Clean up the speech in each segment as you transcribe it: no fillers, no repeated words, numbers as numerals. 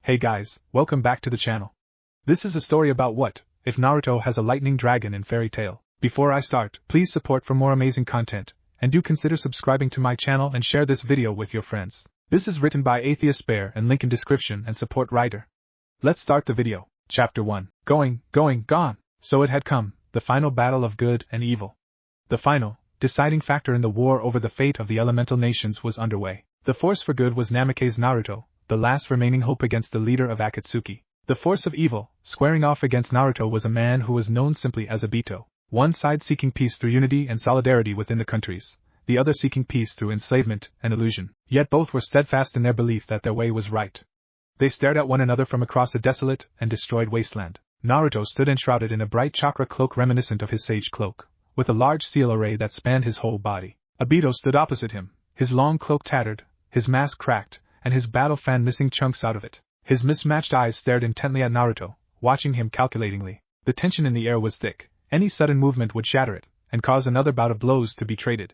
Hey guys, welcome back to the channel. This is a story about what if Naruto has a lightning dragon in fairy tale. Before I start, please support for more amazing content, and do consider subscribing to my channel and share this video with your friends. This is written by AtheistBear and link in description and support writer. Let's start the video. Chapter 1. Going, gone. So it had come, the final battle of good and evil. The final, deciding factor in the war over the fate of the elemental nations was underway. The force for good was Namake's Naruto, the last remaining hope against the leader of Akatsuki. The force of evil, squaring off against Naruto, was a man who was known simply as Obito. One side seeking peace through unity and solidarity within the countries, the other seeking peace through enslavement and illusion. Yet both were steadfast in their belief that their way was right. They stared at one another from across a desolate and destroyed wasteland. Naruto stood enshrouded in a bright chakra cloak reminiscent of his sage cloak, with a large seal array that spanned his whole body. Obito stood opposite him, his long cloak tattered, his mask cracked, and his battle fan missing chunks out of it. His mismatched eyes stared intently at Naruto, watching him calculatingly. The tension in the air was thick. Any sudden movement would shatter it, and cause another bout of blows to be traded.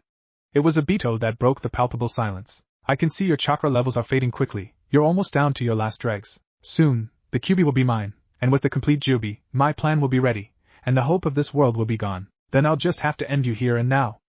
It was Obito that broke the palpable silence. I can see your chakra levels are fading quickly. You're almost down to your last dregs. Soon, the Kyuubi will be mine, and with the complete Kyuubi, my plan will be ready, and the hope of this world will be gone. Then I'll just have to end you here and now.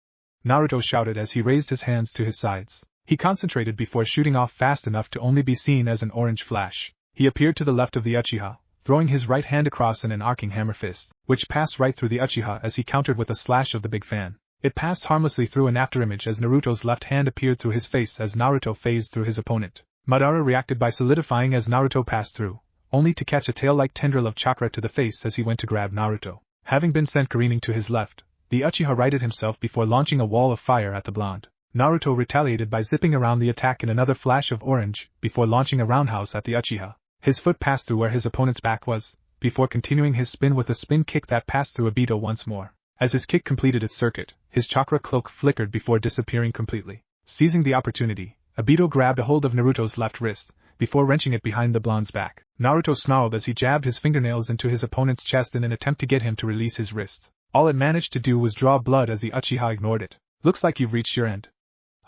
Naruto shouted as he raised his hands to his sides. He concentrated before shooting off fast enough to only be seen as an orange flash. He appeared to the left of the Uchiha, throwing his right hand across in an arcing hammer fist, which passed right through the Uchiha as he countered with a slash of the big fan. It passed harmlessly through an afterimage as Naruto's left hand appeared through his face as Naruto phased through his opponent. Madara reacted by solidifying as Naruto passed through, only to catch a tail-like tendril of chakra to the face as he went to grab Naruto. Having been sent careening to his left, the Uchiha righted himself before launching a wall of fire at the blonde. Naruto retaliated by zipping around the attack in another flash of orange, before launching a roundhouse at the Uchiha. His foot passed through where his opponent's back was, before continuing his spin with a spin kick that passed through Obito once more. As his kick completed its circuit, his chakra cloak flickered before disappearing completely. Seizing the opportunity, Obito grabbed a hold of Naruto's left wrist, before wrenching it behind the blonde's back. Naruto snarled as he jabbed his fingernails into his opponent's chest in an attempt to get him to release his wrist. All it managed to do was draw blood as the Uchiha ignored it. Looks like you've reached your end.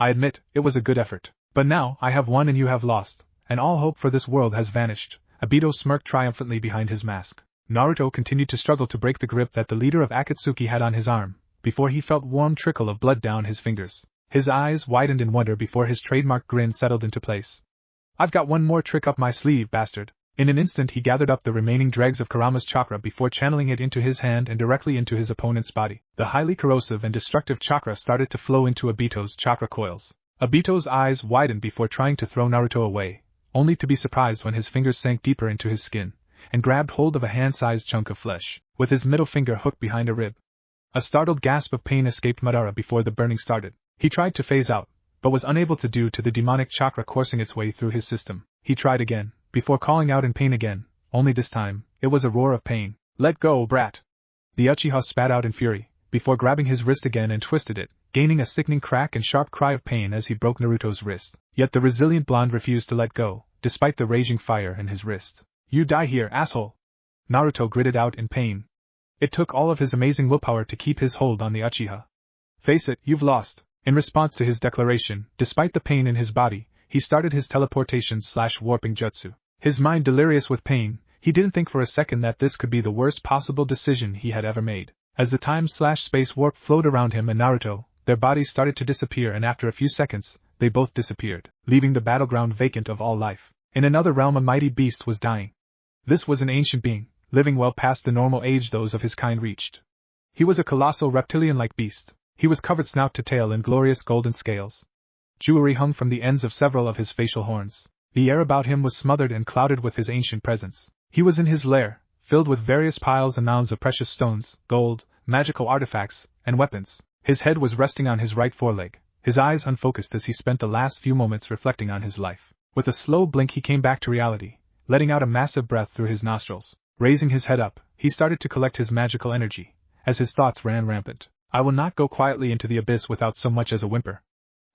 I admit, it was a good effort. But now, I have won and you have lost, and all hope for this world has vanished. Obito smirked triumphantly behind his mask. Naruto continued to struggle to break the grip that the leader of Akatsuki had on his arm, before he felt warm trickle of blood down his fingers. His eyes widened in wonder before his trademark grin settled into place. I've got one more trick up my sleeve, bastard. In an instant he gathered up the remaining dregs of Kurama's chakra before channeling it into his hand and directly into his opponent's body. The highly corrosive and destructive chakra started to flow into Obito's chakra coils. Obito's eyes widened before trying to throw Naruto away, only to be surprised when his fingers sank deeper into his skin, and grabbed hold of a hand-sized chunk of flesh, with his middle finger hooked behind a rib. A startled gasp of pain escaped Madara before the burning started. He tried to phase out, but was unable to due to the demonic chakra coursing its way through his system. He tried again, before calling out in pain again, only this time, it was a roar of pain. Let go, brat! The Uchiha spat out in fury, before grabbing his wrist again and twisted it, gaining a sickening crack and sharp cry of pain as he broke Naruto's wrist. Yet the resilient blonde refused to let go, despite the raging fire in his wrist. You die here, asshole! Naruto gritted out in pain. It took all of his amazing willpower to keep his hold on the Uchiha. Face it, you've lost. In response to his declaration, despite the pain in his body, he started his teleportation/warping jutsu. His mind delirious with pain, he didn't think for a second that this could be the worst possible decision he had ever made. As the time/space warp flowed around him and Naruto, their bodies started to disappear, and after a few seconds, they both disappeared, leaving the battleground vacant of all life. In another realm a mighty beast was dying. This was an ancient being, living well past the normal age those of his kind reached. He was a colossal reptilian-like beast. He was covered snout to tail in glorious golden scales. Jewelry hung from the ends of several of his facial horns. The air about him was smothered and clouded with his ancient presence. He was in his lair, filled with various piles and mounds of precious stones, gold, magical artifacts, and weapons. His head was resting on his right foreleg, his eyes unfocused as he spent the last few moments reflecting on his life. With a slow blink he came back to reality, letting out a massive breath through his nostrils. Raising his head up, he started to collect his magical energy, as his thoughts ran rampant. I will not go quietly into the abyss without so much as a whimper.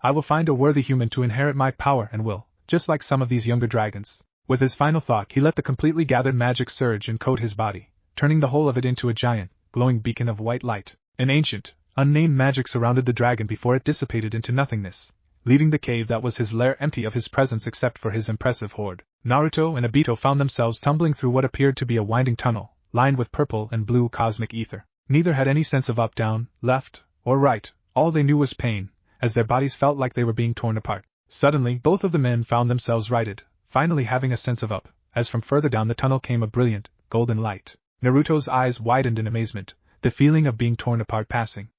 I will find a worthy human to inherit my power and will, just like some of these younger dragons. With his final thought he let the completely gathered magic surge and coat his body, turning the whole of it into a giant, glowing beacon of white light. An ancient, unnamed magic surrounded the dragon before it dissipated into nothingness, leaving the cave that was his lair empty of his presence except for his impressive hoard. Naruto and Obito found themselves tumbling through what appeared to be a winding tunnel, lined with purple and blue cosmic ether. Neither had any sense of up, down, left, or right. All they knew was pain, as their bodies felt like they were being torn apart. Suddenly, both of the men found themselves righted, finally having a sense of up, as from further down the tunnel came a brilliant, golden light. Naruto's eyes widened in amazement, the feeling of being torn apart passing.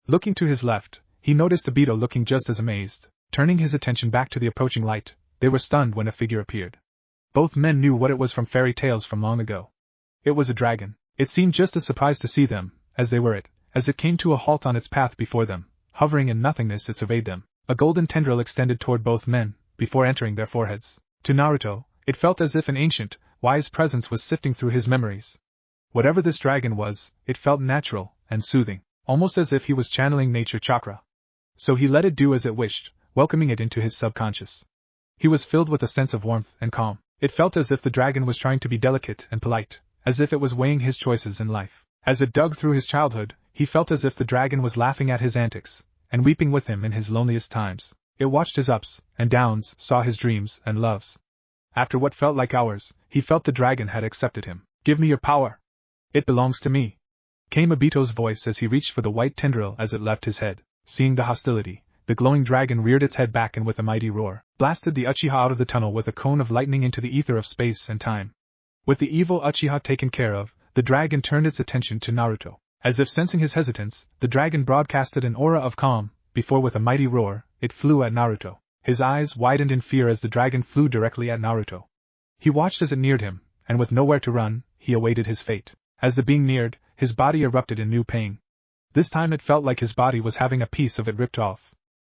Looking to his left, he noticed Obito looking just as amazed. Turning his attention back to the approaching light, they were stunned when a figure appeared. Both men knew what it was from fairy tales from long ago. It was a dragon. It seemed just as surprised to see them, as they were it, as it came to a halt on its path before them. Hovering in nothingness, it surveyed them. A golden tendril extended toward both men, before entering their foreheads. To Naruto, it felt as if an ancient, wise presence was sifting through his memories. Whatever this dragon was, it felt natural and soothing, almost as if he was channeling nature chakra. So he let it do as it wished, welcoming it into his subconscious. He was filled with a sense of warmth and calm. It felt as if the dragon was trying to be delicate and polite, as if it was weighing his choices in life. As it dug through his childhood, he felt as if the dragon was laughing at his antics, and weeping with him in his loneliest times. It watched his ups and downs, saw his dreams and loves. After what felt like hours, he felt the dragon had accepted him. "Give me your power. It belongs to me," came Obito's voice as he reached for the white tendril as it left his head. Seeing the hostility, the glowing dragon reared its head back and with a mighty roar, blasted the Uchiha out of the tunnel with a cone of lightning into the ether of space and time. With the evil Uchiha taken care of, the dragon turned its attention to Naruto. As if sensing his hesitance, the dragon broadcasted an aura of calm, before with a mighty roar, it flew at Naruto. His eyes widened in fear as the dragon flew directly at Naruto. He watched as it neared him, and with nowhere to run, he awaited his fate. As the being neared, his body erupted in new pain. This time it felt like his body was having a piece of it ripped off.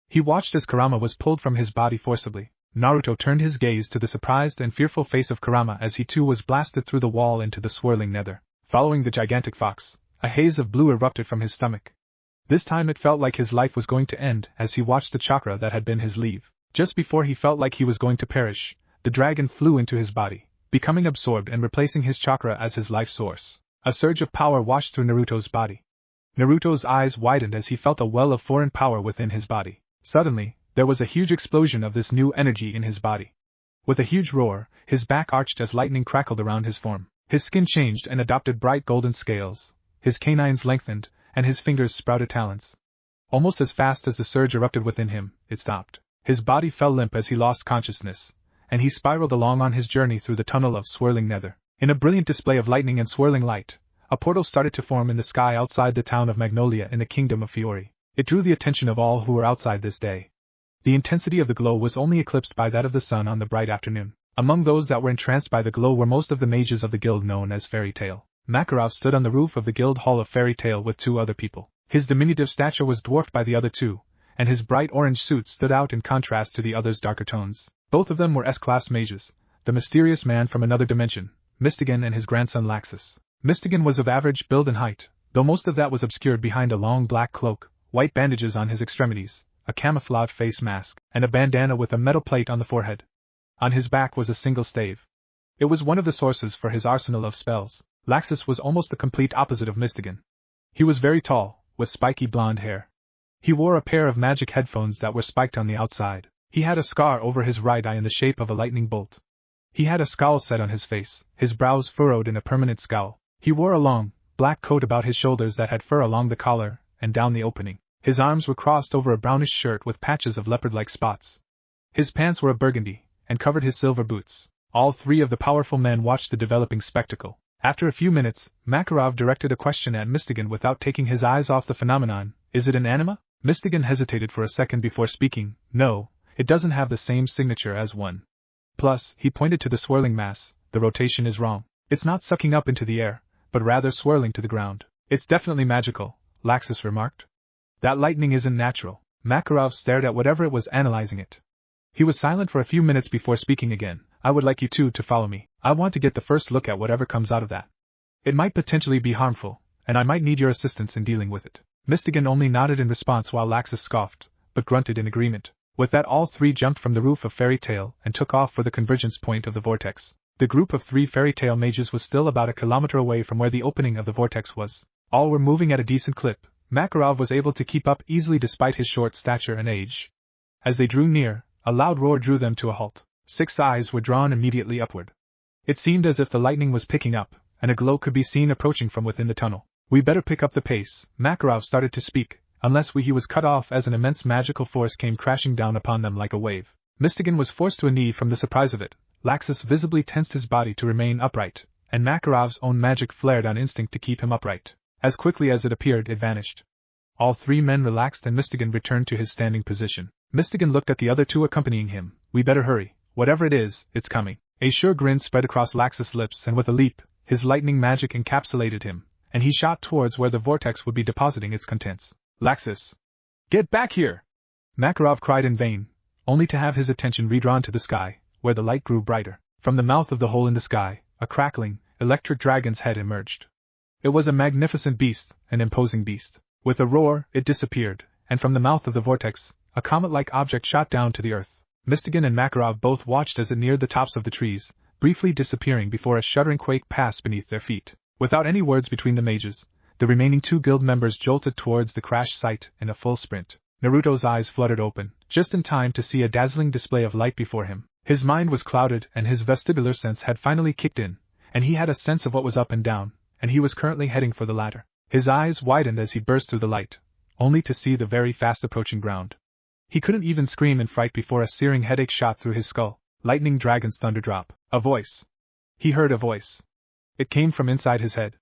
He watched as Kurama was pulled from his body forcibly. Naruto turned his gaze to the surprised and fearful face of Kurama as he too was blasted through the wall into the swirling nether. Following the gigantic fox, a haze of blue erupted from his stomach. This time it felt like his life was going to end as he watched the chakra that had been his leave. Just before he felt like he was going to perish, the dragon flew into his body, becoming absorbed and replacing his chakra as his life source. A surge of power washed through Naruto's body. Naruto's eyes widened as he felt a well of foreign power within his body. Suddenly, there was a huge explosion of this new energy in his body. With a huge roar, his back arched as lightning crackled around his form. His skin changed and adopted bright golden scales, his canines lengthened, and his fingers sprouted talons. Almost as fast as the surge erupted within him, it stopped. His body fell limp as he lost consciousness, and he spiraled along on his journey through the tunnel of swirling nether. In a brilliant display of lightning and swirling light, a portal started to form in the sky outside the town of Magnolia in the kingdom of Fiori. It drew the attention of all who were outside this day. The intensity of the glow was only eclipsed by that of the sun on the bright afternoon. Among those that were entranced by the glow were most of the mages of the guild known as Fairy Tail. Makarov stood on the roof of the guild hall of Fairy Tail with two other people. His diminutive stature was dwarfed by the other two, and his bright orange suit stood out in contrast to the other's darker tones. Both of them were S-class mages, the mysterious man from another dimension, Mystigan, and his grandson Laxus. Mystigan was of average build and height, though most of that was obscured behind a long black cloak, white bandages on his extremities, a camouflage face mask, and a bandana with a metal plate on the forehead. On his back was a single stave. It was one of the sources for his arsenal of spells. Laxus was almost the complete opposite of Mystigan. He was very tall, with spiky blonde hair. He wore a pair of magic headphones that were spiked on the outside. He had a scar over his right eye in the shape of a lightning bolt. He had a scowl set on his face, his brows furrowed in a permanent scowl. He wore a long, black coat about his shoulders that had fur along the collar and down the opening. His arms were crossed over a brownish shirt with patches of leopard-like spots. His pants were of burgundy, and covered his silver boots. All three of the powerful men watched the developing spectacle. After a few minutes, Makarov directed a question at Mystigan without taking his eyes off the phenomenon. "Is it an anima?" Mystigan hesitated for a second before speaking. "No, it doesn't have the same signature as one. Plus," he pointed to the swirling mass, "the rotation is wrong. It's not sucking up into the air, but rather swirling to the ground." "It's definitely magical," Laxus remarked. "That lightning isn't natural." Makarov stared at whatever it was analyzing it. He was silent for a few minutes before speaking again. "I would like you two to follow me. I want to get the first look at whatever comes out of that. It might potentially be harmful, and I might need your assistance in dealing with it." Mystigan only nodded in response while Laxus scoffed, but grunted in agreement. With that, all three jumped from the roof of Fairy Tail and took off for the convergence point of the vortex. The group of 3 Fairy Tail mages was still about a kilometer away from where the opening of the vortex was. All were moving at a decent clip. Makarov was able to keep up easily despite his short stature and age. As they drew near, a loud roar drew them to a halt. 6 eyes were drawn immediately upward. It seemed as if the lightning was picking up, and a glow could be seen approaching from within the tunnel. We better pick up the pace, Makarov started to speak, unless he was cut off as an immense magical force came crashing down upon them like a wave. Mystigan was forced to a knee from the surprise of it. Laxus visibly tensed his body to remain upright, and Makarov's own magic flared on instinct to keep him upright. As quickly as it appeared, it vanished. All 3 men relaxed and Mystigan returned to his standing position. Mystigan looked at the other 2 accompanying him. We better hurry. Whatever it is, it's coming. A sure grin spread across Laxus' lips, and with a leap, his lightning magic encapsulated him, and he shot towards where the vortex would be depositing its contents. Laxus! Get back here! Makarov cried in vain, only to have his attention redrawn to the sky, where the light grew brighter. From the mouth of the hole in the sky, a crackling, electric dragon's head emerged. It was a magnificent beast, an imposing beast. With a roar, it disappeared, and from the mouth of the vortex, a comet-like object shot down to the earth. Mystigan and Makarov both watched as it neared the tops of the trees, briefly disappearing before a shuddering quake passed beneath their feet. Without any words between the mages, the remaining 2 guild members jolted towards the crash site in a full sprint. Naruto's eyes fluttered open, just in time to see a dazzling display of light before him. His mind was clouded and his vestibular sense had finally kicked in, and he had a sense of what was up and down, and he was currently heading for the latter. His eyes widened as he burst through the light, only to see the very fast approaching ground. He couldn't even scream in fright before a searing headache shot through his skull. Lightning Dragon's thunder drop. A voice. He heard a voice. It came from inside his head.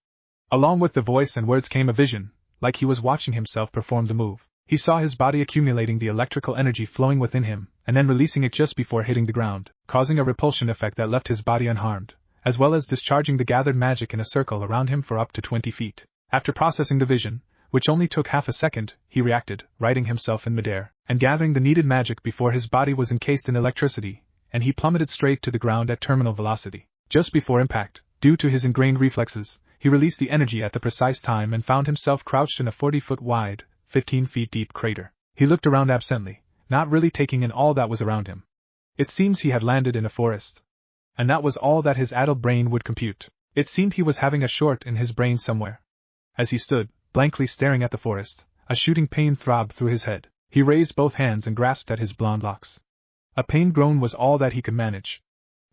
Along with the voice and words came a vision, like he was watching himself perform the move. He saw his body accumulating the electrical energy flowing within him, and then releasing it just before hitting the ground, causing a repulsion effect that left his body unharmed, as well as discharging the gathered magic in a circle around him for up to 20 feet. After processing the vision, which only took half a second, he reacted, righting himself in midair, and gathering the needed magic before his body was encased in electricity, and he plummeted straight to the ground at terminal velocity. Just before impact, due to his ingrained reflexes, he released the energy at the precise time and found himself crouched in a 40-foot wide, 15 feet deep crater. He looked around absently, not really taking in all that was around him. It seems he had landed in a forest. And that was all that his addled brain would compute. It seemed he was having a short in his brain somewhere. As he stood, blankly staring at the forest, a shooting pain throbbed through his head. He raised both hands and grasped at his blonde locks. A pain groan was all that he could manage.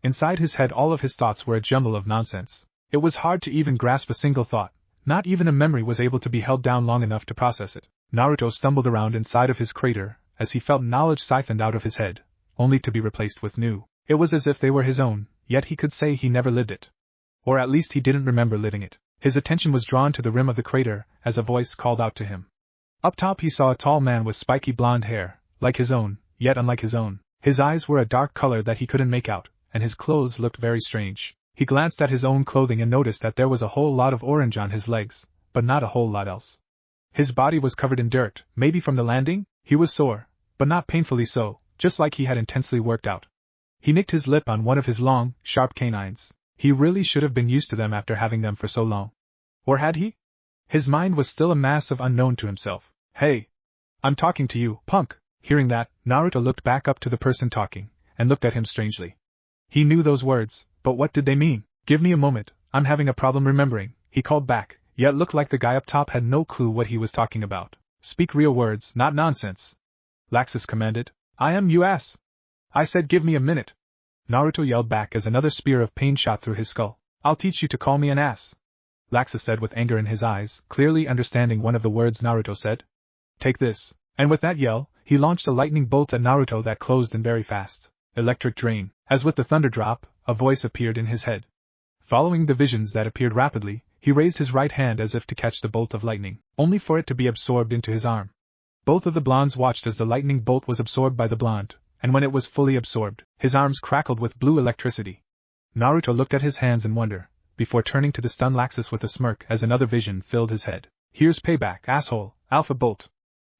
Inside his head all of his thoughts were a jumble of nonsense. It was hard to even grasp a single thought. Not even a memory was able to be held down long enough to process it. Naruto stumbled around inside of his crater, as he felt knowledge siphoned out of his head, only to be replaced with new. It was as if they were his own, yet he could say he never lived it. Or at least he didn't remember living it. His attention was drawn to the rim of the crater, as a voice called out to him. Up top he saw a tall man with spiky blonde hair, like his own, yet unlike his own. His eyes were a dark color that he couldn't make out, and his clothes looked very strange. He glanced at his own clothing and noticed that there was a whole lot of orange on his legs, but not a whole lot else. His body was covered in dirt, maybe from the landing. He was sore, but not painfully so, just like he had intensely worked out. He nicked his lip on one of his long, sharp canines. He really should have been used to them after having them for so long. Or had he? His mind was still a mass of unknown to himself. Hey! I'm talking to you, punk! Hearing that, Naruto looked back up to the person talking, and looked at him strangely. He knew those words, but what did they mean? Give me a moment, I'm having a problem remembering, he called back, yet looked like the guy up top had no clue what he was talking about. Speak real words, not nonsense. Laxus commanded. I am you ass! I said give me a minute! Naruto yelled back as another spear of pain shot through his skull. I'll teach you to call me an ass! Laxus said with anger in his eyes, clearly understanding one of the words Naruto said. Take this. And with that yell, he launched a lightning bolt at Naruto that closed in very fast. Electric drain. As with the thunder drop, a voice appeared in his head. Following the visions that appeared rapidly, he raised his right hand as if to catch the bolt of lightning, only for it to be absorbed into his arm. Both of the blondes watched as the lightning bolt was absorbed by the blonde, and when it was fully absorbed, his arms crackled with blue electricity. Naruto looked at his hands in wonder, before turning to the stunned Laxus with a smirk as another vision filled his head. Here's payback, asshole, Alpha Bolt!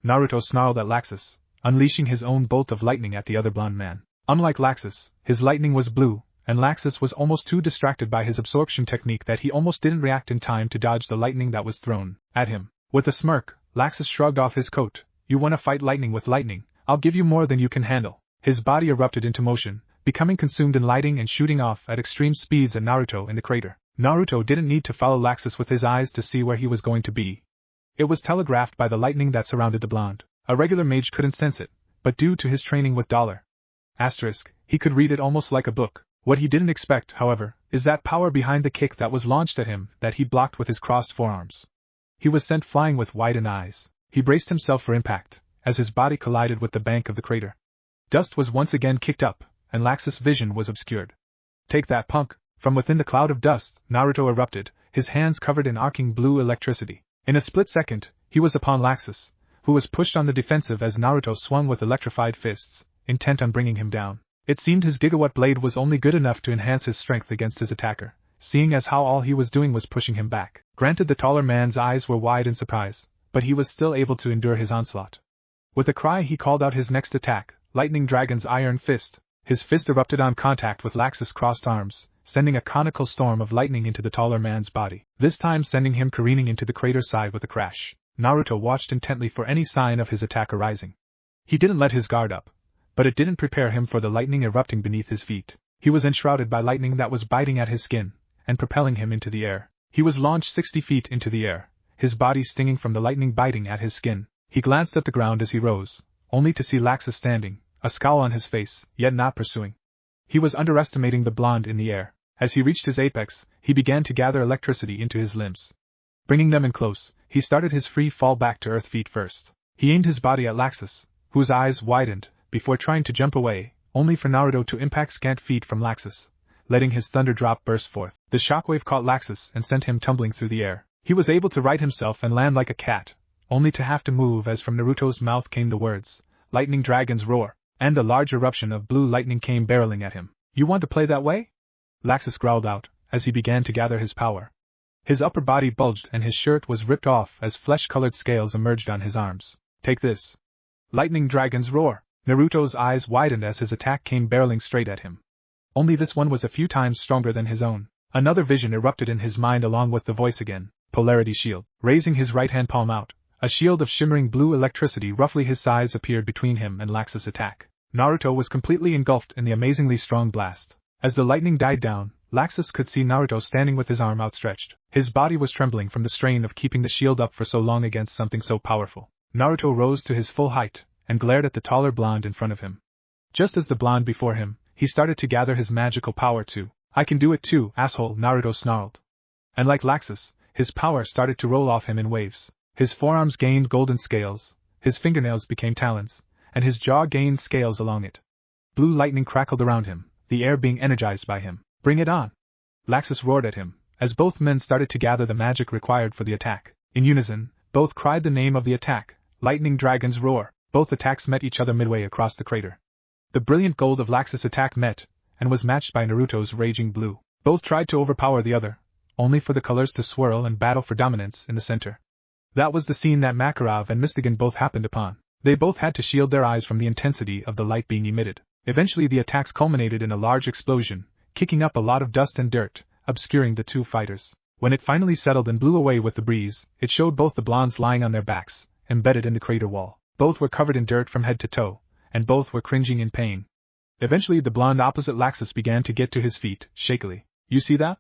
Naruto snarled at Laxus, unleashing his own bolt of lightning at the other blonde man. Unlike Laxus, his lightning was blue, and Laxus was almost too distracted by his absorption technique that he almost didn't react in time to dodge the lightning that was thrown at him. With a smirk, Laxus shrugged off his coat. You want to fight lightning with lightning, I'll give you more than you can handle. His body erupted into motion, becoming consumed in lighting and shooting off at extreme speeds at Naruto in the crater. Naruto didn't need to follow Laxus with his eyes to see where he was going to be. It was telegraphed by the lightning that surrounded the blonde. A regular mage couldn't sense it, but due to his training with Dollar He could read it almost like a book. What he didn't expect, however, is that power behind the kick that was launched at him that he blocked with his crossed forearms. He was sent flying with widened eyes. He braced himself for impact, as his body collided with the bank of the crater. Dust was once again kicked up, and Laxus' vision was obscured. "Take that, punk!" From within the cloud of dust, Naruto erupted, his hands covered in arcing blue electricity. In a split second, he was upon Laxus, who was pushed on the defensive as Naruto swung with electrified fists, intent on bringing him down. It seemed his gigawatt blade was only good enough to enhance his strength against his attacker, seeing as how all he was doing was pushing him back. Granted, the taller man's eyes were wide in surprise, but he was still able to endure his onslaught. With a cry, he called out his next attack, Lightning Dragon's Iron Fist. His fist erupted on contact with Laxus' crossed arms, sending a conical storm of lightning into the taller man's body, this time sending him careening into the crater side with a crash. Naruto watched intently for any sign of his attack arising. He didn't let his guard up, but it didn't prepare him for the lightning erupting beneath his feet. He was enshrouded by lightning that was biting at his skin and propelling him into the air. He was launched 60 feet into the air, his body stinging from the lightning biting at his skin. He glanced at the ground as he rose, only to see Laxus standing, a scowl on his face, yet not pursuing. He was underestimating the blonde in the air. As he reached his apex, he began to gather electricity into his limbs. Bringing them in close, he started his free fall back to earth feet first. He aimed his body at Laxus, whose eyes widened, before trying to jump away, only for Naruto to impact scant feet from Laxus, letting his thunder drop burst forth. The shockwave caught Laxus and sent him tumbling through the air. He was able to right himself and land like a cat, only to have to move as from Naruto's mouth came the words, "Lightning Dragon's Roar," and a large eruption of blue lightning came barreling at him. "You want to play that way?" Laxus growled out, as he began to gather his power. His upper body bulged and his shirt was ripped off as flesh-colored scales emerged on his arms. "Take this." Lightning Dragon's Roar. Naruto's eyes widened as his attack came barreling straight at him. Only this one was a few times stronger than his own. Another vision erupted in his mind along with the voice again, Polarity Shield. Raising his right hand palm out, a shield of shimmering blue electricity roughly his size appeared between him and Laxus' attack. Naruto was completely engulfed in the amazingly strong blast. As the lightning died down, Laxus could see Naruto standing with his arm outstretched. His body was trembling from the strain of keeping the shield up for so long against something so powerful. Naruto rose to his full height and glared at the taller blonde in front of him. Just as the blonde before him, he started to gather his magical power too. "I can do it too, asshole," Naruto snarled. And like Laxus, his power started to roll off him in waves. His forearms gained golden scales, his fingernails became talons, and his jaw gained scales along it. Blue lightning crackled around him, the air being energized by him. "Bring it on!" Laxus roared at him, as both men started to gather the magic required for the attack. In unison, both cried the name of the attack, Lightning Dragon's Roar. Both attacks met each other midway across the crater. The brilliant gold of Laxus' attack met, and was matched by Naruto's raging blue. Both tried to overpower the other, only for the colors to swirl and battle for dominance in the center. That was the scene that Makarov and Mystigan both happened upon. They both had to shield their eyes from the intensity of the light being emitted. Eventually the attacks culminated in a large explosion, kicking up a lot of dust and dirt, obscuring the two fighters. When it finally settled and blew away with the breeze, it showed both the blondes lying on their backs, embedded in the crater wall. Both were covered in dirt from head to toe, and both were cringing in pain. Eventually the blonde opposite Laxus began to get to his feet, shakily. "You see that?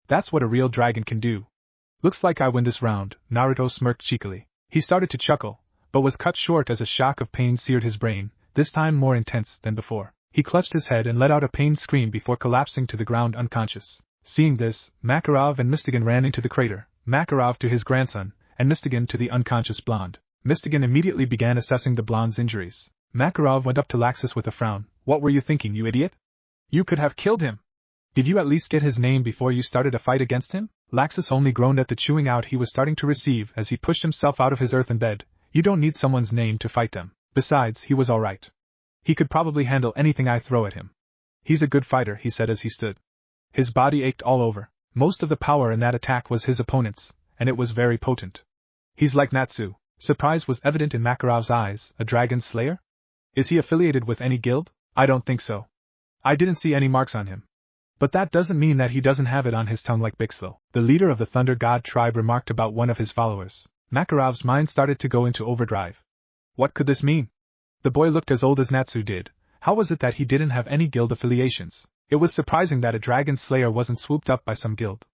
That's what a real dragon can do. Looks like I win this round," Naruto smirked cheekily. He started to chuckle, but was cut short as a shock of pain seared his brain, this time more intense than before. He clutched his head and let out a pained scream before collapsing to the ground unconscious. Seeing this, Makarov and Mystigan ran into the crater, Makarov to his grandson, and Mystigan to the unconscious blonde. Mystigan immediately began assessing the blonde's injuries. Makarov went up to Laxus with a frown. "What were you thinking, you idiot? You could have killed him. Did you at least get his name before you started a fight against him?" Laxus only groaned at the chewing out he was starting to receive as he pushed himself out of his earthen bed. "You don't need someone's name to fight them. Besides, he was alright. He could probably handle anything I throw at him. He's a good fighter," he said as he stood. His body ached all over. Most of the power in that attack was his opponent's, and it was very potent. "He's like Natsu." Surprise was evident in Makarov's eyes. "A dragon slayer? Is he affiliated with any guild?" "I don't think so. I didn't see any marks on him." "But that doesn't mean that he doesn't have it on his tongue like Bixlo," the leader of the Thunder God tribe remarked about one of his followers. Makarov's mind started to go into overdrive. What could this mean? The boy looked as old as Natsu did. How was it that he didn't have any guild affiliations? It was surprising that a dragon slayer wasn't swooped up by some guild.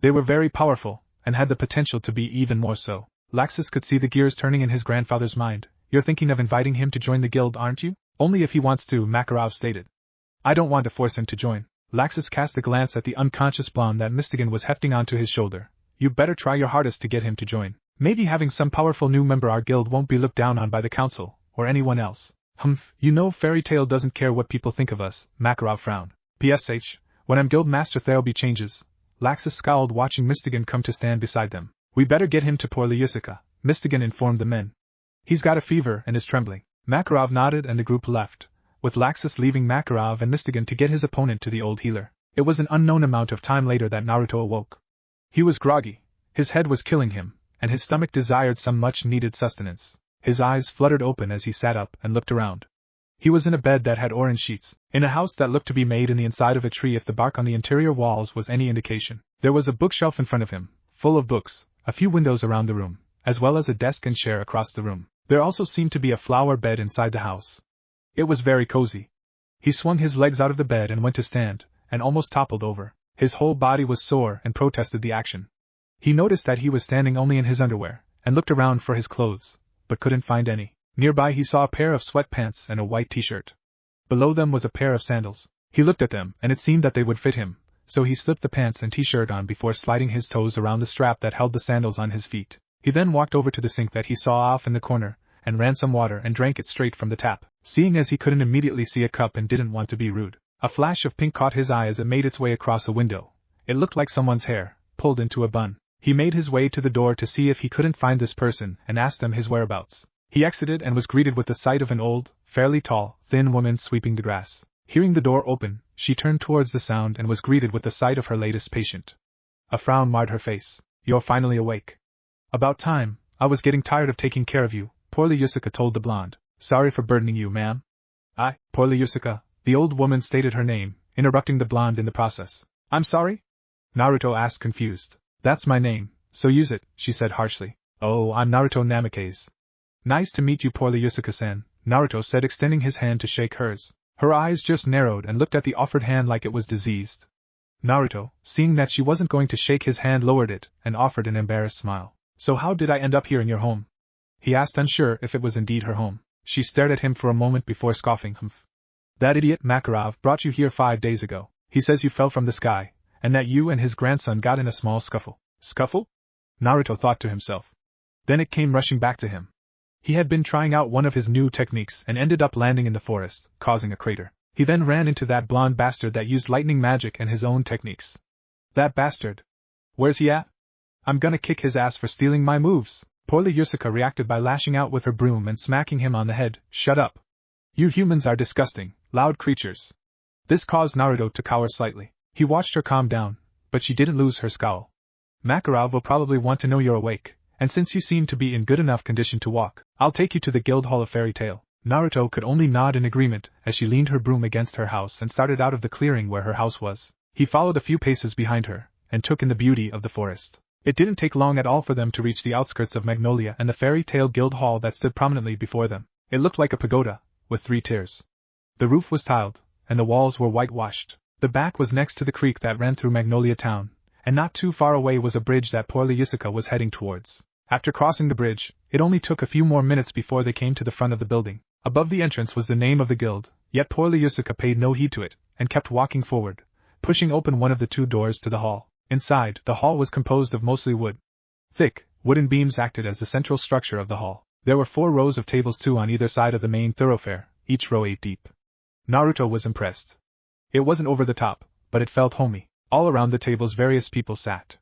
They were very powerful, and had the potential to be even more so. Laxus could see the gears turning in his grandfather's mind. "You're thinking of inviting him to join the guild, aren't you?" Only if he wants to, Makarov stated. I don't want to force him to join. Laxus cast a glance at the unconscious blonde that Mistigan was hefting onto his shoulder. You better try your hardest to get him to join. Maybe having some powerful new member our guild won't be looked down on by the council, or anyone else. Humph, you know Fairy Tail doesn't care what people think of us, Makarov frowned. PSH, when I'm guild master there'll be changes. Laxus scowled watching Mistigan come to stand beside them. We better get him to poor Lyusica, Mistigan informed the men. He's got a fever and is trembling. Makarov nodded and the group left, with Laxus leaving Makarov and Mistigan to get his opponent to the old healer. It was an unknown amount of time later that Naruto awoke. He was groggy, his head was killing him, and his stomach desired some much-needed sustenance. His eyes fluttered open as he sat up and looked around. He was in a bed that had orange sheets, in a house that looked to be made in the inside of a tree if the bark on the interior walls was any indication. There was a bookshelf in front of him, full of books, a few windows around the room, as well as a desk and chair across the room. There also seemed to be a flower bed inside the house. It was very cozy. He swung his legs out of the bed and went to stand, and almost toppled over. His whole body was sore and protested the action. He noticed that he was standing only in his underwear, and looked around for his clothes, but couldn't find any. Nearby he saw a pair of sweatpants and a white t-shirt. Below them was a pair of sandals. He looked at them, and it seemed that they would fit him, so he slipped the pants and t-shirt on before sliding his toes around the strap that held the sandals on his feet. He then walked over to the sink that he saw off in the corner, and ran some water and drank it straight from the tap. Seeing as he couldn't immediately see a cup and didn't want to be rude, a flash of pink caught his eye as it made its way across a window. It looked like someone's hair, pulled into a bun. He made his way to the door to see if he couldn't find this person and asked them his whereabouts. He exited and was greeted with the sight of an old, fairly tall, thin woman sweeping the grass. Hearing the door open, she turned towards the sound and was greeted with the sight of her latest patient. A frown marred her face. You're finally awake. About time. I was getting tired of taking care of you, poor Lyusica told the blonde. Sorry for burdening you, ma'am. Poor Lyusica, the old woman stated her name, interrupting the blonde in the process. I'm sorry? Naruto asked confused. That's my name, so use it, she said harshly. Oh, I'm Naruto Namikaze. Nice to meet you, poor Lyusica-san, Naruto said extending his hand to shake hers. Her eyes just narrowed and looked at the offered hand like it was diseased. Naruto, seeing that she wasn't going to shake his hand, lowered it and offered an embarrassed smile. So how did I end up here in your home? He asked, unsure if it was indeed her home. She stared at him for a moment before scoffing. Humph. That idiot Makarov brought you here 5 days ago. He says you fell from the sky, and that you and his grandson got in a small scuffle. Scuffle? Naruto thought to himself. Then it came rushing back to him. He had been trying out one of his new techniques and ended up landing in the forest, causing a crater. He then ran into that blonde bastard that used lightning magic and his own techniques. That bastard. Where's he at? I'm gonna kick his ass for stealing my moves. Poor Lyusica reacted by lashing out with her broom and smacking him on the head. Shut up. You humans are disgusting, loud creatures. This caused Naruto to cower slightly. He watched her calm down, but she didn't lose her scowl. Makarov will probably want to know you're awake, and since you seem to be in good enough condition to walk, I'll take you to the Guild Hall of Fairy Tail. Naruto could only nod in agreement as she leaned her broom against her house and started out of the clearing where her house was. He followed a few paces behind her, and took in the beauty of the forest. It didn't take long at all for them to reach the outskirts of Magnolia and the Fairy Tail Guild Hall that stood prominently before them. It looked like a pagoda, with 3 tiers. The roof was tiled, and the walls were whitewashed. The back was next to the creek that ran through Magnolia town, and not too far away was a bridge that poor Lyusica was heading towards. After crossing the bridge, it only took a few more minutes before they came to the front of the building. Above the entrance was the name of the guild, yet poor Lyusica paid no heed to it, and kept walking forward, pushing open one of the 2 doors to the hall. Inside, the hall was composed of mostly wood. Thick, wooden beams acted as the central structure of the hall. There were 4 rows of tables, 2 on either side of the main thoroughfare, each row 8 deep. Naruto was impressed. It wasn't over the top, but it felt homey. All around the tables various people sat.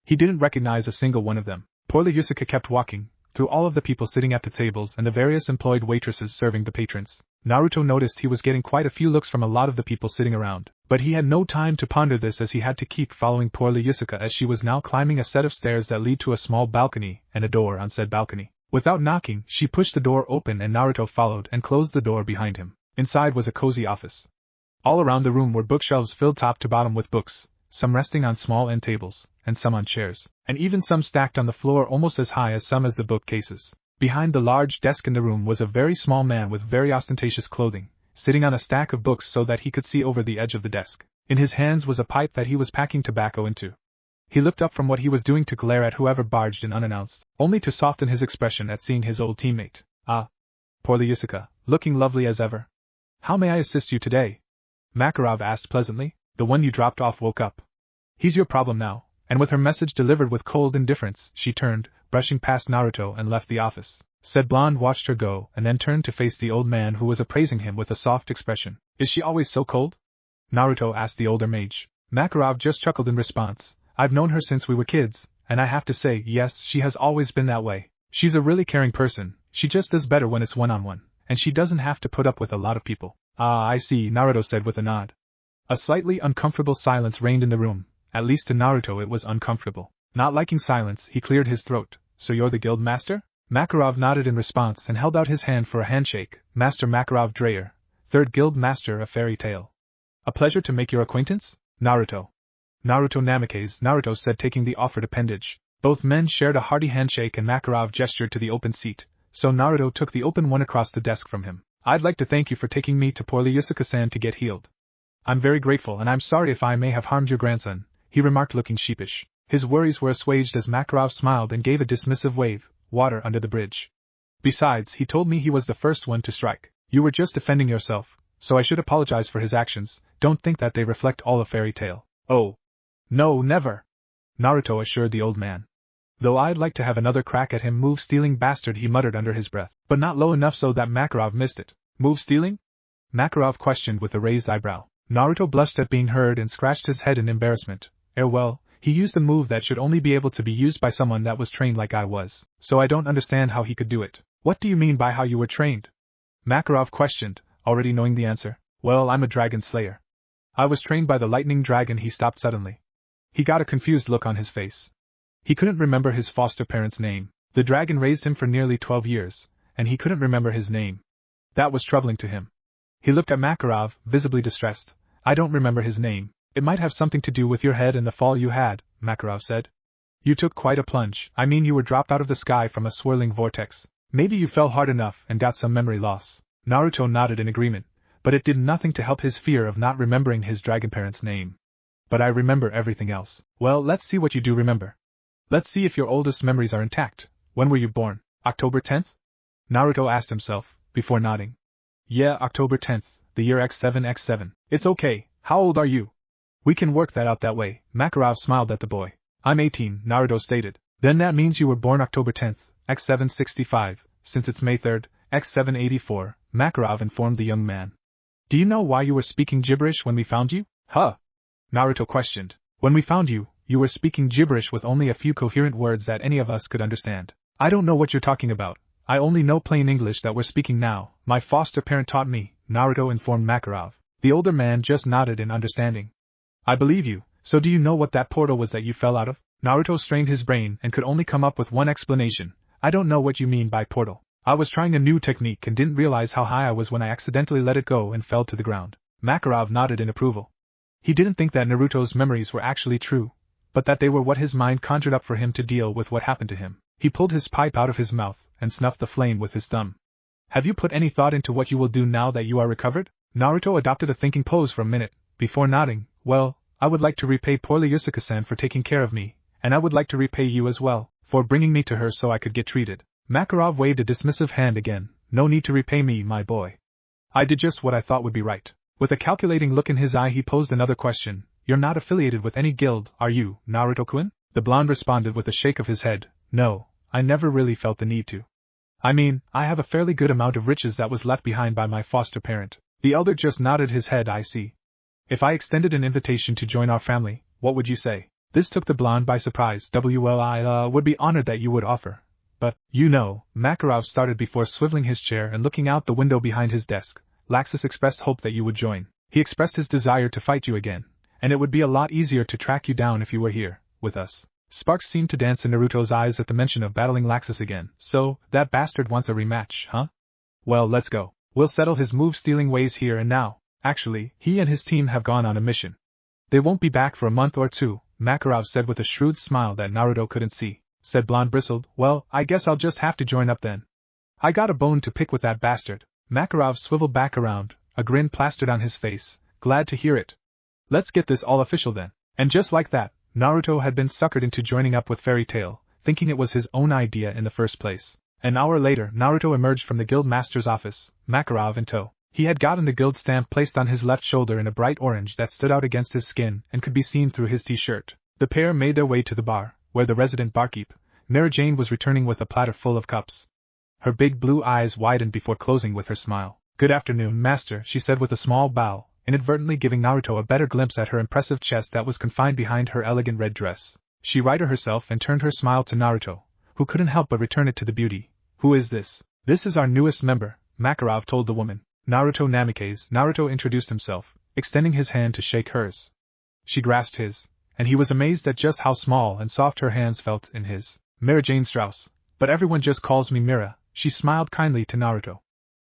He didn't recognize a single one of them. Poor Lyusica kept walking, through all of the people sitting at the tables and the various employed waitresses serving the patrons. Naruto noticed he was getting quite a few looks from a lot of the people sitting around, but he had no time to ponder this as he had to keep following poor Lyusica as she was now climbing a set of stairs that lead to a small balcony and a door on said balcony. Without knocking, she pushed the door open and Naruto followed and closed the door behind him. Inside was a cozy office. All around the room were bookshelves filled top to bottom with books, some resting on small end tables, and some on chairs, and even some stacked on the floor almost as high as some as the bookcases. Behind the large desk in the room was a very small man with very ostentatious clothing, sitting on a stack of books so that he could see over the edge of the desk. In his hands was a pipe that he was packing tobacco into. He looked up from what he was doing to glare at whoever barged in unannounced, only to soften his expression at seeing his old teammate. Ah! Poor Lyusica, looking lovely as ever. How may I assist you today? Makarov asked pleasantly. The one you dropped off woke up. He's your problem now. And with her message delivered with cold indifference, she turned, brushing past Naruto, and left the office. Said Blonde watched her go and then turned to face the old man who was appraising him with a soft expression. Is she always so cold? Naruto asked the older mage. Makarov just chuckled in response. I've known her since we were kids, and I have to say, yes, she has always been that way. She's a really caring person, she just does better when it's one-on-one, and she doesn't have to put up with a lot of people. Ah, I see, Naruto said with a nod. A slightly uncomfortable silence reigned in the room. At least to Naruto it was uncomfortable. Not liking silence, he cleared his throat. So you're the guild master? Makarov nodded in response and held out his hand for a handshake. Master Makarov Dreyer, 3rd Guild Master of Fairy Tail. A pleasure to make your acquaintance, Naruto. Naruto Namikaze, Naruto said, taking the offered appendage. Both men shared a hearty handshake and Makarov gestured to the open seat, so Naruto took the open one across the desk from him. I'd like to thank you for taking me to poor Yusuke-san to get healed. I'm very grateful, and I'm sorry if I may have harmed your grandson, he remarked, looking sheepish. His worries were assuaged as Makarov smiled and gave a dismissive wave. Water under the bridge. Besides, he told me he was the first one to strike. You were just defending yourself, so I should apologize for his actions. Don't think that they reflect all of Fairy Tail. Oh. No, never. Naruto assured the old man. Though I'd like to have another crack at him, move-stealing bastard, he muttered under his breath, but not low enough so that Makarov missed it. Move-stealing? Makarov questioned with a raised eyebrow. Naruto blushed at being heard and scratched his head in embarrassment. Well, he used a move that should only be able to be used by someone that was trained like I was, so I don't understand how he could do it. What do you mean by how you were trained? Makarov questioned, already knowing the answer. Well, I'm a dragon slayer. I was trained by the lightning dragon. He stopped suddenly. He got a confused look on his face. He couldn't remember his foster parent's name. The dragon raised him for nearly 12 years, and he couldn't remember his name. That was troubling to him. He looked at Makarov, visibly distressed. I don't remember his name. It might have something to do with your head and the fall you had, Makarov said. You took quite a plunge. I mean, you were dropped out of the sky from a swirling vortex. Maybe you fell hard enough and got some memory loss. Naruto nodded in agreement, but it did nothing to help his fear of not remembering his dragon parent's name. But I remember everything else. Well, let's see what you do remember. Let's see if your oldest memories are intact. When were you born? October 10th? Naruto asked himself, before nodding. Yeah, October 10th, the year X7X7. It's okay. How old are you? We can work that out that way. Makarov smiled at the boy. I'm 18, Naruto stated. Then that means you were born October 10th, X765, since it's May 3rd, X784, Makarov informed the young man. Do you know why you were speaking gibberish when we found you? Huh? Naruto questioned. When we found you, you were speaking gibberish with only a few coherent words that any of us could understand. I don't know what you're talking about. I only know plain English that we're speaking now. My foster parent taught me, Naruto informed Makarov. The older man just nodded in understanding. I believe you. So do you know what that portal was that you fell out of? Naruto strained his brain and could only come up with one explanation. I don't know what you mean by portal. I was trying a new technique and didn't realize how high I was when I accidentally let it go and fell to the ground. Makarov nodded in approval. He didn't think that Naruto's memories were actually true, but that they were what his mind conjured up for him to deal with what happened to him. He pulled his pipe out of his mouth and snuffed the flame with his thumb. Have you put any thought into what you will do now that you are recovered? Naruto adopted a thinking pose for a minute, before nodding. Well, I would like to repay poor Yusuke-san for taking care of me, and I would like to repay you as well, for bringing me to her so I could get treated. Makarov waved a dismissive hand again. No need to repay me, my boy. I did just what I thought would be right. With a calculating look in his eye, he posed another question. You're not affiliated with any guild, are you, Naruto-kun? The blonde responded with a shake of his head. No, I never really felt the need to. I mean, I have a fairly good amount of riches that was left behind by my foster parent. The elder just nodded his head. I see. If I extended an invitation to join our family, what would you say? This took the blonde by surprise. Well, I would be honored that you would offer. But, you know, Makarov started before swiveling his chair and looking out the window behind his desk. Laxus expressed hope that you would join. He expressed his desire to fight you again, and it would be a lot easier to track you down if you were here, with us. Sparks seemed to dance in Naruto's eyes at the mention of battling Laxus again. So, that bastard wants a rematch, huh? Well, let's go. We'll settle his move-stealing ways here and now. Actually, he and his team have gone on a mission. They won't be back for a month or two, Makarov said with a shrewd smile that Naruto couldn't see. Said Blonde bristled. Well, I guess I'll just have to join up then. I got a bone to pick with that bastard. Makarov swiveled back around, a grin plastered on his face. Glad to hear it. Let's get this all official then. And just like that, Naruto had been suckered into joining up with Fairy Tail, thinking it was his own idea in the first place. An hour later, Naruto emerged from the guild master's office, Makarov in tow. He had gotten the guild stamp placed on his left shoulder in a bright orange that stood out against his skin and could be seen through his t-shirt. The pair made their way to the bar, where the resident barkeep, Mary Jane, was returning with a platter full of cups. Her big blue eyes widened before closing with her smile. "Good afternoon, master," she said with a small bow, inadvertently giving Naruto a better glimpse at her impressive chest that was confined behind her elegant red dress. She righted herself and turned her smile to Naruto, who couldn't help but return it to the beauty. "Who is this?" "This is our newest member," Makarov told the woman. "Naruto Namikaze." Naruto introduced himself, extending his hand to shake hers. She grasped his, and he was amazed at just how small and soft her hands felt in his. "Mira Jane Strauss, but everyone just calls me Mira," she smiled kindly to Naruto.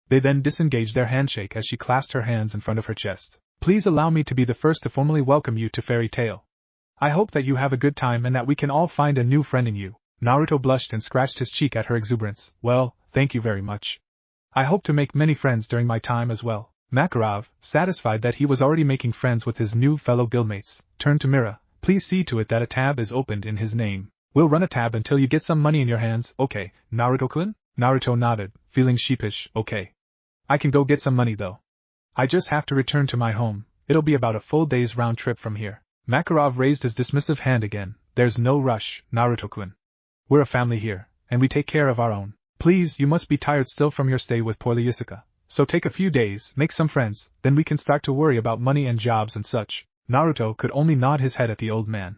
They then disengaged their handshake as she clasped her hands in front of her chest. "Please allow me to be the first to formally welcome you to Fairy Tail. I hope that you have a good time and that we can all find a new friend in you." Naruto blushed and scratched his cheek at her exuberance. "Well, thank you very much. I hope to make many friends during my time as well." Makarov, satisfied that he was already making friends with his new fellow guildmates, turned to Mira. "Please see to it that a tab is opened in his name. We'll run a tab until you get some money in your hands, okay, Naruto-kun?" Naruto nodded, feeling sheepish. "Okay. I can go get some money though. I just have to return to my home. It'll be about a full day's round trip from here." Makarov raised his dismissive hand again. "There's no rush, Naruto-kun. We're a family here, and we take care of our own. Please, you must be tired still from your stay with poor Yusuka. So take a few days, make some friends, then we can start to worry about money and jobs and such." Naruto could only nod his head at the old man.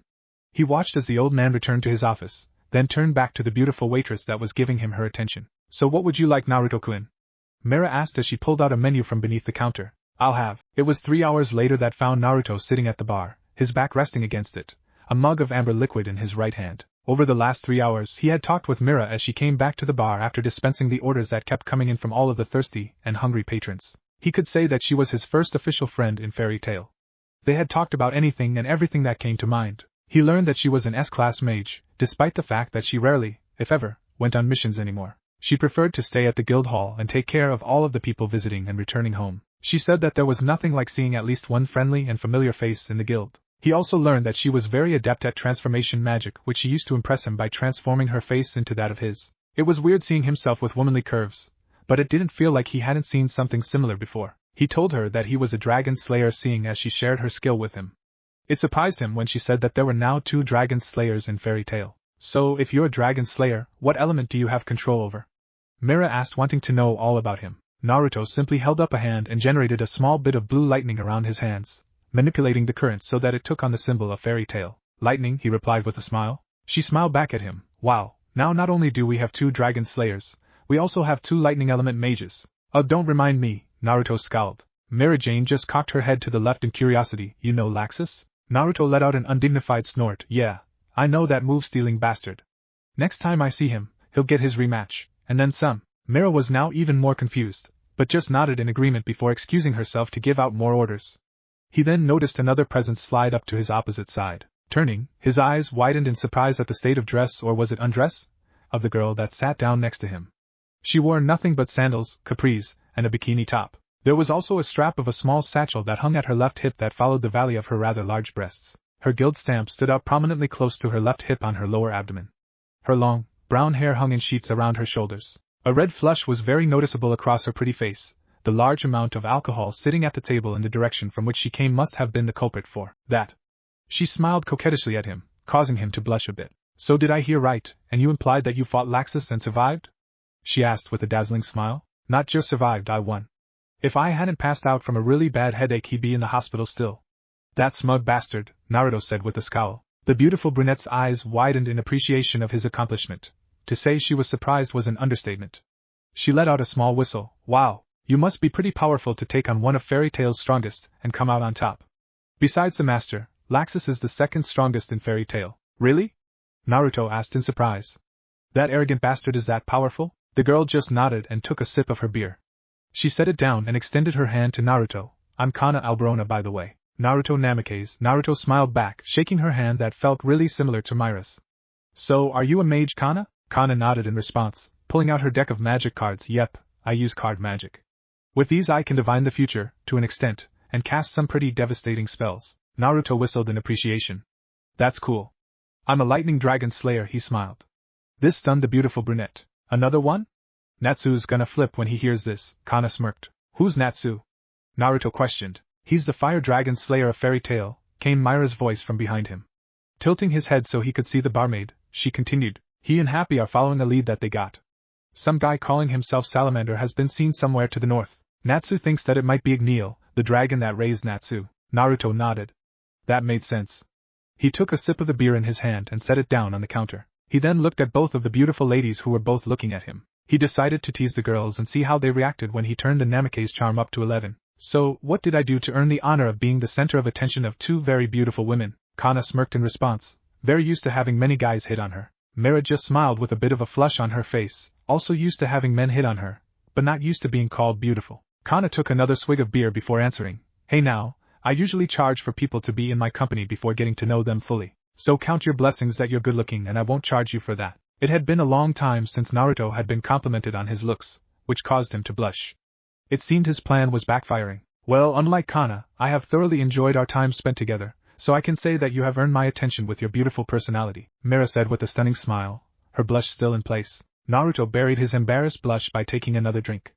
He watched as the old man returned to his office, then turned back to the beautiful waitress that was giving him her attention. "So what would you like, Naruto-kun?" Mira asked as she pulled out a menu from beneath the counter. "I'll have." It was 3 hours later that found Naruto sitting at the bar, his back resting against it, a mug of amber liquid in his right hand. Over the last 3 hours he had talked with Mira as she came back to the bar after dispensing the orders that kept coming in from all of the thirsty and hungry patrons. He could say that she was his first official friend in Fairy Tail. They had talked about anything and everything that came to mind. He learned that she was an S-class mage, despite the fact that she rarely, if ever, went on missions anymore. She preferred to stay at the guild hall and take care of all of the people visiting and returning home. She said that there was nothing like seeing at least one friendly and familiar face in the guild. He also learned that she was very adept at transformation magic, which she used to impress him by transforming her face into that of his. It was weird seeing himself with womanly curves, but it didn't feel like he hadn't seen something similar before. He told her that he was a dragon slayer, seeing as she shared her skill with him. It surprised him when she said that there were now 2 dragon slayers in Fairy Tail. "So if you're a dragon slayer, what element do you have control over?" Mira asked, wanting to know all about him. Naruto simply held up a hand and generated a small bit of blue lightning around his hands, manipulating the current so that it took on the symbol of Fairy Tail. "Lightning," he replied with a smile. She smiled back at him. "Wow, now not only do we have 2 dragon slayers, we also have 2 lightning element mages." "Oh, don't remind me," Naruto scowled. Mira Jane just cocked her head to the left in curiosity. "You know Laxus?" Naruto let out an undignified snort. "Yeah, I know that move-stealing bastard. Next time I see him, he'll get his rematch, and then some." Mira was now even more confused, but just nodded in agreement before excusing herself to give out more orders. He then noticed another presence slide up to his opposite side. Turning, his eyes widened in surprise at the state of dress, or was it undress, of the girl that sat down next to him. She wore nothing but sandals, capris, and a bikini top. There was also a strap of a small satchel that hung at her left hip that followed the valley of her rather large breasts. Her guild stamp stood out prominently close to her left hip on her lower abdomen. Her long, brown hair hung in sheets around her shoulders. A red flush was very noticeable across her pretty face. The large amount of alcohol sitting at the table in the direction from which she came must have been the culprit for that. She smiled coquettishly at him, causing him to blush a bit. "So did I hear right, and you implied that you fought Laxus and survived?" she asked with a dazzling smile. "Not just survived, I won. If I hadn't passed out from a really bad headache, he'd be in the hospital still." "That smug bastard," Naruto said with a scowl. The beautiful brunette's eyes widened in appreciation of his accomplishment. To say she was surprised was an understatement. She let out a small whistle. "Wow, you must be pretty powerful to take on one of Fairy Tail's strongest and come out on top." "Besides the master, Laxus is the second strongest in Fairy Tail." "Really?" Naruto asked in surprise. "That arrogant bastard is that powerful?" The girl just nodded and took a sip of her beer. She set it down and extended her hand to Naruto. "I'm Kana Albrona, by the way." "Naruto Namikaze." Naruto smiled back, shaking her hand that felt really similar to Mira's. "So, are you a mage, Kana?" Kana nodded in response, pulling out her deck of magic cards. "Yep, I use card magic. With these I can divine the future, to an extent, and cast some pretty devastating spells." Naruto whistled in appreciation. "That's cool. I'm a lightning dragon slayer," he smiled. This stunned the beautiful brunette. "Another one?" "Natsu's gonna flip when he hears this," Kana smirked. Who's Natsu? Naruto questioned. He's the fire dragon slayer of Fairy Tail, came Myra's voice from behind him. Tilting his head so he could see the barmaid, she continued. He and Happy are following a lead that they got. Some guy calling himself Salamander has been seen somewhere to the north. Natsu thinks that it might be Igneel, the dragon that raised Natsu. Naruto nodded. That made sense. He took a sip of the beer in his hand and set it down on the counter. He then looked at both of the beautiful ladies who were both looking at him. He decided to tease the girls and see how they reacted when he turned the Namake's charm up to 11. So, what did I do to earn the honor of being the center of attention of two very beautiful women? Kana smirked in response, very used to having many guys hit on her. Mira just smiled with a bit of a flush on her face, also used to having men hit on her, but not used to being called beautiful. Kana took another swig of beer before answering. Hey now, I usually charge for people to be in my company before getting to know them fully. So count your blessings that you're good looking and I won't charge you for that. It had been a long time since Naruto had been complimented on his looks, which caused him to blush. It seemed his plan was backfiring. Well, unlike Kana, I have thoroughly enjoyed our time spent together, so I can say that you have earned my attention with your beautiful personality, Mira said with a stunning smile, her blush still in place. Naruto buried his embarrassed blush by taking another drink.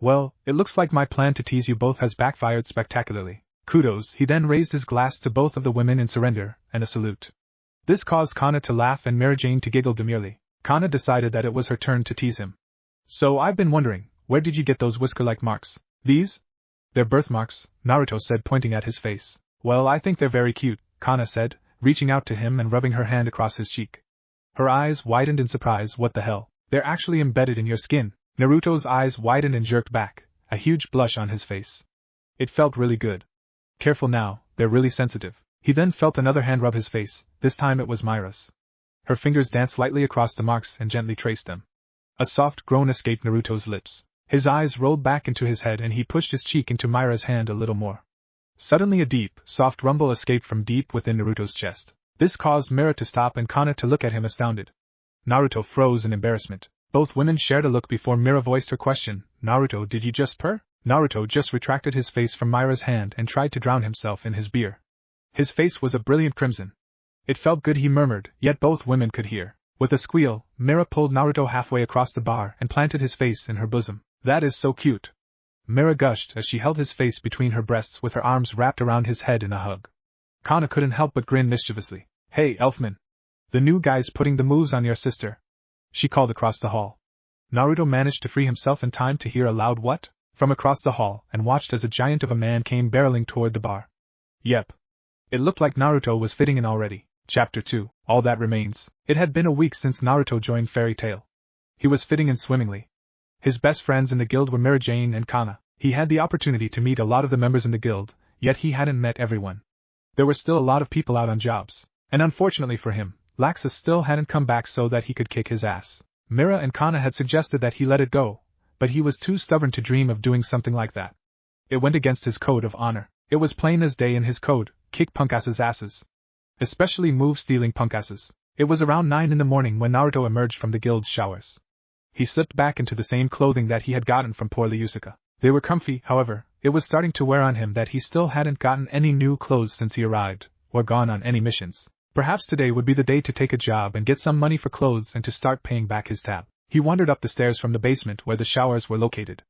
Well, it looks like my plan to tease you both has backfired spectacularly. Kudos. He then raised his glass to both of the women in surrender, and a salute. This caused Kana to laugh and Mary Jane to giggle demurely. Kana decided that it was her turn to tease him. So I've been wondering, where did you get those whisker-like marks? These? They're birthmarks, Naruto said pointing at his face. Well, I think they're very cute, Kana said, reaching out to him and rubbing her hand across his cheek. Her eyes widened in surprise. What the hell? They're actually embedded in your skin. Naruto's eyes widened and jerked back, a huge blush on his face. It felt really good. Careful now, they're really sensitive. He then felt another hand rub his face, this time it was Myra's. Her fingers danced lightly across the marks and gently traced them. A soft groan escaped Naruto's lips. His eyes rolled back into his head and he pushed his cheek into Myra's hand a little more. Suddenly a deep, soft rumble escaped from deep within Naruto's chest. This caused Mira to stop and Kana to look at him astounded. Naruto froze in embarrassment. Both women shared a look before Mira voiced her question. Naruto, did you just purr? Naruto just retracted his face from Myra's hand and tried to drown himself in his beer. His face was a brilliant crimson. It felt good, he murmured, yet both women could hear. With a squeal, Mira pulled Naruto halfway across the bar and planted his face in her bosom. That is so cute. Mira gushed as she held his face between her breasts with her arms wrapped around his head in a hug. Kana couldn't help but grin mischievously. Hey, Elfman. The new guy's putting the moves on your sister, she called across the hall. Naruto managed to free himself in time to hear a loud what? From across the hall and watched as a giant of a man came barreling toward the bar. Yep. It looked like Naruto was fitting in already. Chapter 2, All That Remains. It had been a week since Naruto joined Fairy Tail. He was fitting in swimmingly. His best friends in the guild were Mira Jane and Kana. He had the opportunity to meet a lot of the members in the guild, yet he hadn't met everyone. There were still a lot of people out on jobs, and unfortunately for him, Laxus still hadn't come back so that he could kick his ass. Mira and Kana had suggested that he let it go, but he was too stubborn to dream of doing something like that. It went against his code of honor. It was plain as day in his code, kick punkasses' asses. Especially move-stealing punkasses. It was around 9 in the morning when Naruto emerged from the guild's showers. He slipped back into the same clothing that he had gotten from poor Ryusuke. They were comfy, however, it was starting to wear on him that he still hadn't gotten any new clothes since he arrived, or gone on any missions. Perhaps today would be the day to take a job and get some money for clothes and to start paying back his tab. He wandered up the stairs from the basement where the showers were located.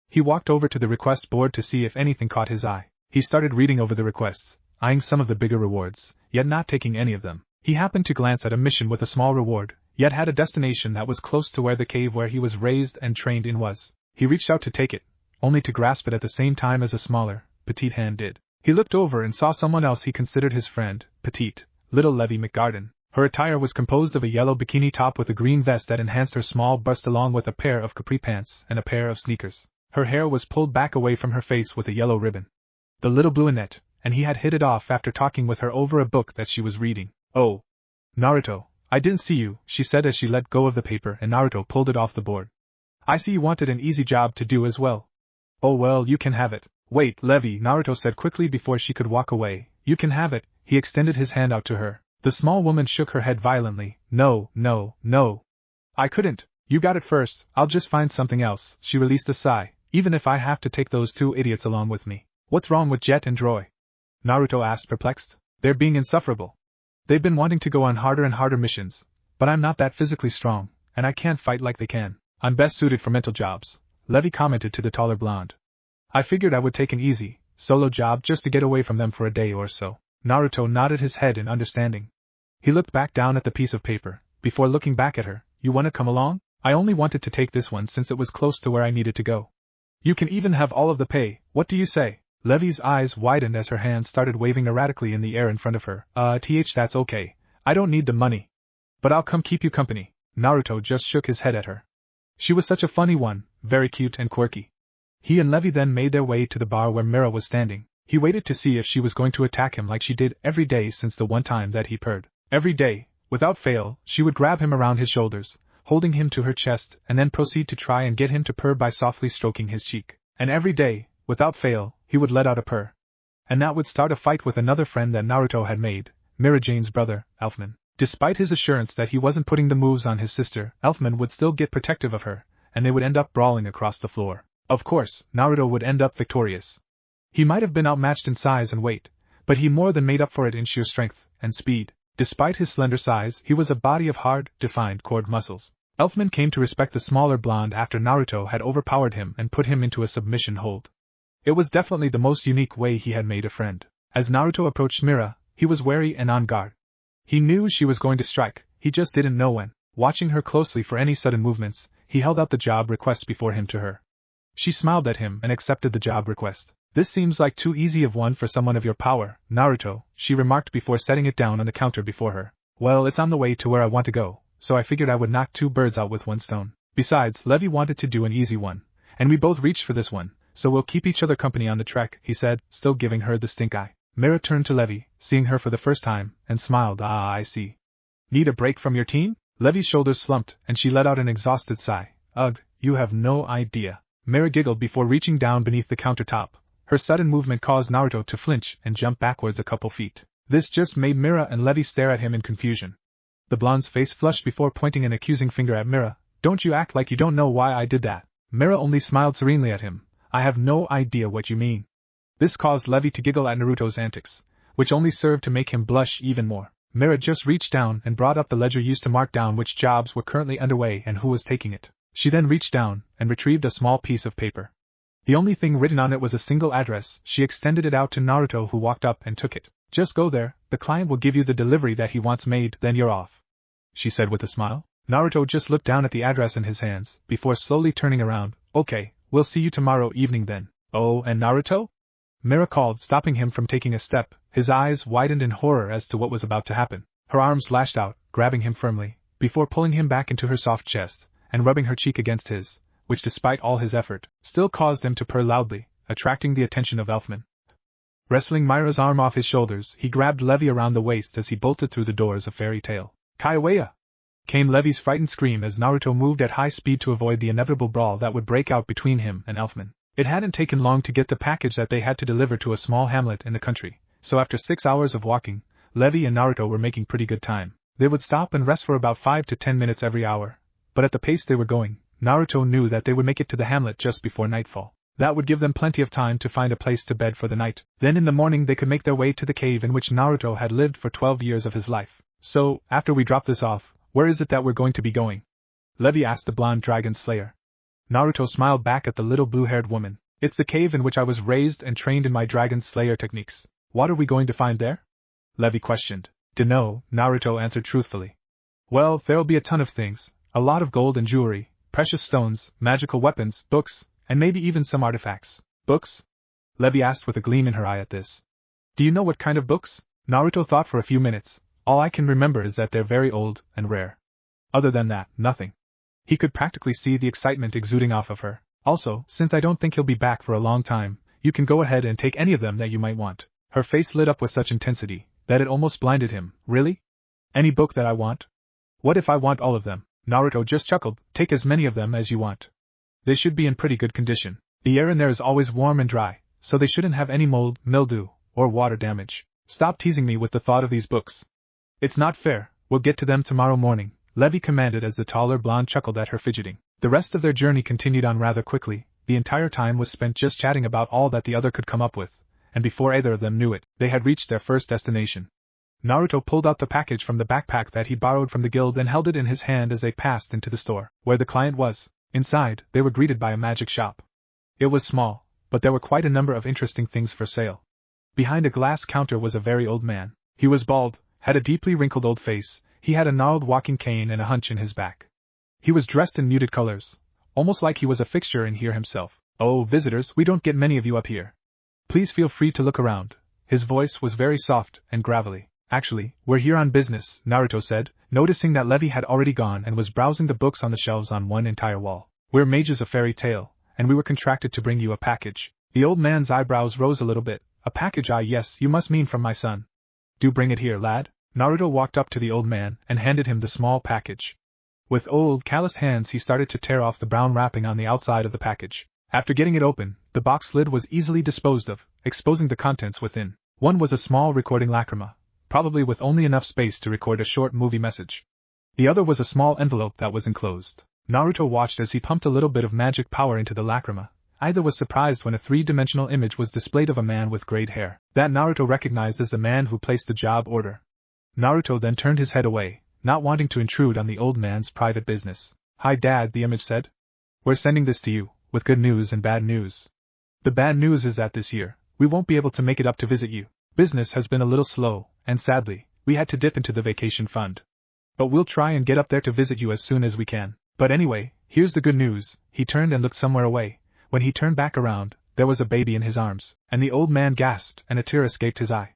He walked over to the request board to see if anything caught his eye. He started reading over the requests, eyeing some of the bigger rewards, yet not taking any of them. He happened to glance at a mission with a small reward, yet had a destination that was close to where the cave where he was raised and trained in was. He reached out to take it, only to grasp it at the same time as a smaller, petite hand did. He looked over and saw someone else he considered his friend, petite, little Levy McGarden. Her attire was composed of a yellow bikini top with a green vest that enhanced her small bust along with a pair of capri pants and a pair of sneakers. Her hair was pulled back away from her face with a yellow ribbon. The little brunette, and he had hit it off after talking with her over a book that she was reading. Oh. Naruto, I didn't see you, she said as she let go of the paper and Naruto pulled it off the board. I see you wanted an easy job to do as well. Oh well, you can have it. Wait, Levy, Naruto said quickly before she could walk away. You can have it. He extended his hand out to her. The small woman shook her head violently. No, no, no. I couldn't. You got it first, I'll just find something else. She released a sigh. Even if I have to take those two idiots along with me. What's wrong with Jet and Droy? Naruto asked perplexed. They're being insufferable. They've been wanting to go on harder and harder missions, but I'm not that physically strong, and I can't fight like they can. I'm best suited for mental jobs, Levy commented to the taller blonde. I figured I would take an easy, solo job just to get away from them for a day or so. Naruto nodded his head in understanding. He looked back down at the piece of paper, before looking back at her. You wanna come along? I only wanted to take this one since it was close to where I needed to go. You can even have all of the pay, what do you say? Levi's eyes widened as her hands started waving erratically in the air in front of her. That's okay. I don't need the money. But I'll come keep you company. Naruto just shook his head at her. She was such a funny one, very cute and quirky. He and Levi then made their way to the bar where Mira was standing. He waited to see if she was going to attack him like she did every day since the one time that he purred. Every day, without fail, she would grab him around his shoulders, holding him to her chest, and then proceed to try and get him to purr by softly stroking his cheek. And every day, without fail, he would let out a purr. And that would start a fight with another friend that Naruto had made, Mira Jane's brother, Elfman. Despite his assurance that he wasn't putting the moves on his sister, Elfman would still get protective of her, and they would end up brawling across the floor. Of course, Naruto would end up victorious. He might have been outmatched in size and weight, but he more than made up for it in sheer strength and speed. Despite his slender size, he was a body of hard, defined core muscles. Elfman came to respect the smaller blonde after Naruto had overpowered him and put him into a submission hold. It was definitely the most unique way he had made a friend. As Naruto approached Mira, he was wary and on guard. He knew she was going to strike, he just didn't know when. Watching her closely for any sudden movements, he held out the job request before him to her. She smiled at him and accepted the job request. This seems like too easy of one for someone of your power, Naruto, she remarked before setting it down on the counter before her. Well, it's on the way to where I want to go, so I figured I would knock two birds out with one stone. Besides, Levi wanted to do an easy one, and we both reached for this one, so we'll keep each other company on the trek, he said, still giving her the stink eye. Mira turned to Levi, seeing her for the first time, and smiled. I see. Need a break from your team? Levi's shoulders slumped, and she let out an exhausted sigh. Ugh, you have no idea. Mira giggled before reaching down beneath the countertop. Her sudden movement caused Naruto to flinch and jump backwards a couple feet. This just made Mira and Levi stare at him in confusion. The blonde's face flushed before pointing an accusing finger at Mira. Don't you act like you don't know why I did that. Mira only smiled serenely at him. I have no idea what you mean. This caused Levi to giggle at Naruto's antics, which only served to make him blush even more. Mira just reached down and brought up the ledger used to mark down which jobs were currently underway and who was taking it. She then reached down and retrieved a small piece of paper. The only thing written on it was a single address. She extended it out to Naruto, who walked up and took it. Just go there, the client will give you the delivery that he wants made, then you're off, she said with a smile. Naruto just looked down at the address in his hands, before slowly turning around. Okay, we'll see you tomorrow evening then. Oh, and Naruto? Mira called, stopping him from taking a step. His eyes widened in horror as to what was about to happen. Her arms lashed out, grabbing him firmly, before pulling him back into her soft chest, and rubbing her cheek against his, which despite all his effort, still caused him to purr loudly, attracting the attention of Elfman. Wrestling Mira's arm off his shoulders, he grabbed Levi around the waist as he bolted through the doors of Fairy Tail. Kaiwaya! Came Levi's frightened scream as Naruto moved at high speed to avoid the inevitable brawl that would break out between him and Elfman. It hadn't taken long to get the package that they had to deliver to a small hamlet in the country, so after 6 hours of walking, Levi and Naruto were making pretty good time. They would stop and rest for about 5 to 10 minutes every hour, but at the pace they were going, Naruto knew that they would make it to the hamlet just before nightfall. That would give them plenty of time to find a place to bed for the night. Then in the morning they could make their way to the cave in which Naruto had lived for 12 years of his life. So, after we drop this off, where is it that we're going to be going? Levi asked the blonde dragon slayer. Naruto smiled back at the little blue-haired woman. It's the cave in which I was raised and trained in my dragon slayer techniques. What are we going to find there? Levi questioned. Dunno, Naruto answered truthfully. Well, there'll be a ton of things, a lot of gold and jewelry, precious stones, magical weapons, books, and maybe even some artifacts. Books? Levi asked with a gleam in her eye at this. Do you know what kind of books? Naruto thought for a few minutes. All I can remember is that they're very old and rare. Other than that, nothing. He could practically see the excitement exuding off of her. Also, since I don't think he'll be back for a long time, you can go ahead and take any of them that you might want. Her face lit up with such intensity that it almost blinded him. Really? Any book that I want? What if I want all of them? Naruto just chuckled. Take as many of them as you want. They should be in pretty good condition. The air in there is always warm and dry, so they shouldn't have any mold, mildew, or water damage. Stop teasing me with the thought of these books. It's not fair. We'll get to them tomorrow morning, Levi commanded as the taller blonde chuckled at her fidgeting. The rest of their journey continued on rather quickly. The entire time was spent just chatting about all that the other could come up with, and before either of them knew it, they had reached their first destination. Naruto pulled out the package from the backpack that he borrowed from the guild and held it in his hand as they passed into the store, where the client was. Inside, they were greeted by a magic shop. It was small, but there were quite a number of interesting things for sale. Behind a glass counter was a very old man. He was bald, had a deeply wrinkled old face, he had a gnarled walking cane and a hunch in his back. He was dressed in muted colors, almost like he was a fixture in here himself. "Oh, visitors, we don't get many of you up here. Please feel free to look around." His voice was very soft and gravelly. "Actually, we're here on business," Naruto said, noticing that Levi had already gone and was browsing the books on the shelves on one entire wall. "We're mages of Fairy Tale, and we were contracted to bring you a package." The old man's eyebrows rose a little bit. "A package? Ah yes, you must mean from my son. Do bring it here, lad." Naruto walked up to the old man and handed him the small package. With old, calloused hands he started to tear off the brown wrapping on the outside of the package. After getting it open, the box lid was easily disposed of, exposing the contents within. One was a small recording lacrima, probably with only enough space to record a short movie message. The other was a small envelope that was enclosed. Naruto watched as he pumped a little bit of magic power into the lacrima. Either was surprised when a three-dimensional image was displayed of a man with grayed hair, that Naruto recognized as the man who placed the job order. Naruto then turned his head away, not wanting to intrude on the old man's private business. "Hi Dad," the image said. "We're sending this to you, with good news and bad news. The bad news is that this year, we won't be able to make it up to visit you. Business has been a little slow, and sadly, we had to dip into the vacation fund. But we'll try and get up there to visit you as soon as we can. But anyway, here's the good news." He turned and looked somewhere away. When he turned back around, there was a baby in his arms, and the old man gasped and a tear escaped his eye.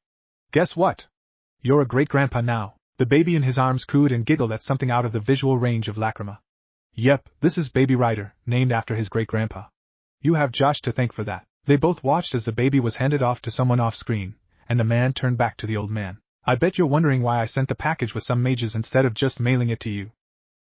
"Guess what? You're a great-grandpa now." The baby in his arms cooed and giggled at something out of the visual range of lacrima. "Yep, this is Baby Ryder, named after his great-grandpa. You have Josh to thank for that." They both watched as the baby was handed off to someone off-screen, and the man turned back to the old man. "I bet you're wondering why I sent the package with some mages instead of just mailing it to you.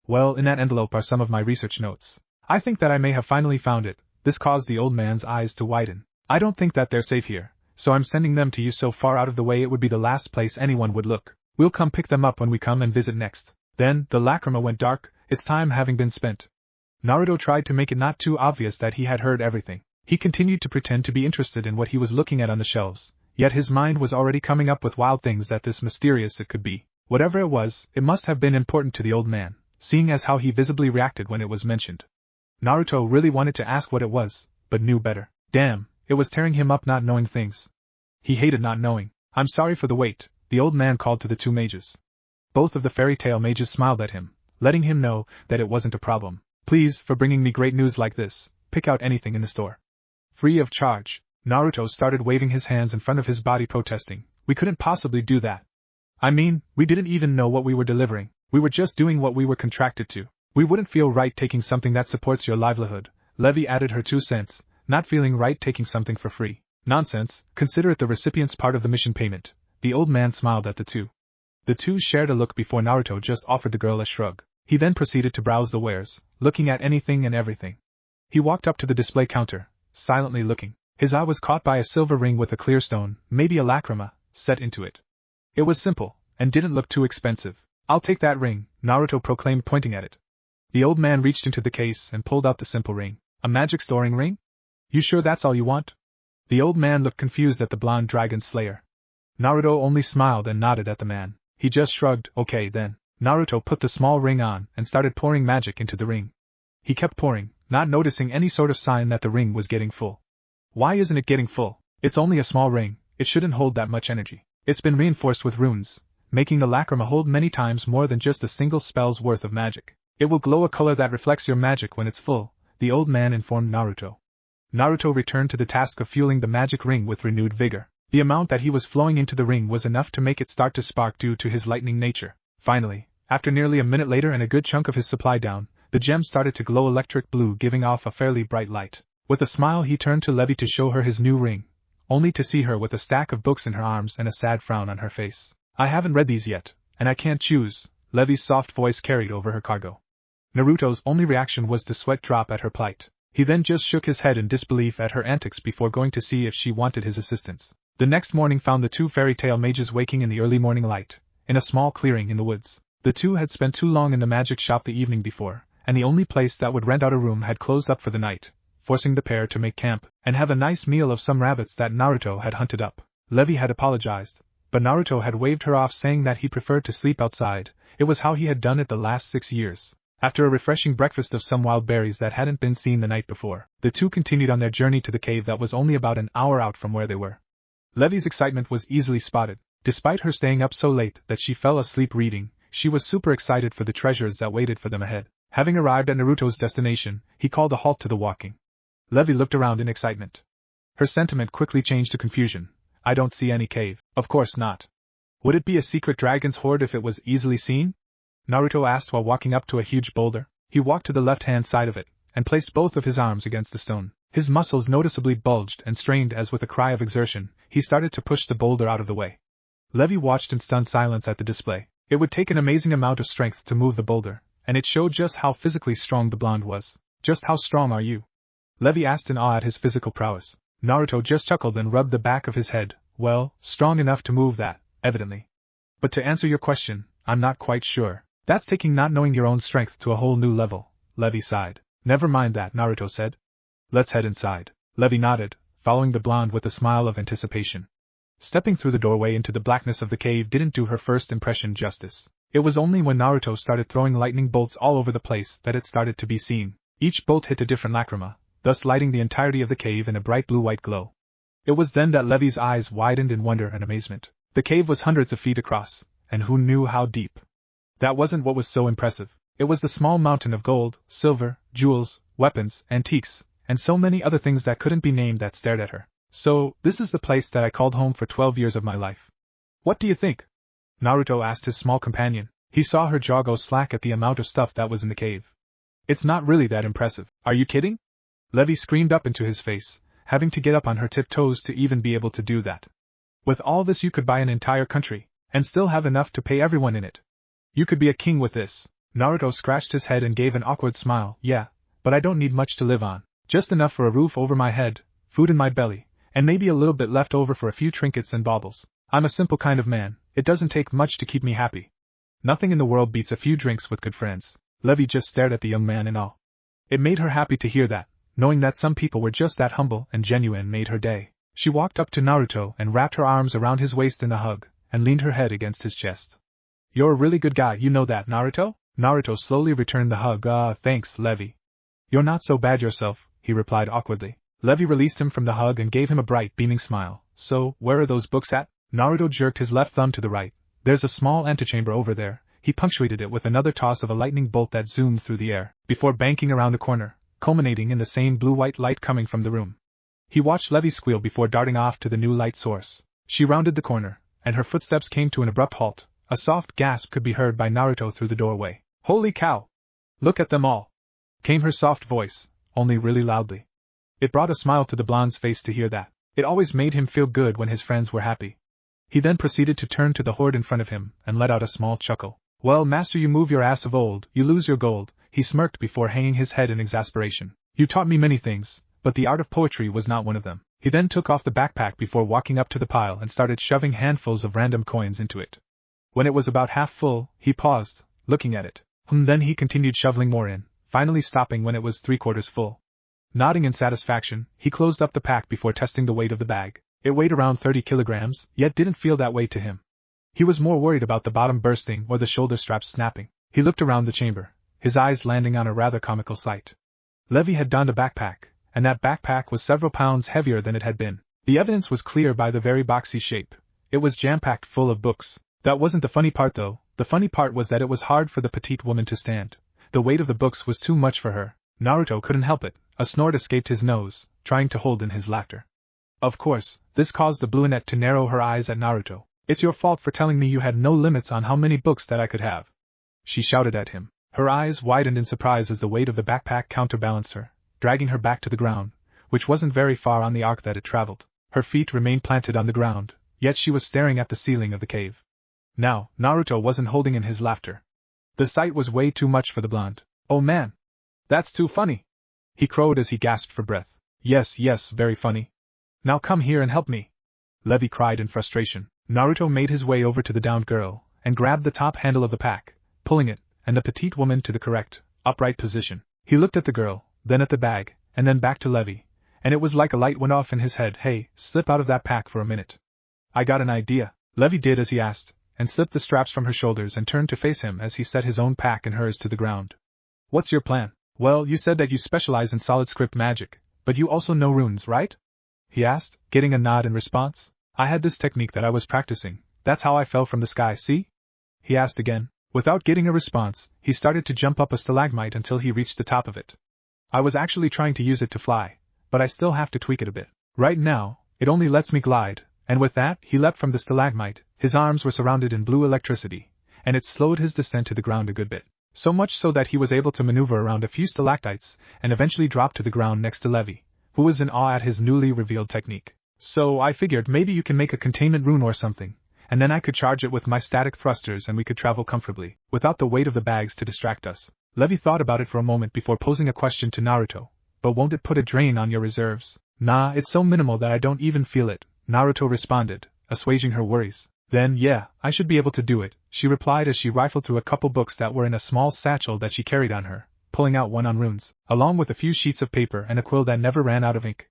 Well, in that envelope are some of my research notes. I think that I may have finally found it." This caused the old man's eyes to widen. "I don't think that they're safe here, so I'm sending them to you so far out of the way it would be the last place anyone would look. We'll come pick them up when we come and visit next." Then, the lacrima went dark, its time having been spent. Naruto tried to make it not too obvious that he had heard everything. He continued to pretend to be interested in what he was looking at on the shelves, yet his mind was already coming up with wild things that this mysterious it could be. Whatever it was, it must have been important to the old man, seeing as how he visibly reacted when it was mentioned. Naruto really wanted to ask what it was, but knew better. Damn, it was tearing him up not knowing things. He hated not knowing. "I'm sorry for the wait," the old man called to the two mages. Both of the fairy tale mages smiled at him, letting him know that it wasn't a problem. "Please, for bringing me great news like this, pick out anything in the store. Free of charge." Naruto started waving his hands in front of his body protesting. "We couldn't possibly do that. I mean, we didn't even know what we were delivering. We were just doing what we were contracted to. We wouldn't feel right taking something that supports your livelihood." Levi added her 2 cents, not feeling right taking something for free. "Nonsense, consider it the recipient's part of the mission payment." The old man smiled at the two. The two shared a look before Naruto just offered the girl a shrug. He then proceeded to browse the wares, looking at anything and everything. He walked up to the display counter, silently looking. His eye was caught by a silver ring with a clear stone, maybe a lacrima, set into it. It was simple, and didn't look too expensive. "I'll take that ring," Naruto proclaimed, pointing at it. The old man reached into the case and pulled out the simple ring. "A magic storing ring? You sure that's all you want?" The old man looked confused at the blonde dragon slayer. Naruto only smiled and nodded at the man. He just shrugged. "Okay then." Naruto put the small ring on and started pouring magic into the ring. He kept pouring, not noticing any sort of sign that the ring was getting full. "Why isn't it getting full? It's only a small ring, it shouldn't hold that much energy. It's been reinforced with runes, making the lacrima hold many times more than just a single spell's worth of magic. It will glow a color that reflects your magic when it's full," the old man informed Naruto. Naruto returned to the task of fueling the magic ring with renewed vigor. The amount that he was flowing into the ring was enough to make it start to spark due to his lightning nature. Finally, after nearly a minute later and a good chunk of his supply down, the gem started to glow electric blue, giving off a fairly bright light. With a smile he turned to Levi to show her his new ring, only to see her with a stack of books in her arms and a sad frown on her face. "I haven't read these yet, and I can't choose," Levi's soft voice carried over her cargo. Naruto's only reaction was to sweat drop at her plight. He then just shook his head in disbelief at her antics before going to see if she wanted his assistance. The next morning found the two fairy tale mages waking in the early morning light, in a small clearing in the woods. The two had spent too long in the magic shop the evening before, and the only place that would rent out a room had closed up for the night, forcing the pair to make camp and have a nice meal of some rabbits that Naruto had hunted up. Levi had apologized, but Naruto had waved her off, saying that he preferred to sleep outside. It was how he had done it the last 6 years. After a refreshing breakfast of some wild berries that hadn't been seen the night before, the two continued on their journey to the cave that was only about an hour out from where they were. Levi's excitement was easily spotted. Despite her staying up so late that she fell asleep reading, she was super excited for the treasures that waited for them ahead. Having arrived at Naruto's destination, he called a halt to the walking. Levi looked around in excitement. Her sentiment quickly changed to confusion. I don't see any cave. Of course not. Would it be a secret dragon's hoard if it was easily seen? Naruto asked while walking up to a huge boulder. He walked to the left-hand side of it, and placed both of his arms against the stone. His muscles noticeably bulged and strained as with a cry of exertion, he started to push the boulder out of the way. Levi watched in stunned silence at the display. It would take an amazing amount of strength to move the boulder, and it showed just how physically strong the blonde was. Just how strong are you? Levi asked in awe at his physical prowess. Naruto just chuckled and rubbed the back of his head. Well, strong enough to move that, evidently. But to answer your question, I'm not quite sure. That's taking not knowing your own strength to a whole new level, Levi sighed. Never mind that, Naruto said. Let's head inside. Levi nodded, following the blonde with a smile of anticipation. Stepping through the doorway into the blackness of the cave didn't do her first impression justice. It was only when Naruto started throwing lightning bolts all over the place that it started to be seen. Each bolt hit a different lacrima, thus lighting the entirety of the cave in a bright blue-white glow. It was then that Levi's eyes widened in wonder and amazement. The cave was hundreds of feet across, and who knew how deep? That wasn't what was so impressive. It was the small mountain of gold, silver, jewels, weapons, antiques, and so many other things that couldn't be named that stared at her. So, this is the place that I called home for 12 years of my life. What do you think? Naruto asked his small companion. He saw her jaw go slack at the amount of stuff that was in the cave. It's not really that impressive. Are you kidding? Levi screamed up into his face, having to get up on her tiptoes to even be able to do that. With all this you could buy an entire country, and still have enough to pay everyone in it. You could be a king with this. Naruto scratched his head and gave an awkward smile. Yeah, but I don't need much to live on. Just enough for a roof over my head, food in my belly, and maybe a little bit left over for a few trinkets and baubles. I'm a simple kind of man. It doesn't take much to keep me happy. Nothing in the world beats a few drinks with good friends. Levi just stared at the young man in awe. It made her happy to hear that, knowing that some people were just that humble and genuine made her day. She walked up to Naruto and wrapped her arms around his waist in a hug, and leaned her head against his chest. You're a really good guy, you know that, Naruto? Naruto slowly returned the hug. Thanks, Levi. You're not so bad yourself, he replied awkwardly. Levi released him from the hug and gave him a bright, beaming smile. So, where are those books at? Naruto jerked his left thumb to the right. There's a small antechamber over there. He punctuated it with another toss of a lightning bolt that zoomed through the air, before banking around a corner, culminating in the same blue-white light coming from the room. He watched Levi squeal before darting off to the new light source. She rounded the corner, and her footsteps came to an abrupt halt. A soft gasp could be heard by Naruto through the doorway. Holy cow! Look at them all! Came her soft voice, only really loudly. It brought a smile to the blonde's face to hear that. It always made him feel good when his friends were happy. He then proceeded to turn to the horde in front of him, and let out a small chuckle. Well, master, you move your ass of old, you lose your gold, he smirked before hanging his head in exasperation. You taught me many things, but the art of poetry was not one of them. He then took off the backpack before walking up to the pile and started shoving handfuls of random coins into it. When it was about half full, he paused, looking at it. Then he continued shoveling more in, finally stopping when it was 3/4 full. Nodding in satisfaction, he closed up the pack before testing the weight of the bag. It weighed around 30 kilograms, yet didn't feel that way to him. He was more worried about the bottom bursting or the shoulder straps snapping. He looked around the chamber, his eyes landing on a rather comical sight. Levi had donned a backpack, and that backpack was several pounds heavier than it had been. The evidence was clear by the very boxy shape. It was jam-packed full of books. That wasn't the funny part though. The funny part was that it was hard for the petite woman to stand. The weight of the books was too much for her. Naruto couldn't help it. A snort escaped his nose, trying to hold in his laughter. Of course, this caused the brunette to narrow her eyes at Naruto. It's your fault for telling me you had no limits on how many books that I could have. She shouted at him. Her eyes widened in surprise as the weight of the backpack counterbalanced her, dragging her back to the ground, which wasn't very far on the arc that it traveled. Her feet remained planted on the ground, yet she was staring at the ceiling of the cave. Now, Naruto wasn't holding in his laughter. The sight was way too much for the blonde. Oh man! That's too funny! He crowed as he gasped for breath. Yes, very funny. Now come here and help me! Levi cried in frustration. Naruto made his way over to the downed girl, and grabbed the top handle of the pack, pulling it, and the petite woman to the correct, upright position. He looked at the girl, then at the bag, and then back to Levi, and it was like a light went off in his head. Hey, slip out of that pack for a minute. I got an idea. Levi did as he asked, and slipped the straps from her shoulders and turned to face him as he set his own pack and hers to the ground. What's your plan? Well, you said that you specialize in solid script magic, but you also know runes, right? He asked, getting a nod in response. I had this technique that I was practicing. That's how I fell from the sky, see? He asked again. Without getting a response, he started to jump up a stalagmite until he reached the top of it. I was actually trying to use it to fly, but I still have to tweak it a bit. Right now, it only lets me glide, and with that, he leapt from the stalagmite. His arms were surrounded in blue electricity, and it slowed his descent to the ground a good bit. So much so that he was able to maneuver around a few stalactites, and eventually drop to the ground next to Levi, who was in awe at his newly revealed technique. So I figured maybe you can make a containment rune or something, and then I could charge it with my static thrusters and we could travel comfortably, without the weight of the bags to distract us. Levi thought about it for a moment before posing a question to Naruto. But won't it put a drain on your reserves? Nah, it's so minimal that I don't even feel it, Naruto responded, assuaging her worries. Then, yeah, I should be able to do it, she replied as she rifled through a couple books that were in a small satchel that she carried on her, pulling out one on runes, along with a few sheets of paper and a quill that never ran out of ink.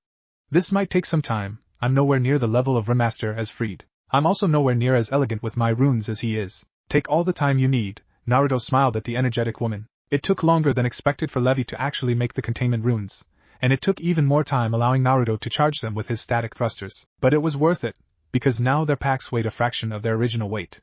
This might take some time. I'm nowhere near the level of Remaster as Freed. I'm also nowhere near as elegant with my runes as he is. Take all the time you need, Naruto smiled at the energetic woman. It took longer than expected for Levi to actually make the containment runes, and it took even more time allowing Naruto to charge them with his static thrusters. But it was worth it, because now their packs weighed a fraction of their original weight.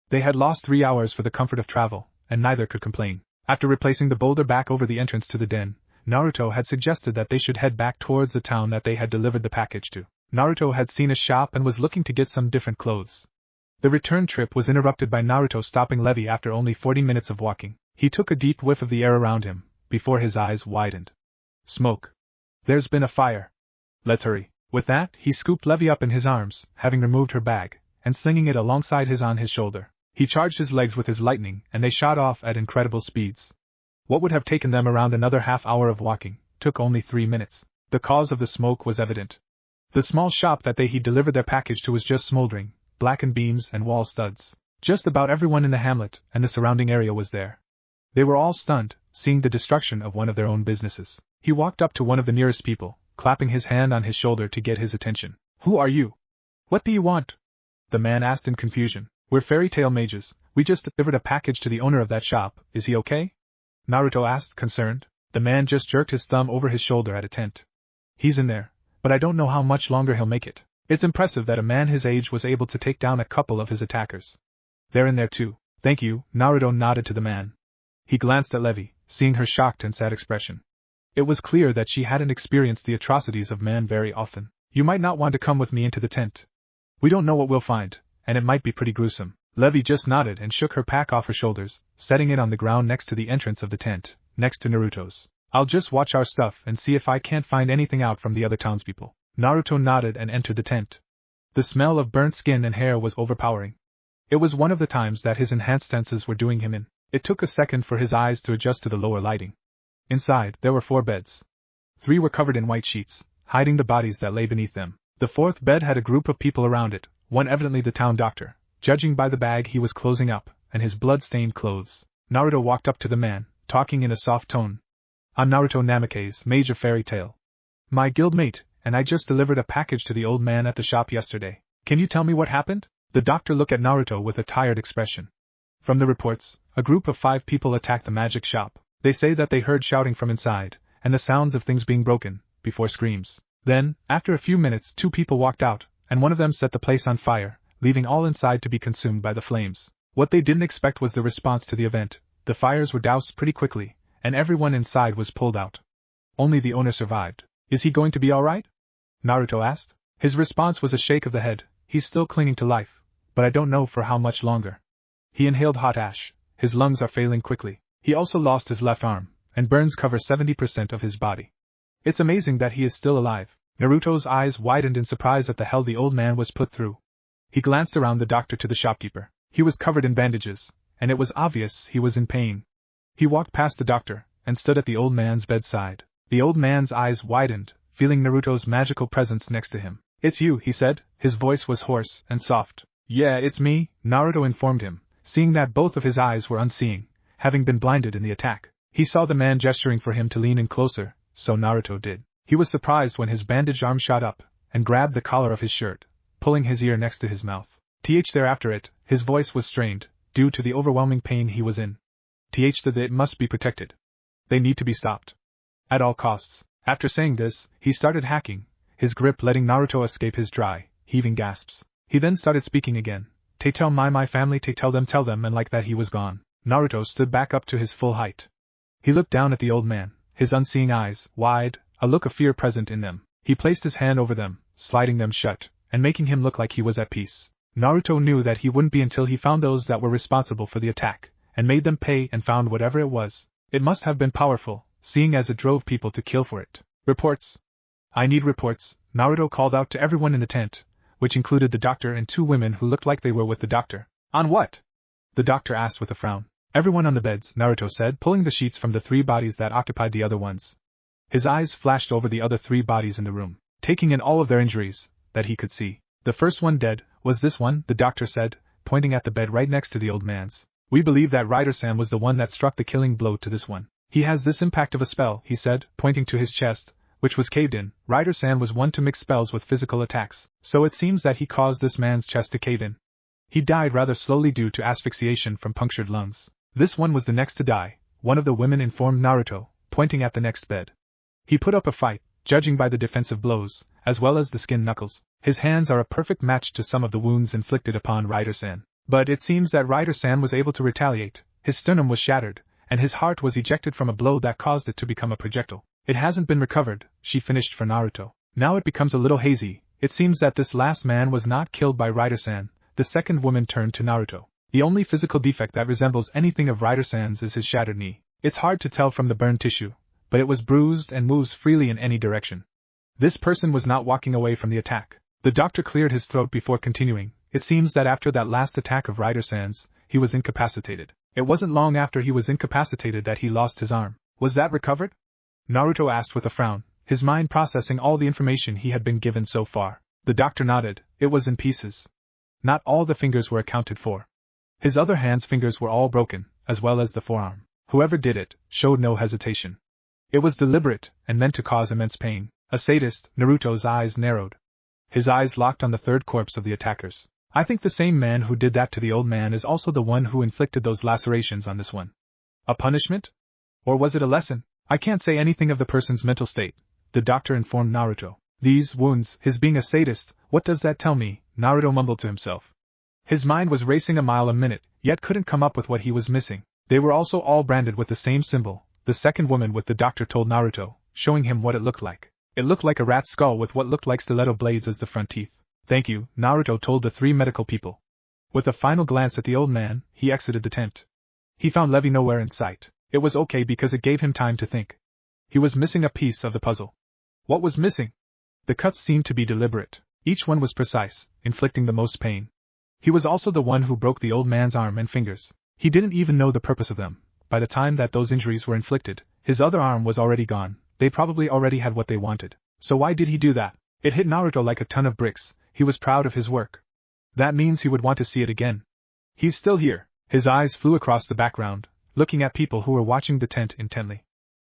They had lost 3 hours for the comfort of travel, and neither could complain. After replacing the boulder back over the entrance to the den, Naruto had suggested that they should head back towards the town that they had delivered the package to. Naruto had seen a shop and was looking to get some different clothes. The return trip was interrupted by Naruto stopping Levi after only 40 minutes of walking. He took a deep whiff of the air around him, before his eyes widened. Smoke. There's been a fire. Let's hurry. With that, he scooped Levi up in his arms, having removed her bag, and slinging it alongside his on his shoulder. He charged his legs with his lightning, and they shot off at incredible speeds. What would have taken them around another half hour of walking, took only 3 minutes. The cause of the smoke was evident. The small shop that he delivered their package to was just smoldering, blackened beams and wall studs. Just about everyone in the hamlet and the surrounding area was there. They were all stunned, seeing the destruction of one of their own businesses. He walked up to one of the nearest people, clapping his hand on his shoulder to get his attention. Who are you? What do you want? The man asked in confusion. We're fairy tale mages. We just delivered a package to the owner of that shop. Is he okay? Naruto asked, concerned. The man just jerked his thumb over his shoulder at a tent. He's in there, but I don't know how much longer he'll make it. It's impressive that a man his age was able to take down a couple of his attackers. They're in there too. Thank you, Naruto nodded to the man. He glanced at Levi, seeing her shocked and sad expression. It was clear that she hadn't experienced the atrocities of man very often. You might not want to come with me into the tent. We don't know what we'll find, and it might be pretty gruesome. Levi just nodded and shook her pack off her shoulders, setting it on the ground next to the entrance of the tent, next to Naruto's. I'll just watch our stuff and see if I can't find anything out from the other townspeople. Naruto nodded and entered the tent. The smell of burnt skin and hair was overpowering. It was one of the times that his enhanced senses were doing him in. It took a second for his eyes to adjust to the lower lighting. Inside, there were 4 beds. 3 were covered in white sheets, hiding the bodies that lay beneath them. The 4th bed had a group of people around it, one evidently the town doctor, judging by the bag he was closing up, and his blood-stained clothes. Naruto walked up to the man, talking in a soft tone. I'm Naruto Namikaze, mage of fairy tale. My guildmate, and I just delivered a package to the old man at the shop yesterday. Can you tell me what happened? The doctor looked at Naruto with a tired expression. From the reports, a group of 5 people attacked the magic shop. They say that they heard shouting from inside, and the sounds of things being broken, before screams. Then, after a few minutes 2 people walked out, and one of them set the place on fire, leaving all inside to be consumed by the flames. What they didn't expect was the response to the event. The fires were doused pretty quickly, and everyone inside was pulled out. Only the owner survived. Is he going to be alright? Naruto asked. His response was a shake of the head. He's still clinging to life, but I don't know for how much longer. He inhaled hot ash. His lungs are failing quickly. He also lost his left arm, and burns cover 70% of his body. It's amazing that he is still alive. Naruto's eyes widened in surprise at the hell the old man was put through. He glanced around the doctor to the shopkeeper. He was covered in bandages, and it was obvious he was in pain. He walked past the doctor, and stood at the old man's bedside. The old man's eyes widened, feeling Naruto's magical presence next to him. It's you, he said. His voice was hoarse and soft. Yeah, it's me, Naruto informed him, seeing that both of his eyes were unseeing, having been blinded in the attack. He saw the man gesturing for him to lean in closer, so Naruto did. He was surprised when his bandaged arm shot up, and grabbed the collar of his shirt, pulling his ear next to his mouth. Thereafter it, his voice was strained, due to the overwhelming pain he was in. It must be protected. They need to be stopped. At all costs. After saying this, he started hacking, his grip letting Naruto escape his dry, heaving gasps. He then started speaking again. Tell my family, tell them, and like that he was gone. Naruto stood back up to his full height. He looked down at the old man, his unseeing eyes wide, a look of fear present in them. He placed his hand over them, sliding them shut, and making him look like he was at peace. Naruto knew that he wouldn't be until he found those that were responsible for the attack, and made them pay and found whatever it was. It must have been powerful, seeing as it drove people to kill for it. Reports. I need reports, Naruto called out to everyone in the tent, which included the doctor and 2 women who looked like they were with the doctor. On what? The doctor asked with a frown. Everyone on the beds, Naruto said, pulling the sheets from the 3 bodies that occupied the other ones. His eyes flashed over the other 3 bodies in the room, taking in all of their injuries that he could see. The first one dead was this one, the doctor said, pointing at the bed right next to the old man's. We believe that Rider-san was the one that struck the killing blow to this one. He has this impact of a spell, he said, pointing to his chest, which was caved in. Rider-san was one to mix spells with physical attacks, so it seems that he caused this man's chest to cave in. He died rather slowly due to asphyxiation from punctured lungs. This one was the next to die, one of the women informed Naruto, pointing at the next bed. He put up a fight, judging by the defensive blows, as well as the skin knuckles. His hands are a perfect match to some of the wounds inflicted upon Rider-san. But it seems that Rider-san was able to retaliate. His sternum was shattered, and his heart was ejected from a blow that caused it to become a projectile. It hasn't been recovered, she finished for Naruto. Now it becomes a little hazy. It seems that this last man was not killed by Rider-san. The second woman turned to Naruto. The only physical defect that resembles anything of Rider-san's is his shattered knee. It's hard to tell from the burned tissue, but it was bruised and moves freely in any direction. This person was not walking away from the attack. The doctor cleared his throat before continuing. It seems that after that last attack of Rider-san's, he was incapacitated. It wasn't long after he was incapacitated that he lost his arm. Was that recovered? Naruto asked with a frown, his mind processing all the information he had been given so far. The doctor nodded. It was in pieces. Not all the fingers were accounted for. His other hand's fingers were all broken, as well as the forearm. Whoever did it showed no hesitation. It was deliberate and meant to cause immense pain. A sadist, Naruto's eyes narrowed. His eyes locked on the third corpse of the attackers. I think the same man who did that to the old man is also the one who inflicted those lacerations on this one. A punishment? Or was it a lesson? I can't say anything of the person's mental state, the doctor informed Naruto. These wounds, his being a sadist, what does that tell me? Naruto mumbled to himself. His mind was racing a mile a minute, yet couldn't come up with what he was missing. They were also all branded with the same symbol, the second woman with the doctor told Naruto, showing him what it looked like. It looked like a rat's skull with what looked like stiletto blades as the front teeth. Thank you, Naruto told the 3 medical people. With a final glance at the old man, he exited the tent. He found Levi nowhere in sight. It was okay because it gave him time to think. He was missing a piece of the puzzle. What was missing? The cuts seemed to be deliberate. Each one was precise, inflicting the most pain. He was also the one who broke the old man's arm and fingers. He didn't even know the purpose of them. By the time that those injuries were inflicted, his other arm was already gone. They probably already had what they wanted. So why did he do that? It hit Naruto like a ton of bricks. He was proud of his work. That means he would want to see it again. He's still here. His eyes flew across the background, looking at people who were watching the tent intently.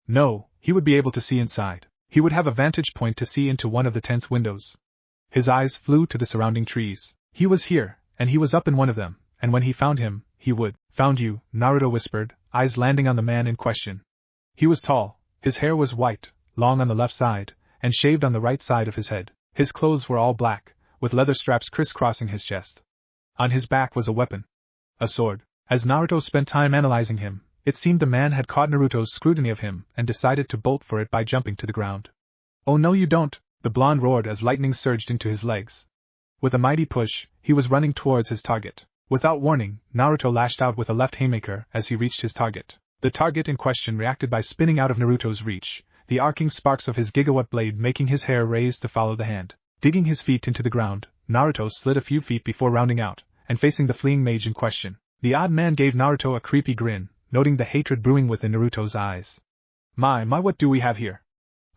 No, he would be able to see inside. He would have a vantage point to see into one of the tent's windows. His eyes flew to the surrounding trees. He was here, and he was up in one of them, and when he found him, he would. Found you, Naruto whispered, eyes landing on the man in question. He was tall, his hair was white, long on the left side, and shaved on the right side of his head. His clothes were all black, with leather straps crisscrossing his chest. On his back was a weapon. A sword. As Naruto spent time analyzing him, it seemed the man had caught Naruto's scrutiny of him and decided to bolt for it by jumping to the ground. Oh no you don't, the blonde roared as lightning surged into his legs. With a mighty push, he was running towards his target. Without warning, Naruto lashed out with a left haymaker as he reached his target. The target in question reacted by spinning out of Naruto's reach, the arcing sparks of his gigawatt blade making his hair raise to follow the hand. Digging his feet into the ground, Naruto slid a few feet before rounding out, and facing the fleeing mage in question. The odd man gave Naruto a creepy grin, noting the hatred brewing within Naruto's eyes. My, what do we have here?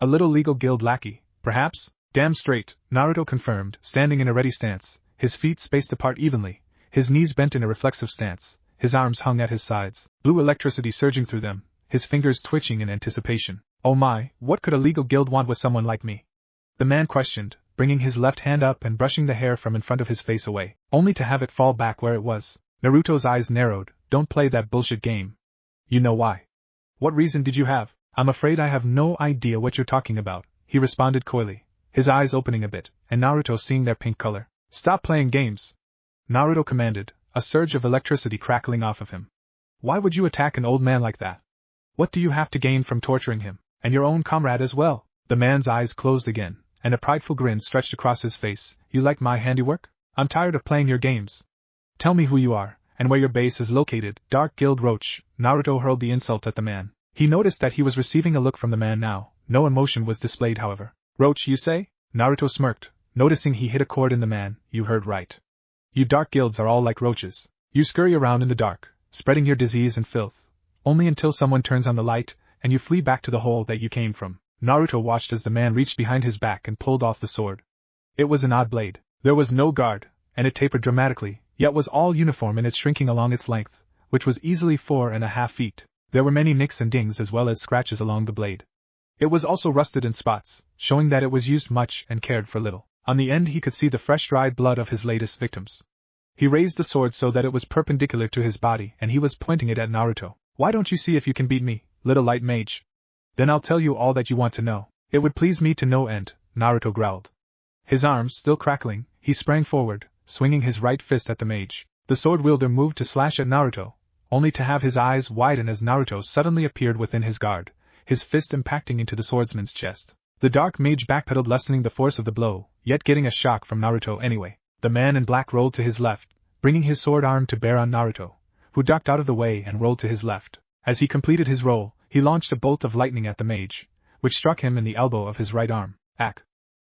A little legal guild lackey, perhaps? Damn straight, Naruto confirmed, standing in a ready stance, his feet spaced apart evenly, his knees bent in a reflexive stance, his arms hung at his sides, blue electricity surging through them, his fingers twitching in anticipation. Oh my, what could a legal guild want with someone like me? The man questioned, bringing his left hand up and brushing the hair from in front of his face away, only to have it fall back where it was. Naruto's eyes narrowed. Don't play that bullshit game. You know why. What reason did you have? I'm afraid I have no idea what you're talking about, he responded coyly, his eyes opening a bit, and Naruto seeing their pink color. Stop playing games, Naruto commanded, a surge of electricity crackling off of him. Why would you attack an old man like that? What do you have to gain from torturing him, and your own comrade as well? The man's eyes closed again, and a prideful grin stretched across his face. You like my handiwork? I'm tired of playing your games. Tell me who you are, and where your base is located, Dark Guild Roach. Naruto hurled the insult at the man. He noticed that he was receiving a look from the man now. No emotion was displayed, however. Roach, you say? Naruto smirked, noticing he hit a chord in the man. You heard right. You dark guilds are all like roaches. You scurry around in the dark, spreading your disease and filth, only until someone turns on the light, and you flee back to the hole that you came from. Naruto watched as the man reached behind his back and pulled off the sword. It was an odd blade. There was no guard, and it tapered dramatically, yet was all uniform in its shrinking along its length, which was easily 4.5 feet. There were many nicks and dings as well as scratches along the blade. It was also rusted in spots, showing that it was used much and cared for little. On the end he could see the fresh dried blood of his latest victims. He raised the sword so that it was perpendicular to his body and he was pointing it at Naruto. Why don't you see if you can beat me, little light mage? Then I'll tell you all that you want to know. It would please me to no end, Naruto growled. His arms still crackling, he sprang forward, swinging his right fist at the mage. The sword wielder moved to slash at Naruto, only to have his eyes widen as Naruto suddenly appeared within his guard, his fist impacting into the swordsman's chest. The dark mage backpedaled, lessening the force of the blow, yet getting a shock from Naruto anyway. The man in black rolled to his left, bringing his sword arm to bear on Naruto, who ducked out of the way and rolled to his left. As he completed his roll, he launched a bolt of lightning at the mage, which struck him in the elbow of his right arm. Ack!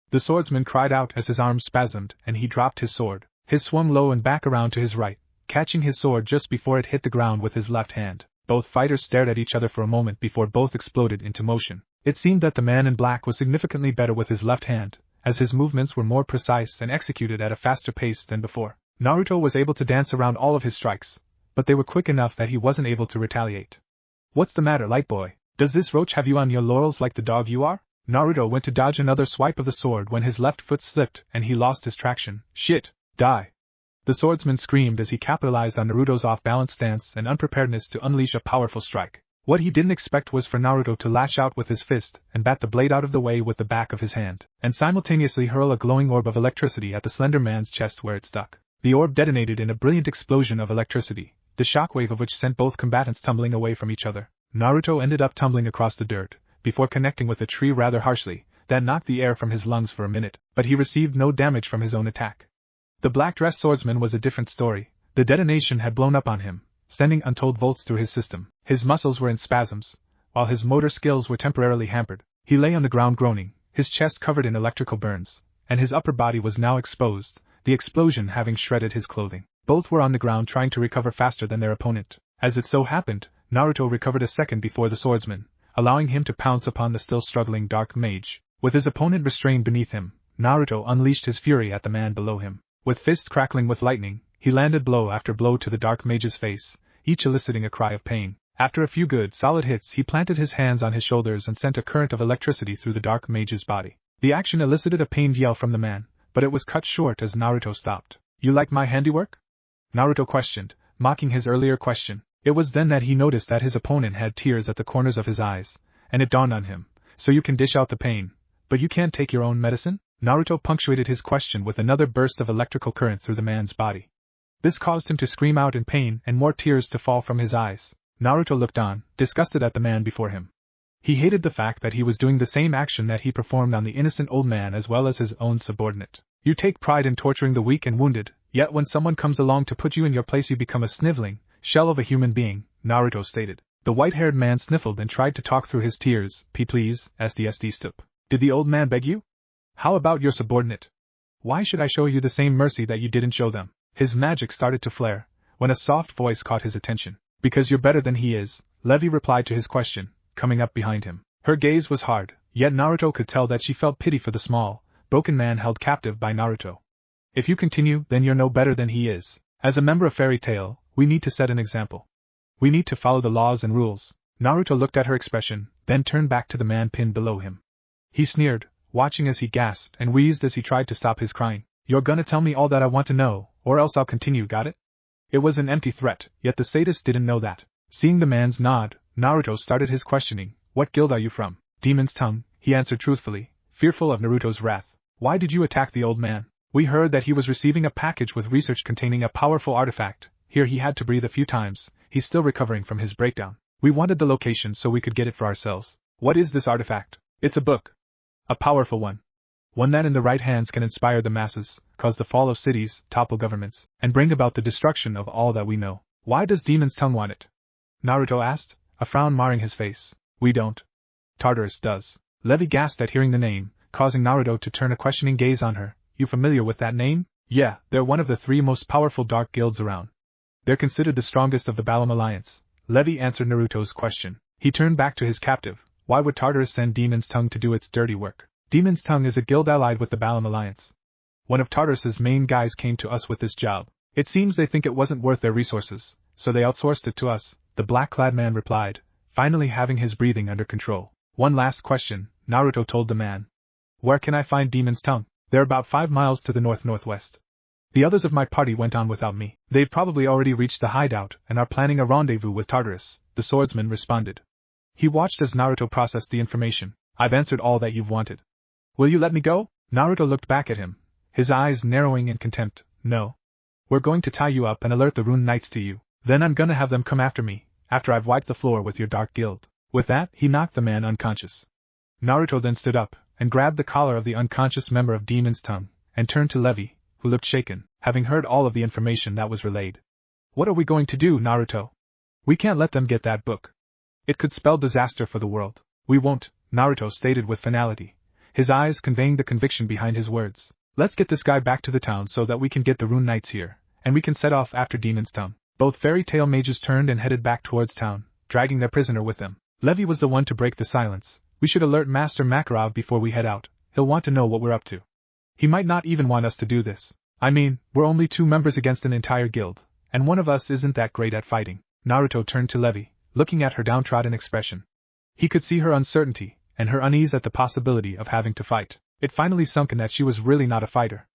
The swordsman cried out as his arm spasmed and he dropped his sword. His swung low and back around to his right, catching his sword just before it hit the ground with his left hand. Both fighters stared at each other for a moment before both exploded into motion. It seemed that the man in black was significantly better with his left hand, as his movements were more precise and executed at a faster pace than before. Naruto was able to dance around all of his strikes, but they were quick enough that he wasn't able to retaliate. What's the matter, light boy? Does this roach have you on your laurels like the dog you are? Naruto went to dodge another swipe of the sword when his left foot slipped and he lost his traction. Shit! Die! The swordsman screamed as he capitalized on Naruto's off-balance stance and unpreparedness to unleash a powerful strike. What he didn't expect was for Naruto to lash out with his fist and bat the blade out of the way with the back of his hand, and simultaneously hurl a glowing orb of electricity at the slender man's chest where it stuck. The orb detonated in a brilliant explosion of electricity, the shockwave of which sent both combatants tumbling away from each other. Naruto ended up tumbling across the dirt, before connecting with a tree rather harshly, that knocked the air from his lungs for a minute, but he received no damage from his own attack. The black-dressed swordsman was a different story. The detonation had blown up on him, sending untold volts through his system. His muscles were in spasms, while his motor skills were temporarily hampered. He lay on the ground groaning, his chest covered in electrical burns, and his upper body was now exposed, the explosion having shredded his clothing. Both were on the ground trying to recover faster than their opponent. As it so happened, Naruto recovered a second before the swordsman, allowing him to pounce upon the still struggling dark mage. With his opponent restrained beneath him, Naruto unleashed his fury at the man below him. With fists crackling with lightning, he landed blow after blow to the dark mage's face, each eliciting a cry of pain. After a few good solid hits, he planted his hands on his shoulders and sent a current of electricity through the dark mage's body. The action elicited a pained yell from the man, but it was cut short as Naruto stopped. You like my handiwork? Naruto questioned, mocking his earlier question. It was then that he noticed that his opponent had tears at the corners of his eyes, and it dawned on him. So you can dish out the pain, but you can't take your own medicine? Naruto punctuated his question with another burst of electrical current through the man's body. This caused him to scream out in pain and more tears to fall from his eyes. Naruto looked on, disgusted at the man before him. He hated the fact that he was doing the same action that he performed on the innocent old man as well as his own subordinate. You take pride in torturing the weak and wounded, yet when someone comes along to put you in your place you become a sniveling shell of a human being, Naruto stated. The white-haired man sniffled and tried to talk through his tears. Please, SD. Did the old man beg you? How about your subordinate? Why should I show you the same mercy that you didn't show them? His magic started to flare, when a soft voice caught his attention. Because you're better than he is, Levi replied to his question, coming up behind him. Her gaze was hard, yet Naruto could tell that she felt pity for the small, broken man held captive by Naruto. If you continue, then you're no better than he is. As a member of Fairy Tail, we need to set an example. We need to follow the laws and rules. Naruto looked at her expression, then turned back to the man pinned below him. He sneered, watching as he gasped and wheezed as he tried to stop his crying. You're gonna tell me all that I want to know, or else I'll continue, got it? It was an empty threat, yet the sadist didn't know that. Seeing the man's nod, Naruto started his questioning. What guild are you from? Demon's Tongue, he answered truthfully, fearful of Naruto's wrath. Why did you attack the old man? We heard that he was receiving a package with research containing a powerful artifact. Here he had to breathe a few times, he's still recovering from his breakdown. We wanted the location so we could get it for ourselves. What is this artifact? It's a book. A powerful one. One that in the right hands can inspire the masses, cause the fall of cities, topple governments, and bring about the destruction of all that we know. Why does Demon's Tongue want it? Naruto asked, a frown marring his face. We don't. Tartarus does. Levi gasped at hearing the name, causing Naruto to turn a questioning gaze on her. You familiar with that name? Yeah, they're one of the 3 most powerful dark guilds around. They're considered the strongest of the Balam Alliance. Levi answered Naruto's question. He turned back to his captive. Why would Tartarus send Demon's Tongue to do its dirty work? Demon's Tongue is a guild allied with the Balam Alliance. One of Tartarus's main guys came to us with this job. It seems they think it wasn't worth their resources, so they outsourced it to us, the black-clad man replied, finally having his breathing under control. One last question, Naruto told the man. Where can I find Demon's Tongue? They're about 5 miles to the north-northwest. The others of my party went on without me. They've probably already reached the hideout and are planning a rendezvous with Tartarus, the swordsman responded. He watched as Naruto processed the information. I've answered all that you've wanted. Will you let me go? Naruto looked back at him, his eyes narrowing in contempt. No. We're going to tie you up and alert the Rune Knights to you. Then I'm gonna have them come after me, after I've wiped the floor with your dark guild. With that, he knocked the man unconscious. Naruto then stood up, and grabbed the collar of the unconscious member of Demon's Tongue, and turned to Levi, who looked shaken, having heard all of the information that was relayed. What are we going to do, Naruto? We can't let them get that book. It could spell disaster for the world. We won't, Naruto stated with finality, his eyes conveying the conviction behind his words. Let's get this guy back to the town so that we can get the Rune Knights here, and we can set off after Demon's Tongue. Both fairy tale mages turned and headed back towards town, dragging their prisoner with them. Levi was the one to break the silence. We should alert Master Makarov before we head out. He'll want to know what we're up to. He might not even want us to do this. I mean, we're only 2 members against an entire guild, and one of us isn't that great at fighting. Naruto turned to Levi, looking at her downtrodden expression. He could see her uncertainty, and her unease at the possibility of having to fight. It finally sunk in that she was really not a fighter.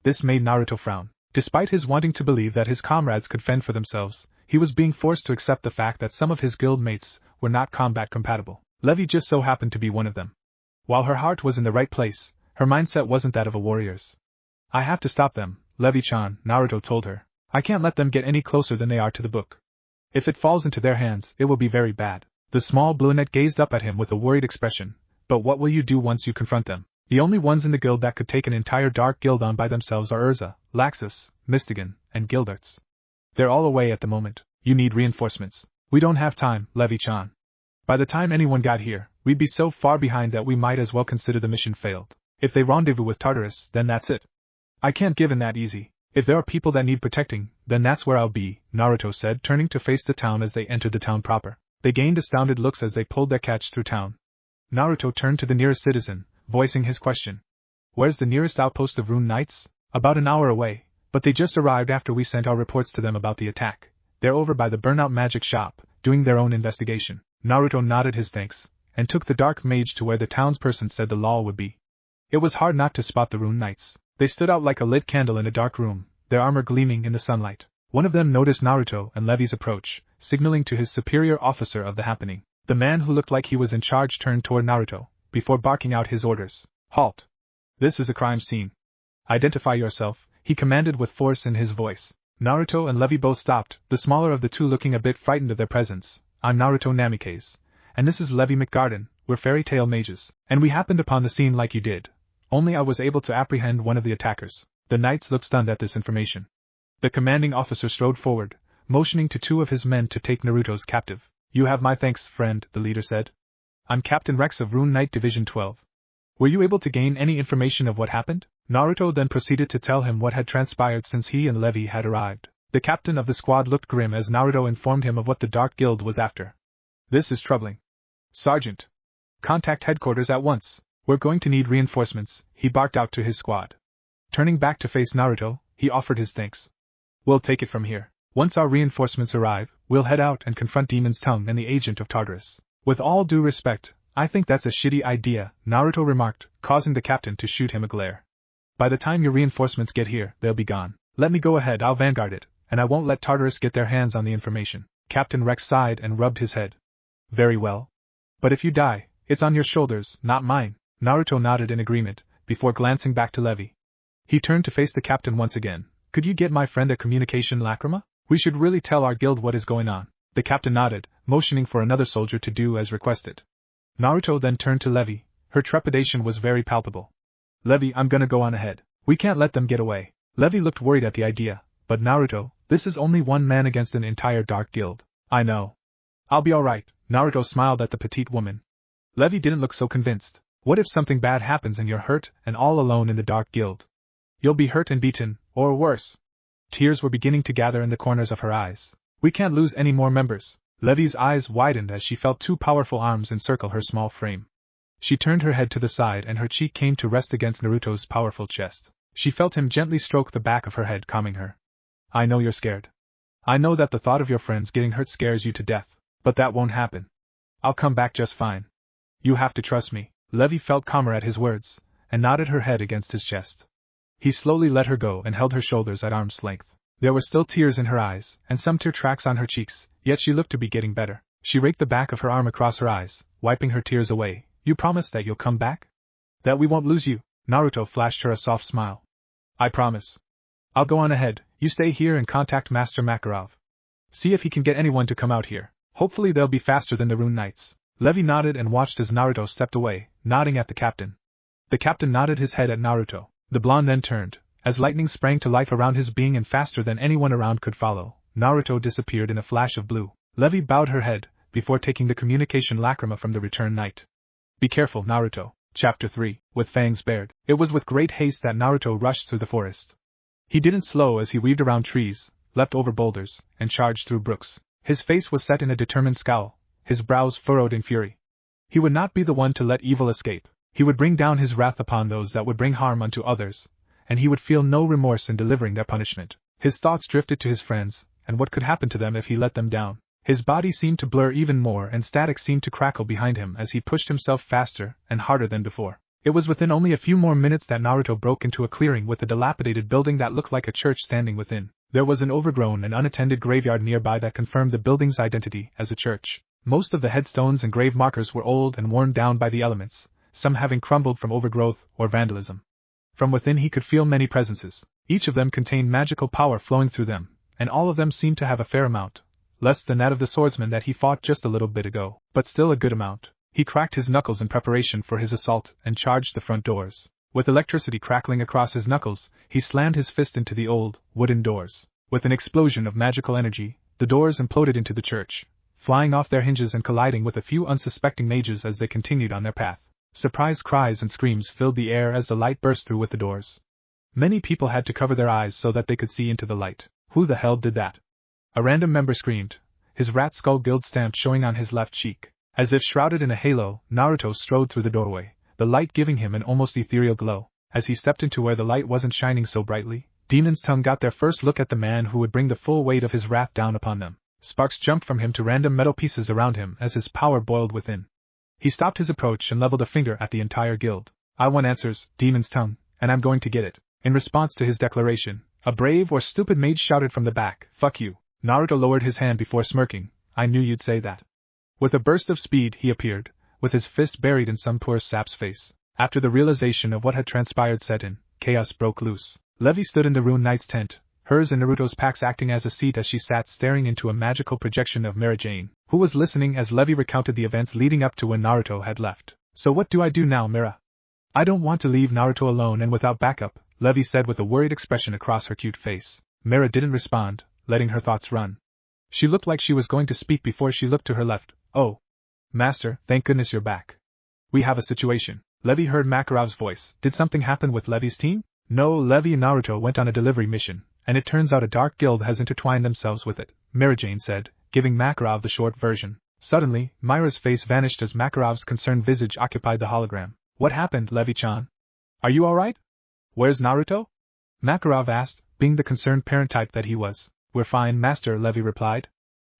This made Naruto frown. Despite his wanting to believe that his comrades could fend for themselves, he was being forced to accept the fact that some of his guild mates were not combat compatible. Levi just so happened to be one of them. While her heart was in the right place, her mindset wasn't that of a warrior's. I have to stop them, Levi-chan, Naruto told her. I can't let them get any closer than they are to the book. If it falls into their hands, it will be very bad. The small brunette gazed up at him with a worried expression. But what will you do once you confront them? The only ones in the guild that could take an entire dark guild on by themselves are Urza, Laxus, Mystigan, and Gildarts. They're all away at the moment. You need reinforcements. We don't have time, Levi-chan. By the time anyone got here, we'd be so far behind that we might as well consider the mission failed. If they rendezvous with Tartarus, then that's it. I can't give in that easy. If there are people that need protecting, then that's where I'll be, Naruto said, turning to face the town as they entered the town proper. They gained astounded looks as they pulled their catch through town. Naruto turned to the nearest citizen, voicing his question. Where's the nearest outpost of Rune Knights? About an hour away, but they just arrived after we sent our reports to them about the attack. They're over by the burnout magic shop, doing their own investigation. Naruto nodded his thanks, and took the dark mage to where the townsperson said the law would be. It was hard not to spot the Rune Knights. They stood out like a lit candle in a dark room, their armor gleaming in the sunlight. One of them noticed Naruto and Levi's approach, signaling to his superior officer of the happening. The man who looked like he was in charge turned toward Naruto, before barking out his orders. Halt! This is a crime scene. Identify yourself, he commanded with force in his voice. Naruto and Levi both stopped, the smaller of the two looking a bit frightened of their presence. I'm Naruto Namikaze. And this is Levi McGarden, we're fairy tale mages. And we happened upon the scene like you did. Only I was able to apprehend one of the attackers. The knights looked stunned at this information. The commanding officer strode forward, motioning to 2 of his men to take Naruto's captive. You have my thanks, friend, the leader said. I'm Captain Rex of Rune Knight Division 12. Were you able to gain any information of what happened? Naruto then proceeded to tell him what had transpired since he and Levi had arrived. The captain of the squad looked grim as Naruto informed him of what the Dark Guild was after. This is troubling. Sergeant! Contact headquarters at once. We're going to need reinforcements, he barked out to his squad. Turning back to face Naruto, he offered his thanks. We'll take it from here. Once our reinforcements arrive, we'll head out and confront Demon's Tongue and the agent of Tartarus. With all due respect, I think that's a shitty idea, Naruto remarked, causing the captain to shoot him a glare. By the time your reinforcements get here, they'll be gone. Let me go ahead, I'll vanguard it, and I won't let Tartarus get their hands on the information. Captain Rex sighed and rubbed his head. Very well. But if you die, it's on your shoulders, not mine. Naruto nodded in agreement, before glancing back to Levi. He turned to face the captain once again. Could you get my friend a communication lacrima? We should really tell our guild what is going on. The captain nodded, motioning for another soldier to do as requested. Naruto then turned to Levi. Her trepidation was very palpable. Levi, I'm gonna go on ahead. We can't let them get away. Levi looked worried at the idea, but Naruto, this is only one man against an entire dark guild. I know. I'll be alright. Naruto smiled at the petite woman. Levi didn't look so convinced. What if something bad happens and you're hurt and all alone in the dark guild? You'll be hurt and beaten, or worse. Tears were beginning to gather in the corners of her eyes. We can't lose any more members. Levi's eyes widened as she felt two powerful arms encircle her small frame. She turned her head to the side and her cheek came to rest against Naruto's powerful chest. She felt him gently stroke the back of her head, calming her. I know you're scared. I know that the thought of your friends getting hurt scares you to death, but that won't happen. I'll come back just fine. You have to trust me. Levi felt calmer at his words, and nodded her head against his chest. He slowly let her go and held her shoulders at arm's length. There were still tears in her eyes, and some tear tracks on her cheeks, yet she looked to be getting better. She raked the back of her arm across her eyes, wiping her tears away. You promise that you'll come back? That we won't lose you? Naruto flashed her a soft smile. I promise. I'll go on ahead, you stay here and contact Master Makarov. See if he can get anyone to come out here. Hopefully they'll be faster than the Rune Knights. Levi nodded and watched as Naruto stepped away, nodding at the captain. The captain nodded his head at Naruto. The blonde then turned. As lightning sprang to life around his being and faster than anyone around could follow, Naruto disappeared in a flash of blue. Levi bowed her head, before taking the communication lacrima from the returned knight. Be careful, Naruto. Chapter 3, with fangs bared. It was with great haste that Naruto rushed through the forest. He didn't slow as he weaved around trees, leapt over boulders, and charged through brooks. His face was set in a determined scowl, his brows furrowed in fury. He would not be the one to let evil escape. He would bring down his wrath upon those that would bring harm unto others, and he would feel no remorse in delivering their punishment. His thoughts drifted to his friends, and what could happen to them if he let them down. His body seemed to blur even more and static seemed to crackle behind him as he pushed himself faster and harder than before. It was within only a few more minutes that Naruto broke into a clearing with a dilapidated building that looked like a church standing within. There was an overgrown and unattended graveyard nearby that confirmed the building's identity as a church. Most of the headstones and grave markers were old and worn down by the elements, some having crumbled from overgrowth or vandalism. From within he could feel many presences. Each of them contained magical power flowing through them, and all of them seemed to have a fair amount, less than that of the swordsman that he fought just a little bit ago, but still a good amount. He cracked his knuckles in preparation for his assault and charged the front doors. With electricity crackling across his knuckles, he slammed his fist into the old, wooden doors. With an explosion of magical energy, the doors imploded into the church, flying off their hinges and colliding with a few unsuspecting mages as they continued on their path. Surprised cries and screams filled the air as the light burst through with the doors. Many people had to cover their eyes so that they could see into the light. Who the hell did that? A random member screamed, his rat skull guild stamp showing on his left cheek. As if shrouded in a halo, Naruto strode through the doorway, the light giving him an almost ethereal glow. As he stepped into where the light wasn't shining so brightly, Demon's Tongue got their first look at the man who would bring the full weight of his wrath down upon them. Sparks jumped from him to random metal pieces around him as his power boiled within. He stopped his approach and leveled a finger at the entire guild. I want answers, Demon's Tongue, and I'm going to get it. In response to his declaration, a brave or stupid mage shouted from the back, fuck you. Naruto lowered his hand before smirking. I knew you'd say that. With a burst of speed he appeared, with his fist buried in some poor sap's face. After the realization of what had transpired set in, chaos broke loose. Levi stood in the Rune Knight's tent, hers and Naruto's packs acting as a seat as she sat staring into a magical projection of Mara Jane, who was listening as Levi recounted the events leading up to when Naruto had left. So what do I do now, Mira? I don't want to leave Naruto alone and without backup, Levi said with a worried expression across her cute face. Mira didn't respond, letting her thoughts run. She looked like she was going to speak before she looked to her left. Oh. Master, thank goodness you're back. We have a situation. Levi heard Makarov's voice. Did something happen with Levi's team? No, Levi and Naruto went on a delivery mission, and it turns out a dark guild has intertwined themselves with it, Mirajane said, giving Makarov the short version. Suddenly, Myra's face vanished as Makarov's concerned visage occupied the hologram. What happened, Levi-chan? Are you alright? Where's Naruto? Makarov asked, being the concerned parent type that he was. We're fine, Master, Levi replied.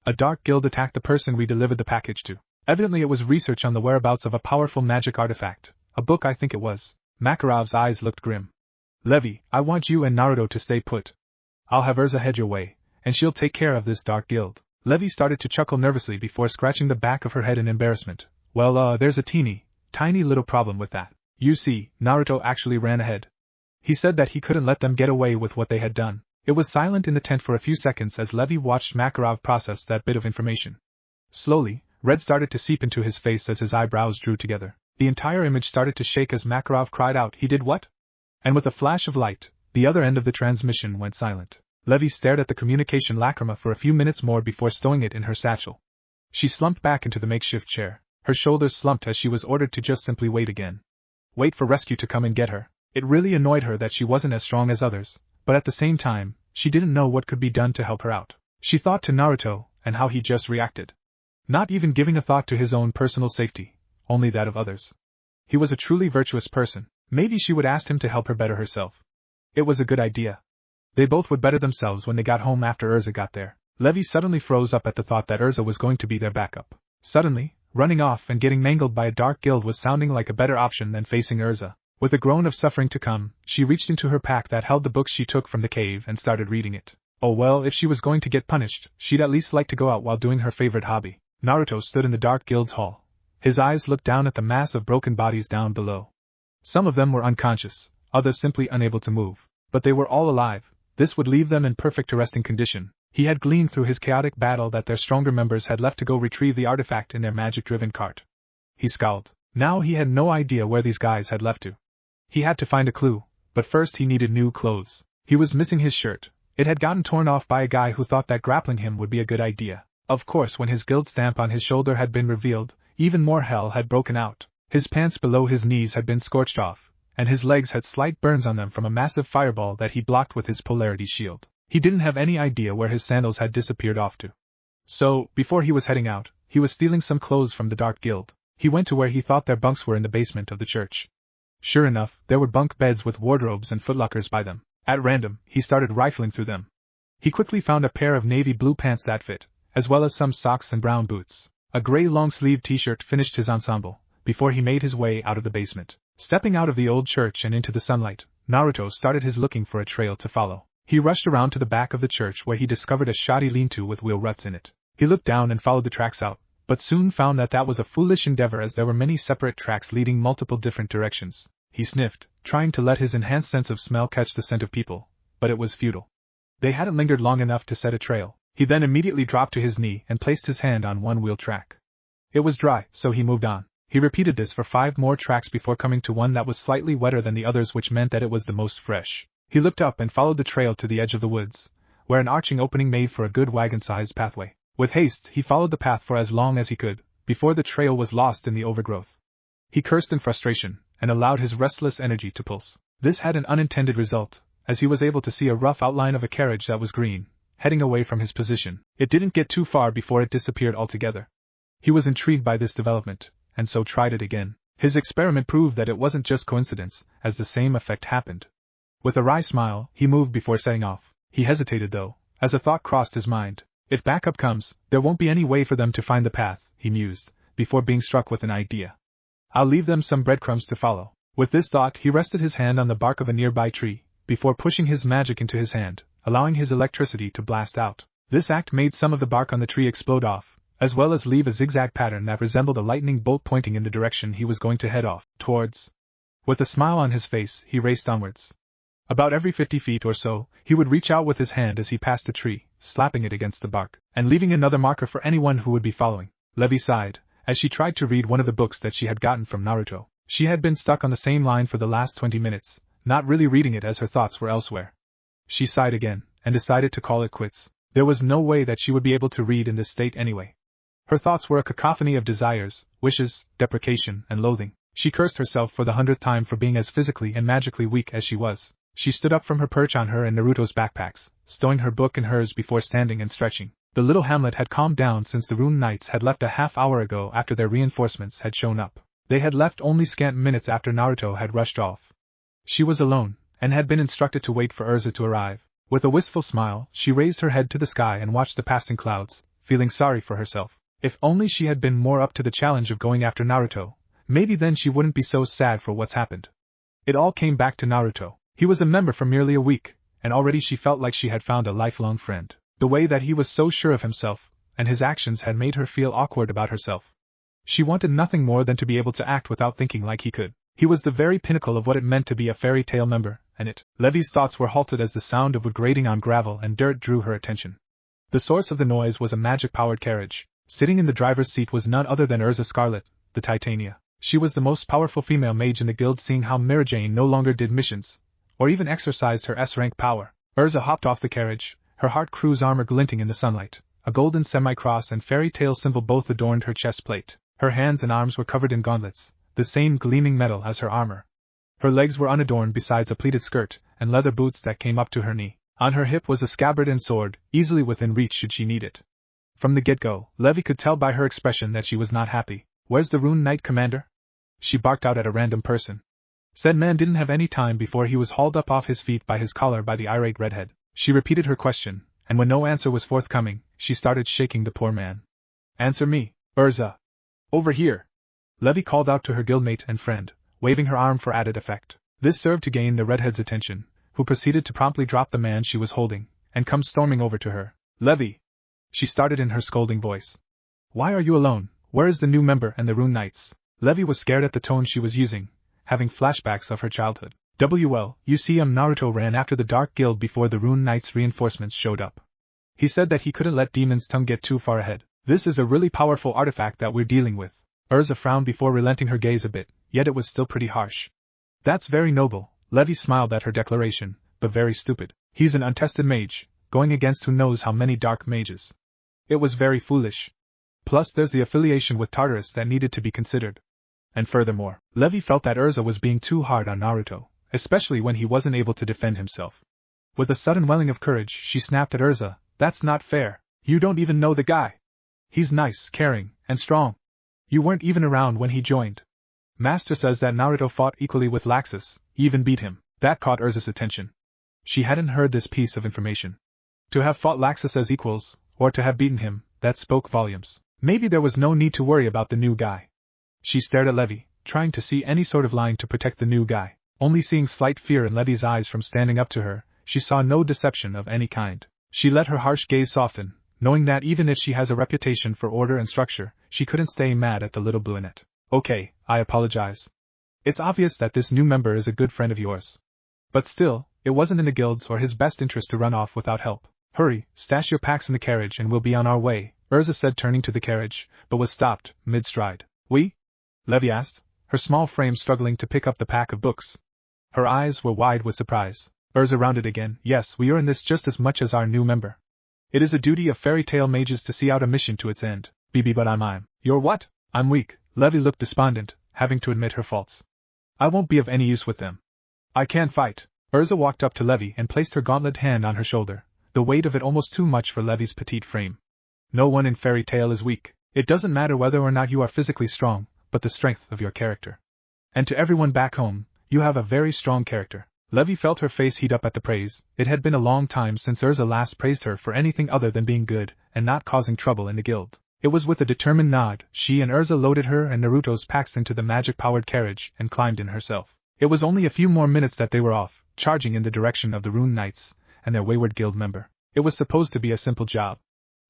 A dark guild attacked the person we delivered the package to. Evidently it was research on the whereabouts of a powerful magic artifact. A book, I think it was. Makarov's eyes looked grim. Levi, I want you and Naruto to stay put. I'll have Urza head your way, and she'll take care of this dark guild. Levi started to chuckle nervously before scratching the back of her head in embarrassment. Well, there's a tiny little problem with that. You see, Naruto actually ran ahead. He said that he couldn't let them get away with what they had done. It was silent in the tent for a few seconds as Levi watched Makarov process that bit of information. Slowly, red started to seep into his face as his eyebrows drew together. The entire image started to shake as Makarov cried out, "He did what?" And with a flash of light, the other end of the transmission went silent. Levi stared at the communication lacrima for a few minutes more before stowing it in her satchel. She slumped back into the makeshift chair. Her shoulders slumped as she was ordered to just simply wait again. Wait for rescue to come and get her. It really annoyed her that she wasn't as strong as others, but at the same time, she didn't know what could be done to help her out. She thought to Naruto, and how he just reacted. Not even giving a thought to his own personal safety, only that of others. He was a truly virtuous person. Maybe she would ask him to help her better herself. It was a good idea. They both would better themselves when they got home after Urza got there. Levi suddenly froze up at the thought that Urza was going to be their backup. Suddenly, running off and getting mangled by a dark guild was sounding like a better option than facing Urza. With a groan of suffering to come, she reached into her pack that held the books she took from the cave and started reading it. Oh well, if she was going to get punished, she'd at least like to go out while doing her favorite hobby. Naruto stood in the dark guild's hall. His eyes looked down at the mass of broken bodies down below. Some of them were unconscious, others simply unable to move. But they were all alive. This would leave them in perfect resting condition. He had gleaned through his chaotic battle that their stronger members had left to go retrieve the artifact in their magic-driven cart. He scowled. Now he had no idea where these guys had left to. He had to find a clue, but first he needed new clothes. He was missing his shirt. It had gotten torn off by a guy who thought that grappling him would be a good idea. Of course, when his guild stamp on his shoulder had been revealed, even more hell had broken out. His pants below his knees had been scorched off, and his legs had slight burns on them from a massive fireball that he blocked with his polarity shield. He didn't have any idea where his sandals had disappeared off to. So, before he was heading out, he was stealing some clothes from the Dark Guild. He went to where he thought their bunks were in the basement of the church. Sure enough, there were bunk beds with wardrobes and footlockers by them. At random, he started rifling through them. He quickly found a pair of navy blue pants that fit, as well as some socks and brown boots. A gray long-sleeved t-shirt finished his ensemble, before he made his way out of the basement. Stepping out of the old church and into the sunlight, Naruto started his looking for a trail to follow. He rushed around to the back of the church where he discovered a shoddy lean-to with wheel ruts in it. He looked down and followed the tracks out, but soon found that that was a foolish endeavor as there were many separate tracks leading multiple different directions. He sniffed, trying to let his enhanced sense of smell catch the scent of people, but it was futile. They hadn't lingered long enough to set a trail. He then immediately dropped to his knee and placed his hand on one wheel track. It was dry, so he moved on. He repeated this for 5 more tracks before coming to one that was slightly wetter than the others, which meant that it was the most fresh. He looked up and followed the trail to the edge of the woods, where an arching opening made for a good wagon-sized pathway. With haste, he followed the path for as long as he could, before the trail was lost in the overgrowth. He cursed in frustration, and allowed his restless energy to pulse. This had an unintended result, as he was able to see a rough outline of a carriage that was green, heading away from his position. It didn't get too far before it disappeared altogether. He was intrigued by this development, and so tried it again. His experiment proved that it wasn't just coincidence, as the same effect happened. With a wry smile, he moved before setting off. He hesitated though, as a thought crossed his mind. If backup comes, there won't be any way for them to find the path, he mused, before being struck with an idea. I'll leave them some breadcrumbs to follow. With this thought, he rested his hand on the bark of a nearby tree, before pushing his magic into his hand, allowing his electricity to blast out. This act made some of the bark on the tree explode off, as well as leave a zigzag pattern that resembled a lightning bolt pointing in the direction he was going to head off towards. With a smile on his face, he raced onwards. About every 50 feet or so, he would reach out with his hand as he passed the tree, slapping it against the bark, and leaving another marker for anyone who would be following. Levi sighed, as she tried to read one of the books that she had gotten from Naruto. She had been stuck on the same line for the last 20 minutes, not really reading it as her thoughts were elsewhere. She sighed again, and decided to call it quits. There was no way that she would be able to read in this state anyway. Her thoughts were a cacophony of desires, wishes, deprecation, and loathing. She cursed herself for the 100th time for being as physically and magically weak as she was. She stood up from her perch on her and Naruto's backpacks, stowing her book in hers before standing and stretching. The little hamlet had calmed down since the Rune Knights had left a half-hour ago after their reinforcements had shown up. They had left only scant minutes after Naruto had rushed off. She was alone, and had been instructed to wait for Urza to arrive. With a wistful smile, she raised her head to the sky and watched the passing clouds, feeling sorry for herself. If only she had been more up to the challenge of going after Naruto, maybe then she wouldn't be so sad for what's happened. It all came back to Naruto. He was a member for merely a week, and already she felt like she had found a lifelong friend. The way that he was so sure of himself, and his actions had made her feel awkward about herself. She wanted nothing more than to be able to act without thinking like he could. He was the very pinnacle of what it meant to be a fairy tale member, and it. Levi's thoughts were halted as the sound of wood grating on gravel and dirt drew her attention. The source of the noise was a magic-powered carriage. Sitting in the driver's seat was none other than Urza Scarlet, the Titania. She was the most powerful female mage in the guild, seeing how Marijane no longer did missions, or even exercised her S-rank power. Urza hopped off the carriage, her heart crew's armor glinting in the sunlight. A golden semi-cross and fairy tale symbol both adorned her chest plate. Her hands and arms were covered in gauntlets, the same gleaming metal as her armor. Her legs were unadorned besides a pleated skirt and leather boots that came up to her knee. On her hip was a scabbard and sword, easily within reach should she need it. From the get-go, Levi could tell by her expression that she was not happy. "Where's the Rune Knight, Commander?" she barked out at a random person. Said man didn't have any time before he was hauled up off his feet by his collar by the irate redhead. She repeated her question, and when no answer was forthcoming, she started shaking the poor man. "Answer me, Urza. Over here!" Levi called out to her guildmate and friend, waving her arm for added effect. This served to gain the redhead's attention, who proceeded to promptly drop the man she was holding, and come storming over to her. "Levi!" she started in her scolding voice. "Why are you alone? Where is the new member and the Rune Knights?" Levi was scared at the tone she was using, having flashbacks of her childhood. "Well, you see, Naruto ran after the Dark Guild before the Rune Knights' reinforcements showed up. He said that he couldn't let Demon's Tongue get too far ahead. This is a really powerful artifact that we're dealing with." Urza frowned before relenting her gaze a bit, yet it was still pretty harsh. "That's very noble," Levi smiled at her declaration, "but very stupid. He's an untested mage, going against who knows how many dark mages. It was very foolish. Plus there's the affiliation with Tartarus that needed to be considered. And furthermore, Levi felt that Urza was being too hard on Naruto, especially when he wasn't able to defend himself. With a sudden welling of courage, she snapped at Urza, "That's not fair. You don't even know the guy. He's nice, caring, and strong. You weren't even around when he joined. Master says that Naruto fought equally with Laxus, even beat him." That caught Urza's attention. She hadn't heard this piece of information. To have fought Laxus as equals, or to have beaten him, that spoke volumes. Maybe there was no need to worry about the new guy. She stared at Levi, trying to see any sort of line to protect the new guy. Only seeing slight fear in Levi's eyes from standing up to her, she saw no deception of any kind. She let her harsh gaze soften, knowing that even if she has a reputation for order and structure, she couldn't stay mad at the little brunette. "Okay, I apologize. It's obvious that this new member is a good friend of yours. But still, it wasn't in the guild's or his best interest to run off without help. Hurry, stash your packs in the carriage and we'll be on our way," Urza said, turning to the carriage, but was stopped mid-stride. "We?" Levi asked, her small frame struggling to pick up the pack of books. Her eyes were wide with surprise. Urza rounded again. "Yes, we are in this just as much as our new member. It is a duty of fairy tale mages to see out a mission to its end. But I'm. You're what?" "I'm weak." Levi looked despondent, having to admit her faults. "I won't be of any use with them. I can't fight." Urza walked up to Levi and placed her gauntlet hand on her shoulder, the weight of it almost too much for Levi's petite frame. "No one in fairy tale is weak. It doesn't matter whether or not you are physically strong, but the strength of your character. And to everyone back home, you have a very strong character." Levi felt her face heat up at the praise. It had been a long time since Urza last praised her for anything other than being good and not causing trouble in the guild. It was with a determined nod she and Urza loaded her and Naruto's packs into the magic-powered carriage and climbed in herself. It was only a few more minutes that they were off, charging in the direction of the Rune Knights and their wayward guild member. It was supposed to be a simple job.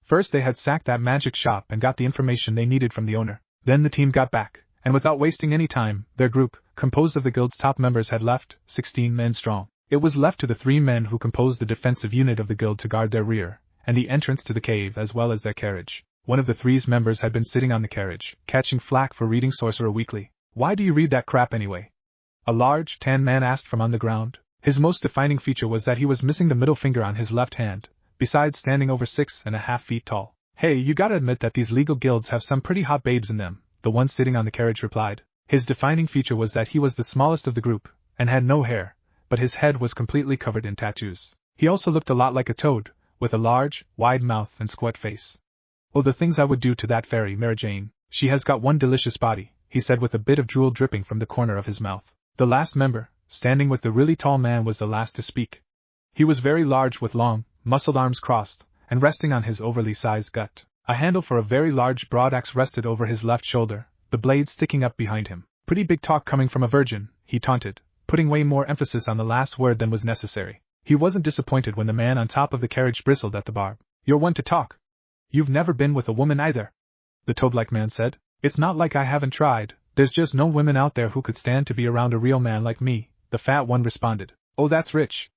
First they had sacked that magic shop and got the information they needed from the owner. Then the team got back, and without wasting any time, their group, composed of the guild's top members, had left, 16 men strong. It was left to the 3 men who composed the defensive unit of the guild to guard their rear, and the entrance to the cave as well as their carriage. One of the 3's members had been sitting on the carriage, catching flack for reading Sorcerer Weekly. "Why do you read that crap anyway?" a large, tan man asked from on the ground. His most defining feature was that he was missing the middle finger on his left hand, besides standing over 6.5 feet tall. "Hey, you gotta admit that these legal guilds have some pretty hot babes in them," the one sitting on the carriage replied. His defining feature was that he was the smallest of the group, and had no hair, but his head was completely covered in tattoos. He also looked a lot like a toad, with a large, wide mouth and squat face. "Oh, the things I would do to that fairy, Marijane. She has got one delicious body," he said with a bit of drool dripping from the corner of his mouth. The last member, standing with the really tall man, was the last to speak. He was very large with long, muscled arms crossed, and resting on his overly sized gut. A handle for a very large broad axe rested over his left shoulder, the blade sticking up behind him. "Pretty big talk coming from a virgin," he taunted, putting way more emphasis on the last word than was necessary. He wasn't disappointed when the man on top of the carriage bristled at the barb. "You're one to talk. You've never been with a woman either, the toad-like man said. It's not like I haven't tried, there's just no women out there who could stand to be around a real man like me, the fat one responded. Oh, that's rich.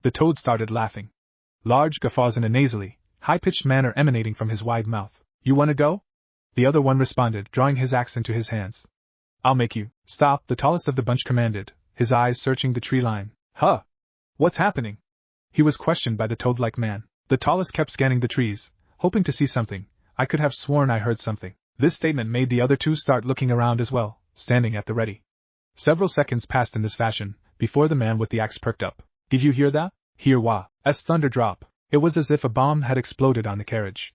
The toad started laughing. Large guffaws in a nasally, high-pitched manner emanating from his wide mouth. You wanna go? The other one responded, drawing his axe into his hands. I'll make you. Stop, the tallest of the bunch commanded, his eyes searching the tree line. Huh? What's happening? He was questioned by the toad-like man. The tallest kept scanning the trees, hoping to see something. I could have sworn I heard something. This statement made the other two start looking around as well, standing at the ready. Several seconds passed in this fashion, before the man with the axe perked up. Did you hear that? Hear what? As thunder drop. It was as if a bomb had exploded on the carriage.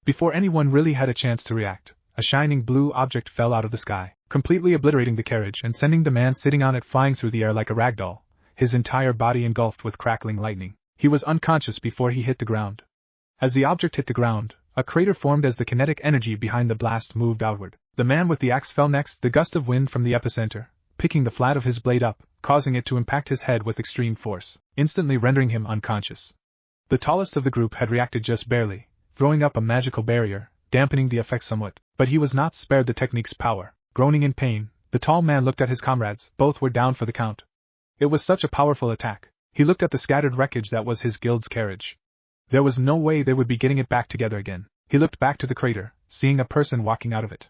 Before anyone really had a chance to react, a shining blue object fell out of the sky, completely obliterating the carriage and sending the man sitting on it flying through the air like a ragdoll, his entire body engulfed with crackling lightning. He was unconscious before he hit the ground. As the object hit the ground, a crater formed as the kinetic energy behind the blast moved outward. The man with the axe fell next, the gust of wind from the epicenter, picking the flat of his blade up, causing it to impact his head with extreme force, instantly rendering him unconscious. The tallest of the group had reacted just barely, throwing up a magical barrier, dampening the effect somewhat, but he was not spared the technique's power. Groaning in pain, the tall man looked at his comrades. Both were down for the count. It was such a powerful attack. He looked at the scattered wreckage that was his guild's carriage. There was no way they would be getting it back together again. He looked back to the crater, seeing a person walking out of it.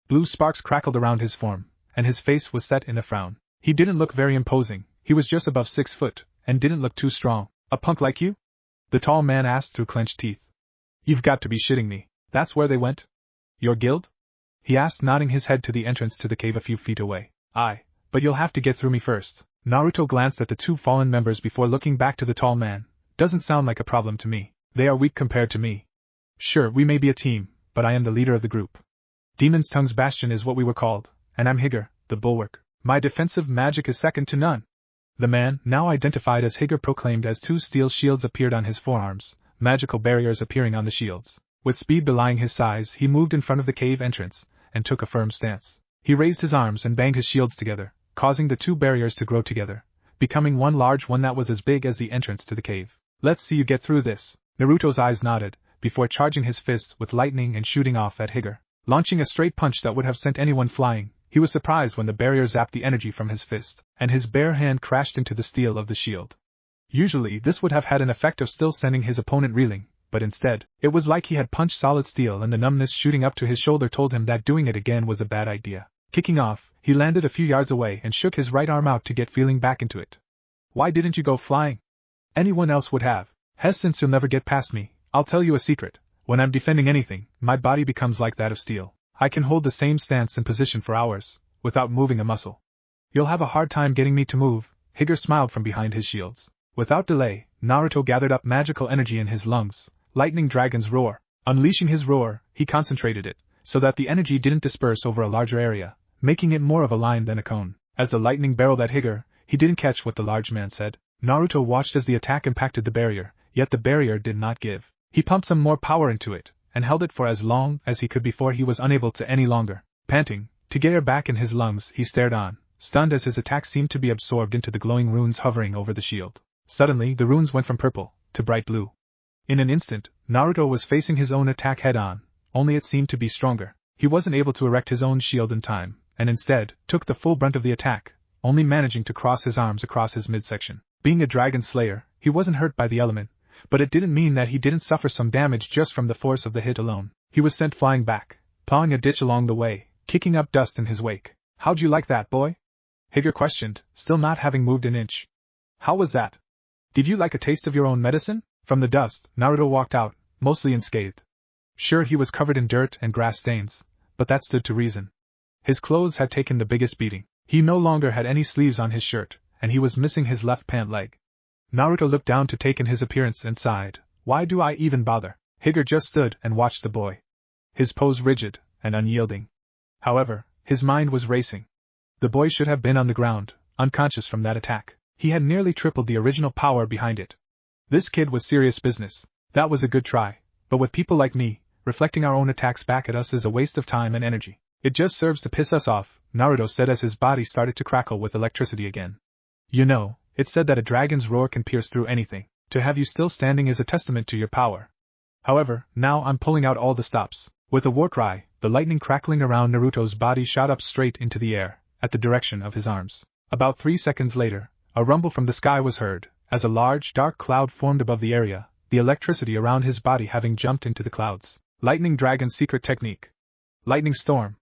Blue sparks crackled around his form, and his face was set in a frown. He didn't look very imposing, he was just above 6 foot, and didn't look too strong. A punk like you? The tall man asked through clenched teeth. You've got to be shitting me. That's where they went? Your guild? He asked, nodding his head to the entrance to the cave a few feet away. Aye, but you'll have to get through me first. Naruto glanced at the two fallen members before looking back to the tall man. Doesn't sound like a problem to me. They are weak compared to me. Sure, we may be a team, but I am the leader of the group. Demon's Tongue's Bastion is what we were called, and I'm Higger, the bulwark. My defensive magic is second to none. The man, now identified as Higger, proclaimed as two steel shields appeared on his forearms, magical barriers appearing on the shields. With speed belying his size, he moved in front of the cave entrance, and took a firm stance. He raised his arms and banged his shields together, causing the two barriers to grow together, becoming one large one that was as big as the entrance to the cave. Let's see you get through this. Naruto's eyes nodded, before charging his fists with lightning and shooting off at Higger. Launching a straight punch that would have sent anyone flying, he was surprised when the barrier zapped the energy from his fist, and his bare hand crashed into the steel of the shield. Usually this would have had an effect of still sending his opponent reeling, but instead, it was like he had punched solid steel, and the numbness shooting up to his shoulder told him that doing it again was a bad idea. Kicking off, he landed a few yards away and shook his right arm out to get feeling back into it. Why didn't you go flying? Anyone else would have. Since you'll never get past me, I'll tell you a secret. When I'm defending anything, my body becomes like that of steel. I can hold the same stance and position for hours, without moving a muscle. You'll have a hard time getting me to move. Higger smiled from behind his shields. Without delay, Naruto gathered up magical energy in his lungs, lightning dragon's roar. Unleashing his roar, he concentrated it, so that the energy didn't disperse over a larger area, making it more of a line than a cone. As the lightning barreled at Higger, he didn't catch what the large man said. Naruto watched as the attack impacted the barrier, yet the barrier did not give. He pumped some more power into it, and held it for as long as he could before he was unable to any longer. Panting, to get air back in his lungs, he stared on, stunned as his attack seemed to be absorbed into the glowing runes hovering over the shield. Suddenly the runes went from purple to bright blue. In an instant, Naruto was facing his own attack head-on, only it seemed to be stronger. He wasn't able to erect his own shield in time, and instead, took the full brunt of the attack, only managing to cross his arms across his midsection. Being a dragon slayer, he wasn't hurt by the element, but it didn't mean that he didn't suffer some damage just from the force of the hit alone. He was sent flying back, plowing a ditch along the way, kicking up dust in his wake. How'd you like that, boy? Higger questioned, still not having moved an inch. How was that? Did you like a taste of your own medicine? From the dust, Naruto walked out, mostly unscathed. Sure, he was covered in dirt and grass stains, but that stood to reason. His clothes had taken the biggest beating. He no longer had any sleeves on his shirt, and he was missing his left pant leg. Naruto looked down to take in his appearance and sighed. Why do I even bother? Higger just stood and watched the boy. His pose rigid and unyielding. However, his mind was racing. The boy should have been on the ground, unconscious from that attack. He had nearly tripled the original power behind it. This kid was serious business. That was a good try, but with people like me, reflecting our own attacks back at us is a waste of time and energy. It just serves to piss us off, Naruto said as his body started to crackle with electricity again. You know, it's said that a dragon's roar can pierce through anything. To have you still standing is a testament to your power. However, now I'm pulling out all the stops. With a war cry, the lightning crackling around Naruto's body shot up straight into the air, at the direction of his arms. About 3 seconds later, a rumble from the sky was heard, as a large dark cloud formed above the area, the electricity around his body having jumped into the clouds. Lightning Dragon's secret technique. Lightning Storm.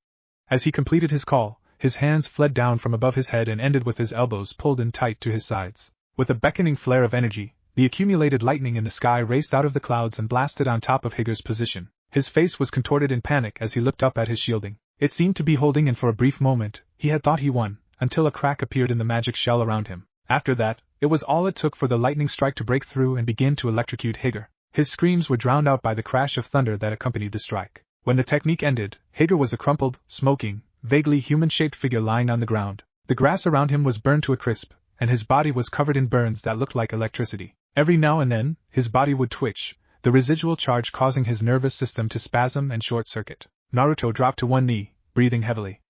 As he completed his call, his hands fled down from above his head and ended with his elbows pulled in tight to his sides. With a beckoning flare of energy, the accumulated lightning in the sky raced out of the clouds and blasted on top of Higer's position. His face was contorted in panic as he looked up at his shielding. It seemed to be holding, and for a brief moment, he had thought he won, until a crack appeared in the magic shell around him. After that, it was all it took for the lightning strike to break through and begin to electrocute Higer. His screams were drowned out by the crash of thunder that accompanied the strike. When the technique ended, Higer was a crumpled, smoking, vaguely human-shaped figure lying on the ground. The grass around him was burned to a crisp, and his body was covered in burns that looked like electricity. Every now and then, his body would twitch, the residual charge causing his nervous system to spasm and short-circuit. Naruto dropped to one knee, breathing heavily.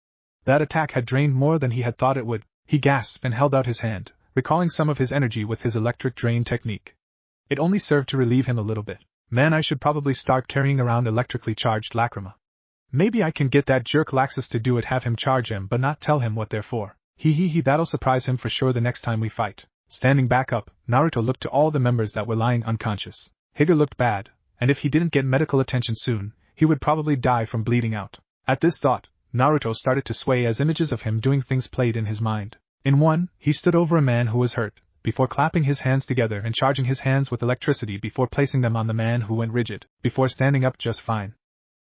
That attack had drained more than he had thought it would. He gasped and held out his hand, recalling some of his energy with his electric drain technique. It only served to relieve him a little bit. Man, I should probably start carrying around electrically charged lacrima. Maybe I can get that jerk Laxus to do it, have him charge him but not tell him what they're for. That'll surprise him for sure the next time we fight. Standing back up, Naruto looked to all the members that were lying unconscious. Higer looked bad, and if he didn't get medical attention soon, he would probably die from bleeding out. At this thought, Naruto started to sway as images of him doing things played in his mind. In one, he stood over a man who was hurt, before clapping his hands together and charging his hands with electricity before placing them on the man who went rigid, before standing up just fine.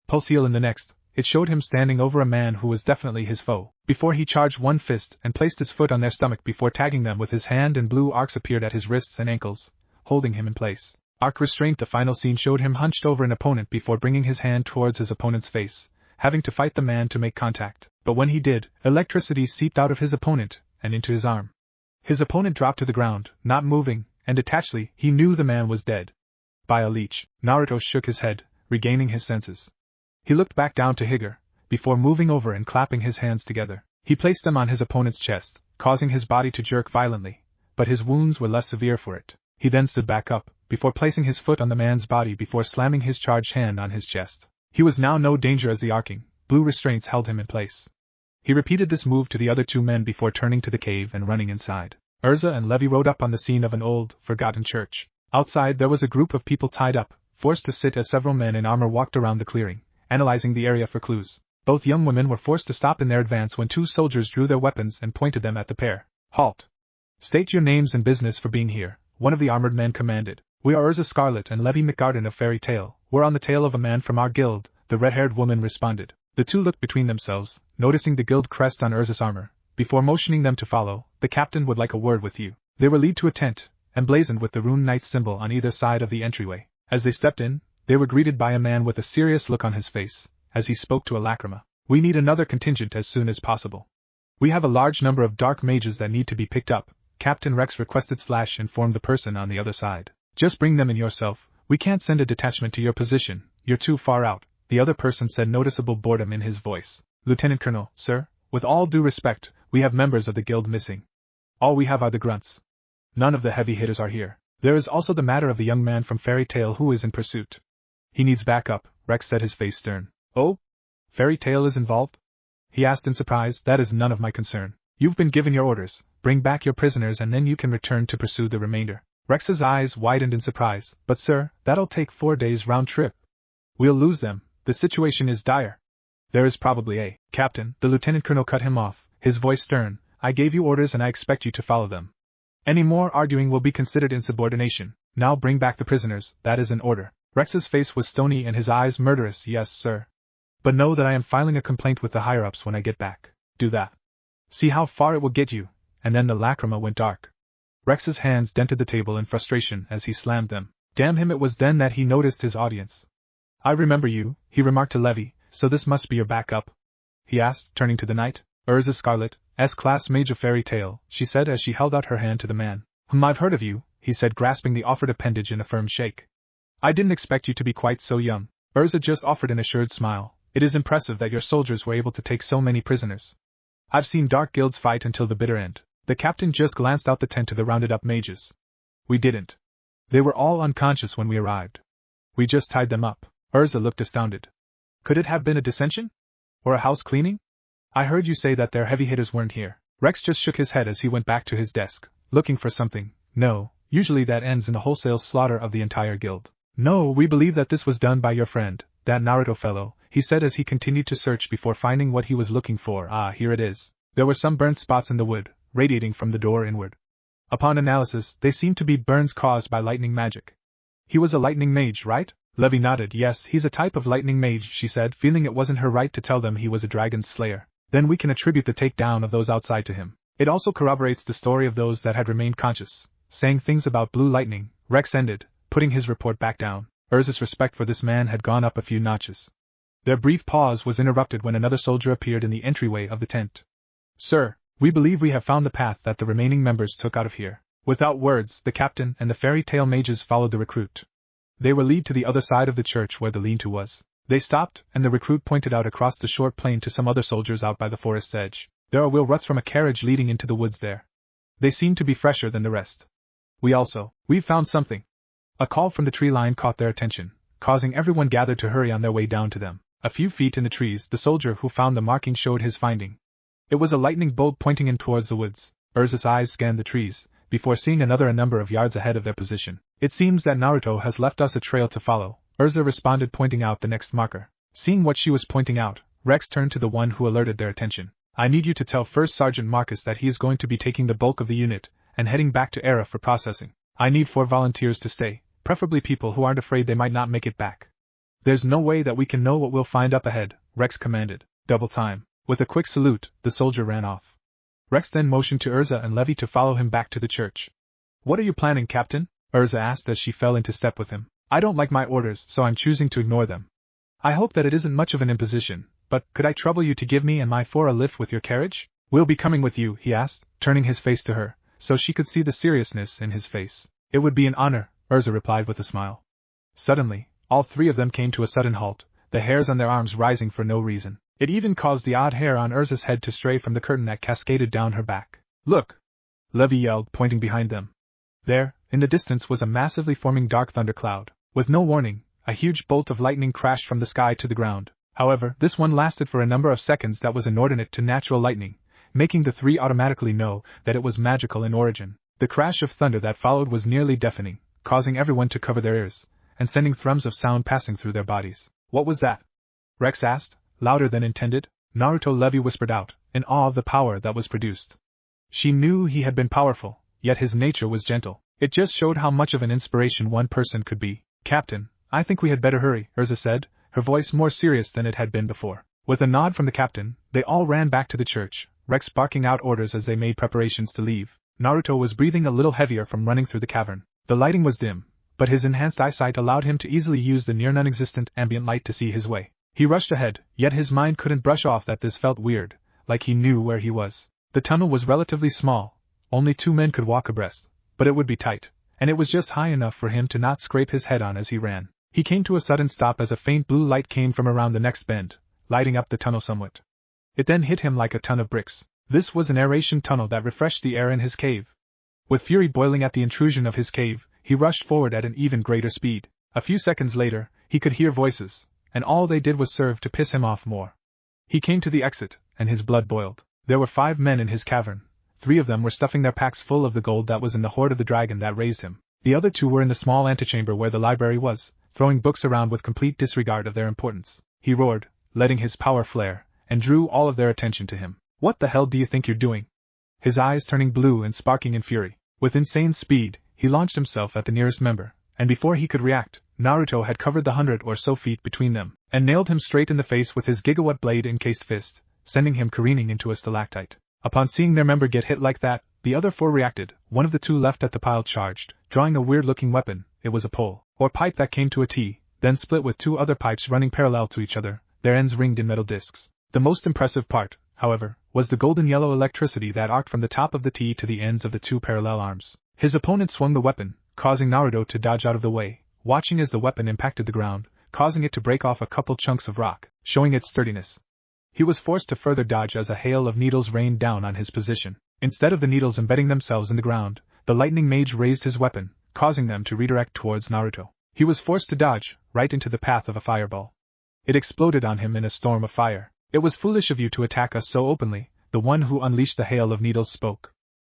Pulseel in the next, it showed him standing over a man who was definitely his foe, before he charged one fist and placed his foot on their stomach before tagging them with his hand, and blue arcs appeared at his wrists and ankles, holding him in place. Arc restraint. The final scene showed him hunched over an opponent before bringing his hand towards his opponent's face, having to fight the man to make contact. But when he did, electricity seeped out of his opponent and into his arm. His opponent dropped to the ground, not moving, and detachedly, he knew the man was dead. By a leech. Naruto shook his head, regaining his senses. He looked back down to Higer, before moving over and clapping his hands together. He placed them on his opponent's chest, causing his body to jerk violently, but his wounds were less severe for it. He then stood back up, before placing his foot on the man's body before slamming his charged hand on his chest. He was now no danger as the arcing, blue restraints held him in place. He repeated this move to the other two men before turning to the cave and running inside. Urza and Levi rode up on the scene of an old, forgotten church. Outside there was a group of people tied up, forced to sit as several men in armor walked around the clearing, analyzing the area for clues. Both young women were forced to stop in their advance when two soldiers drew their weapons and pointed them at the pair. Halt! State your names and business for being here, one of the armored men commanded. We are Urza Scarlet and Levi McGarden of Fairy Tale. We're on the tail of a man from our guild, the red-haired woman responded. The two looked between themselves, noticing the guild crest on Urza's armor. Before motioning them to follow, the captain would like a word with you. They were led to a tent, emblazoned with the rune knight symbol on either side of the entryway. As they stepped in, they were greeted by a man with a serious look on his face, as he spoke to a lacrima. We need another contingent as soon as possible. We have a large number of dark mages that need to be picked up, Captain Rex requested / informed the person on the other side. Just bring them in yourself, we can't send a detachment to your position, you're too far out, the other person said, noticeable boredom in his voice. Lieutenant Colonel, sir, with all due respect, we have members of the guild missing. All we have are the grunts. None of the heavy hitters are here. There is also the matter of the young man from Fairy Tale who is in pursuit. He needs backup, Rex said, his face stern. Oh? Fairy Tale is involved? He asked in surprise. That is none of my concern. You've been given your orders, bring back your prisoners and then you can return to pursue the remainder. Rex's eyes widened in surprise. But sir, that'll take 4 days round trip. We'll lose them, the situation is dire. There is probably a captain, the lieutenant colonel cut him off, his voice stern. I gave you orders and I expect you to follow them. Any more arguing will be considered insubordination. Now bring back the prisoners, that is an order. Rex's face was stony and his eyes murderous. Yes, sir. But know that I am filing a complaint with the higher-ups when I get back. Do that. See how far it will get you. And then the lacrima went dark. Rex's hands dented the table in frustration as he slammed them. Damn him, it was then that he noticed his audience. I remember you, he remarked to Levi, so this must be your backup? He asked, turning to the knight. Urza Scarlet, S-class mage of Fairy Tale, she said as she held out her hand to the man. I've heard of you, he said, grasping the offered appendage in a firm shake. I didn't expect you to be quite so young. Urza just offered an assured smile. It is impressive that your soldiers were able to take so many prisoners. I've seen dark guilds fight until the bitter end. The captain just glanced out the tent to the rounded up mages. We didn't. They were all unconscious when we arrived. We just tied them up. Urza looked astounded. Could it have been a dissension? Or a house cleaning? I heard you say that their heavy hitters weren't here. Rex just shook his head as he went back to his desk, looking for something. No, usually that ends in the wholesale slaughter of the entire guild. No, we believe that this was done by your friend, that Naruto fellow, he said as he continued to search before finding what he was looking for. Ah, here it is. There were some burnt spots in the wood, radiating from the door inward. Upon analysis, they seemed to be burns caused by lightning magic. He was a lightning mage, right? Levi nodded. Yes, he's a type of lightning mage, she said, feeling it wasn't her right to tell them he was a dragon slayer. Then we can attribute the takedown of those outside to him. It also corroborates the story of those that had remained conscious, saying things about blue lightning. Rex ended, putting his report back down. Urza's respect for this man had gone up a few notches. Their brief pause was interrupted when another soldier appeared in the entryway of the tent. Sir, we believe we have found the path that the remaining members took out of here. Without words, the captain and the fairy tale mages followed the recruit. They were led to the other side of the church where the lean-to was. They stopped, and the recruit pointed out across the short plain to some other soldiers out by the forest's edge. There are wheel ruts from a carriage leading into the woods there. They seem to be fresher than the rest. We've found something. A call from the tree line caught their attention, causing everyone gathered to hurry on their way down to them. A few feet in the trees, the soldier who found the marking showed his finding. It was a lightning bolt pointing in towards the woods. Urza's eyes scanned the trees, before seeing another a number of yards ahead of their position. It seems that Naruto has left us a trail to follow, Urza responded, pointing out the next marker. Seeing what she was pointing out, Rex turned to the one who alerted their attention. I need you to tell First Sergeant Marcus that he is going to be taking the bulk of the unit, and heading back to Era for processing. I need 4 volunteers to stay, preferably people who aren't afraid they might not make it back. There's no way that we can know what we'll find up ahead, Rex commanded. Double time. With a quick salute, the soldier ran off. Rex then motioned to Urza and Levi to follow him back to the church. What are you planning, Captain? Urza asked as she fell into step with him. I don't like my orders, so I'm choosing to ignore them. I hope that it isn't much of an imposition, but could I trouble you to give me and my 4 a lift with your carriage? We'll be coming with you, he asked, turning his face to her, so she could see the seriousness in his face. It would be an honor, Urza replied with a smile. Suddenly, all 3 of them came to a sudden halt, the hairs on their arms rising for no reason. It even caused the odd hair on Urza's head to stray from the curtain that cascaded down her back. Look! Levi yelled, pointing behind them. There, in the distance, was a massively forming dark thundercloud. With no warning, a huge bolt of lightning crashed from the sky to the ground. However, this one lasted for a number of seconds that was inordinate to natural lightning, making the 3 automatically know that it was magical in origin. The crash of thunder that followed was nearly deafening, causing everyone to cover their ears, and sending thrums of sound passing through their bodies. What was that? Rex asked, louder than intended. Naruto Levi whispered out, in awe of the power that was produced. She knew he had been powerful, yet his nature was gentle. It just showed how much of an inspiration one person could be. Captain, I think we had better hurry, Urza said, her voice more serious than it had been before. With a nod from the captain, they all ran back to the church, Rex barking out orders as they made preparations to leave. Naruto was breathing a little heavier from running through the cavern. The lighting was dim, but his enhanced eyesight allowed him to easily use the near non-existent ambient light to see his way. He rushed ahead, yet his mind couldn't brush off that this felt weird, like he knew where he was. The tunnel was relatively small, only 2 men could walk abreast, but it would be tight, and it was just high enough for him to not scrape his head on as he ran. He came to a sudden stop as a faint blue light came from around the next bend, lighting up the tunnel somewhat. It then hit him like a ton of bricks. This was an aeration tunnel that refreshed the air in his cave. With fury boiling at the intrusion of his cave, he rushed forward at an even greater speed. A few seconds later, he could hear voices, and all they did was serve to piss him off more. He came to the exit, and his blood boiled. There were 5 men in his cavern. 3 of them were stuffing their packs full of the gold that was in the hoard of the dragon that raised him. The other 2 were in the small antechamber where the library was, throwing books around with complete disregard of their importance. He roared, letting his power flare, and drew all of their attention to him. What the hell do you think you're doing? His eyes turning blue and sparking in fury. With insane speed, he launched himself at the nearest member, and before he could react, Naruto had covered the 100 or so feet between them, and nailed him straight in the face with his gigawatt blade-encased fist, sending him careening into a stalactite. Upon seeing their member get hit like that, the other 4 reacted. One of the 2 left at the pile charged, drawing a weird-looking weapon. It was a pole, or pipe that came to a T, then split with 2 other pipes running parallel to each other, their ends ringed in metal discs. The most impressive part, however, was the golden-yellow electricity that arced from the top of the T to the ends of the 2 parallel arms. His opponent swung the weapon, causing Naruto to dodge out of the way, watching as the weapon impacted the ground, causing it to break off a couple chunks of rock, showing its sturdiness. He was forced to further dodge as a hail of needles rained down on his position. Instead of the needles embedding themselves in the ground, the lightning mage raised his weapon, causing them to redirect towards Naruto. He was forced to dodge, right into the path of a fireball. It exploded on him in a storm of fire. "It was foolish of you to attack us so openly," the one who unleashed the hail of needles spoke.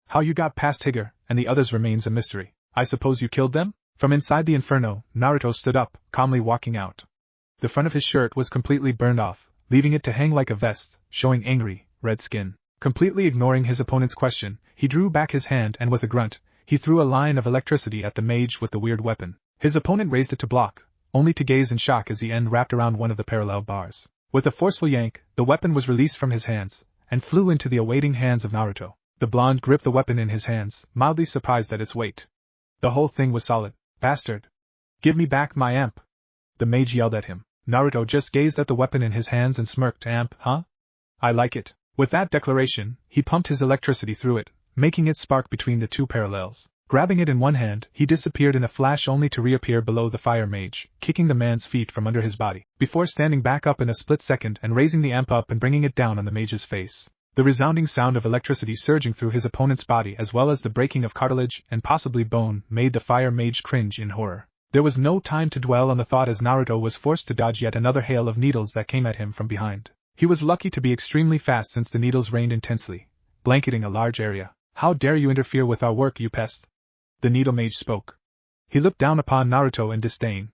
"How you got past Higger and the others remains a mystery. I suppose you killed them?" From inside the inferno, Naruto stood up, calmly walking out. The front of his shirt was completely burned off, leaving it to hang like a vest, showing angry, red skin. Completely ignoring his opponent's question, he drew back his hand and with a grunt, he threw a line of electricity at the mage with the weird weapon. His opponent raised it to block, only to gaze in shock as the end wrapped around one of the parallel bars. With a forceful yank, the weapon was released from his hands, and flew into the awaiting hands of Naruto. The blonde gripped the weapon in his hands, mildly surprised at its weight. The whole thing was solid. "Bastard! Give me back my amp!" the mage yelled at him. Naruto just gazed at the weapon in his hands and smirked. "Amp, huh? I like it." With that declaration, he pumped his electricity through it, making it spark between the two parallels. Grabbing it in one hand, he disappeared in a flash only to reappear below the fire mage, kicking the man's feet from under his body, before standing back up in a split second and raising the amp up and bringing it down on the mage's face. The resounding sound of electricity surging through his opponent's body as well as the breaking of cartilage and possibly bone made the fire mage cringe in horror. There was no time to dwell on the thought as Naruto was forced to dodge yet another hail of needles that came at him from behind. He was lucky to be extremely fast since the needles rained intensely, blanketing a large area. "How dare you interfere with our work, you pest?" the needle mage spoke. He looked down upon Naruto in disdain.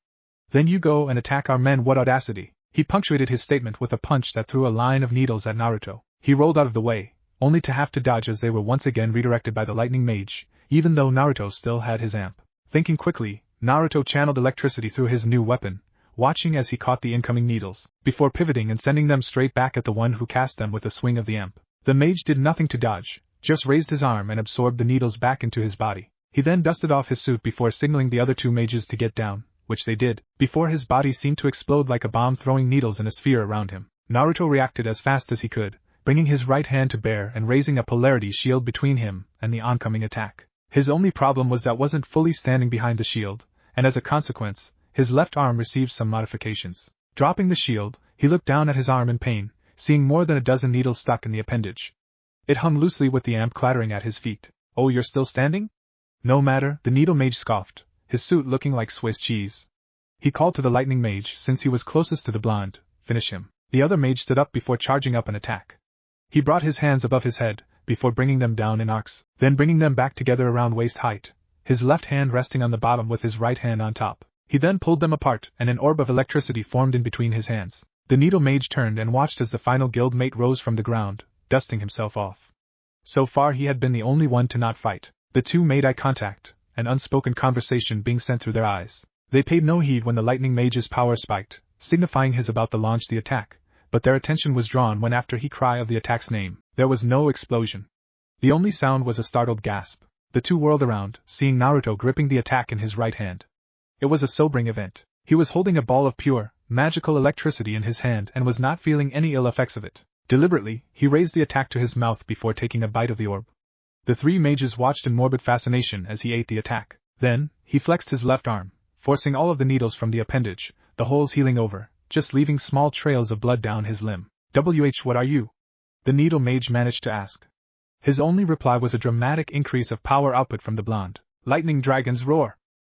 "Then you go and attack our men, what audacity!" He punctuated his statement with a punch that threw a line of needles at Naruto. He rolled out of the way, only to have to dodge as they were once again redirected by the lightning mage, even though Naruto still had his amp. Thinking quickly, Naruto channeled electricity through his new weapon, watching as he caught the incoming needles, before pivoting and sending them straight back at the one who cast them with a swing of the amp. The mage did nothing to dodge, just raised his arm and absorbed the needles back into his body. He then dusted off his suit before signaling the other two mages to get down, which they did, before his body seemed to explode like a bomb, throwing needles in a sphere around him. Naruto reacted as fast as he could, bringing his right hand to bear and raising a polarity shield between him and the oncoming attack. His only problem was that wasn't fully standing behind the shield, and as a consequence, his left arm received some modifications. Dropping the shield, he looked down at his arm in pain, seeing more than a dozen needles stuck in the appendage. It hung loosely with the amp clattering at his feet. "Oh, you're still standing? No matter," the needle mage scoffed, his suit looking like Swiss cheese. He called to the lightning mage since he was closest to the blonde. "Finish him." The other mage stood up before charging up an attack. He brought his hands above his head, before bringing them down in arcs, then bringing them back together around waist height, his left hand resting on the bottom with his right hand on top. He then pulled them apart, and an orb of electricity formed in between his hands. The needle mage turned and watched as the final guild mate rose from the ground, dusting himself off. So far he had been the only one to not fight. The two made eye contact, an unspoken conversation being sent through their eyes. They paid no heed when the lightning mage's power spiked, signifying his about to launch the attack, but their attention was drawn when after he cried of the attack's name, there was no explosion. The only sound was a startled gasp. The two whirled around, seeing Naruto gripping the attack in his right hand. It was a sobering event. He was holding a ball of pure, magical electricity in his hand and was not feeling any ill effects of it. Deliberately, he raised the attack to his mouth before taking a bite of the orb. The three mages watched in morbid fascination as he ate the attack. Then, he flexed his left arm, forcing all of the needles from the appendage, the holes healing over, just leaving small trails of blood down his limb. What are you?" the needle mage managed to ask. His only reply was a dramatic increase of power output from the blonde. "Lightning Dragon's Roar!"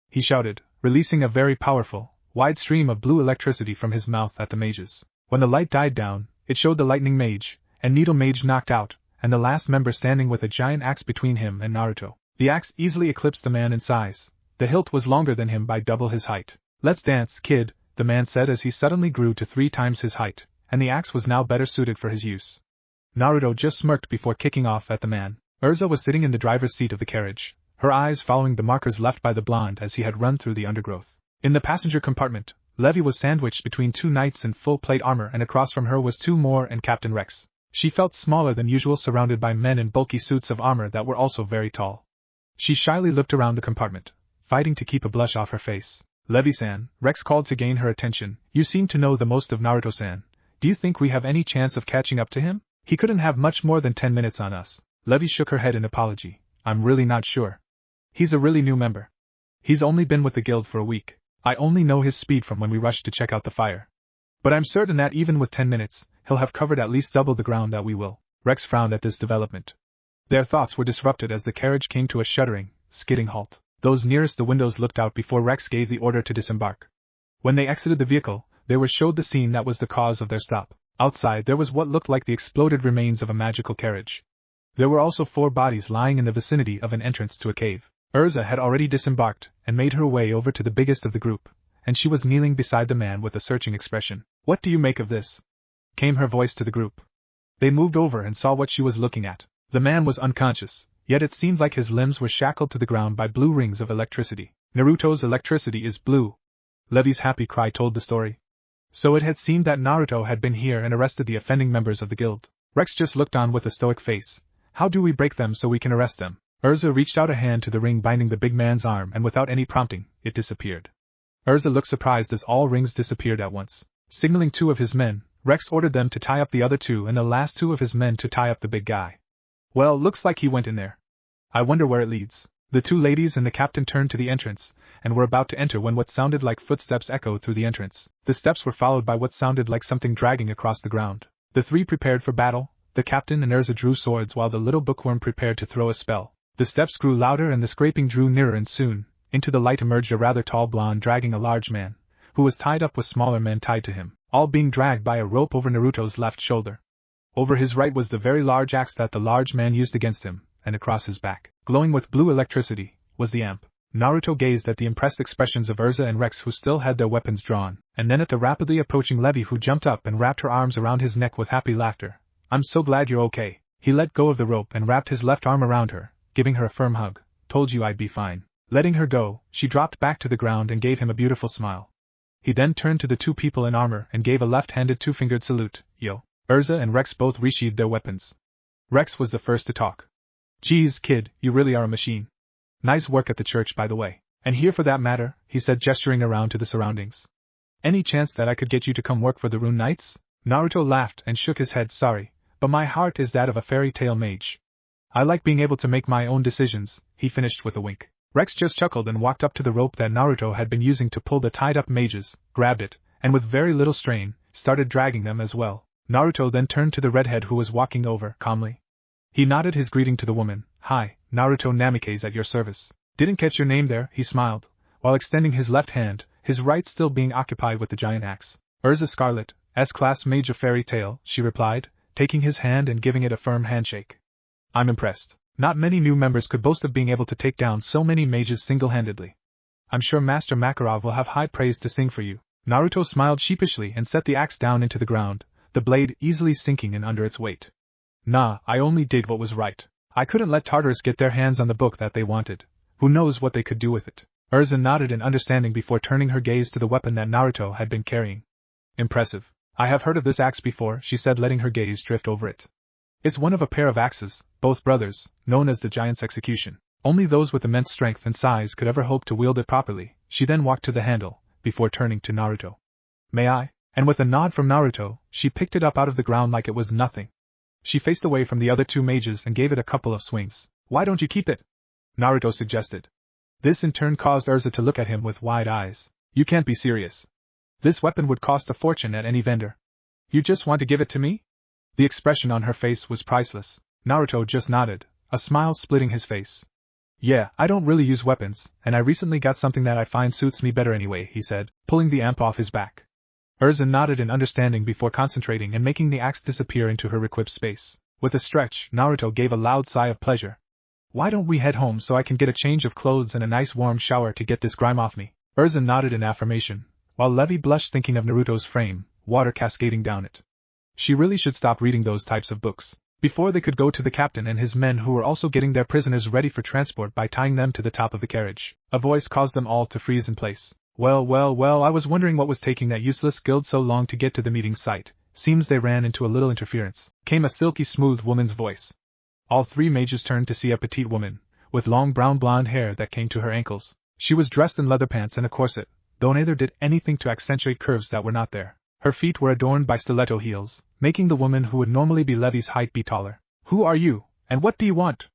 he shouted, releasing a very powerful, wide stream of blue electricity from his mouth at the mages. When the light died down, it showed the lightning mage, and needle mage knocked out, and the last member standing with a giant axe between him and Naruto. The axe easily eclipsed the man in size. The hilt was longer than him by double his height. "Let's dance, kid," the man said as he suddenly grew to 3 times his height, and the axe was now better suited for his use. Naruto just smirked before kicking off at the man. Urza was sitting in the driver's seat of the carriage, her eyes following the markers left by the blonde as he had run through the undergrowth. In the passenger compartment, Levi was sandwiched between 2 knights in full plate armor, and across from her was 2 more and Captain Rex. She felt smaller than usual, surrounded by men in bulky suits of armor that were also very tall. She shyly looked around the compartment, fighting to keep a blush off her face. "Levi-san," Rex called to gain her attention, "you seem to know the most of Naruto-san. Do you think we have any chance of catching up to him? He couldn't have much more than 10 minutes on us." Levi shook her head in apology. "I'm really not sure. He's a really new member. He's only been with the guild for a week. I only know his speed from when we rushed to check out the fire. But I'm certain that even with 10 minutes, he'll have covered at least double the ground that we will." Rex frowned at this development. Their thoughts were disrupted as the carriage came to a shuddering, skidding halt. Those nearest the windows looked out before Rex gave the order to disembark. When they exited the vehicle, they were showed the scene that was the cause of their stop. Outside there was what looked like the exploded remains of a magical carriage. There were also 4 bodies lying in the vicinity of an entrance to a cave. Urza had already disembarked and made her way over to the biggest of the group, and she was kneeling beside the man with a searching expression. "What do you make of this?" came her voice to the group. They moved over and saw what she was looking at. The man was unconscious, yet it seemed like his limbs were shackled to the ground by blue rings of electricity. Naruto's electricity is blue. Levi's happy cry told the story. So it had seemed that Naruto had been here and arrested the offending members of the guild. Rex just looked on with a stoic face. How do we break them so we can arrest them? Urza reached out a hand to the ring binding the big man's arm, and without any prompting, it disappeared. Urza looked surprised as all rings disappeared at once. Signaling 2 of his men, Rex ordered them to tie up the other 2 and the last 2 of his men to tie up the big guy. Well, looks like he went in there. I wonder where it leads. The 2 ladies and the captain turned to the entrance, and were about to enter when what sounded like footsteps echoed through the entrance. The steps were followed by what sounded like something dragging across the ground. The 3 prepared for battle. The captain and Urza drew swords while the little bookworm prepared to throw a spell. The steps grew louder and the scraping drew nearer, and soon, into the light emerged a rather tall blonde dragging a large man, who was tied up with smaller men tied to him, all being dragged by a rope over Naruto's left shoulder. Over his right was the very large axe that the large man used against him, and across his back, glowing with blue electricity, was the amp. Naruto gazed at the impressed expressions of Urza and Rex, who still had their weapons drawn, and then at the rapidly approaching Levi, who jumped up and wrapped her arms around his neck with happy laughter. "I'm so glad you're okay." He let go of the rope and wrapped his left arm around her, giving her a firm hug. "Told you I'd be fine." Letting her go, she dropped back to the ground and gave him a beautiful smile. He then turned to the 2 people in armor and gave a left-handed 2-fingered salute. "Yo." Urza and Rex both resheathed their weapons. Rex was the first to talk. "Geez, kid, you really are a machine. Nice work at the church, by the way. And here for that matter," he said, gesturing around to the surroundings. "Any chance that I could get you to come work for the Rune Knights?" Naruto laughed and shook his head. "Sorry, but my heart is that of a fairy tale mage. I like being able to make my own decisions," he finished with a wink. Rex just chuckled and walked up to the rope that Naruto had been using to pull the tied-up mages, grabbed it, and with very little strain, started dragging them as well. Naruto then turned to the redhead who was walking over, calmly. He nodded his greeting to the woman. "Hi, Naruto Namikaze at your service." "Didn't catch your name there," he smiled, while extending his left hand, his right still being occupied with the giant axe. "Urza Scarlet, S-Class Mage of Fairy Tale," she replied, taking his hand and giving it a firm handshake. "I'm impressed. Not many new members could boast of being able to take down so many mages single-handedly. I'm sure Master Makarov will have high praise to sing for you." Naruto smiled sheepishly and set the axe down into the ground, the blade easily sinking in under its weight. "Nah, I only did what was right. I couldn't let Tartarus get their hands on the book that they wanted. Who knows what they could do with it." Urza nodded in understanding before turning her gaze to the weapon that Naruto had been carrying. "Impressive. I have heard of this axe before," she said, letting her gaze drift over it. "It's one of a pair of axes, both brothers, known as the Giant's Execution. Only those with immense strength and size could ever hope to wield it properly." She then walked to the handle, before turning to Naruto. "May I?" And with a nod from Naruto, she picked it up out of the ground like it was nothing. She faced away from the other 2 mages and gave it a couple of swings. "Why don't you keep it?" Naruto suggested. This in turn caused Urza to look at him with wide eyes. "You can't be serious. This weapon would cost a fortune at any vendor. You just want to give it to me?" The expression on her face was priceless. Naruto just nodded, a smile splitting his face. "Yeah, I don't really use weapons, and I recently got something that I find suits me better anyway," he said, pulling the amp off his back. Urza nodded in understanding before concentrating and making the axe disappear into her equipped space. With a stretch, Naruto gave a loud sigh of pleasure. "Why don't we head home so I can get a change of clothes and a nice warm shower to get this grime off me?" Urza nodded in affirmation, while Levi blushed thinking of Naruto's frame, water cascading down it. She really should stop reading those types of books. Before they could go to the captain and his men, who were also getting their prisoners ready for transport by tying them to the top of the carriage, a voice caused them all to freeze in place. Well, I was wondering what was taking that useless guild so long to get to the meeting site. Seems they ran into a little interference," came a silky smooth woman's voice. All 3 mages turned to see a petite woman, with long brown blonde hair that came to her ankles. She was dressed in leather pants and a corset, though neither did anything to accentuate curves that were not there. Her feet were adorned by stiletto heels, making the woman who would normally be Levi's height be taller. "Who are you, and what do you want?"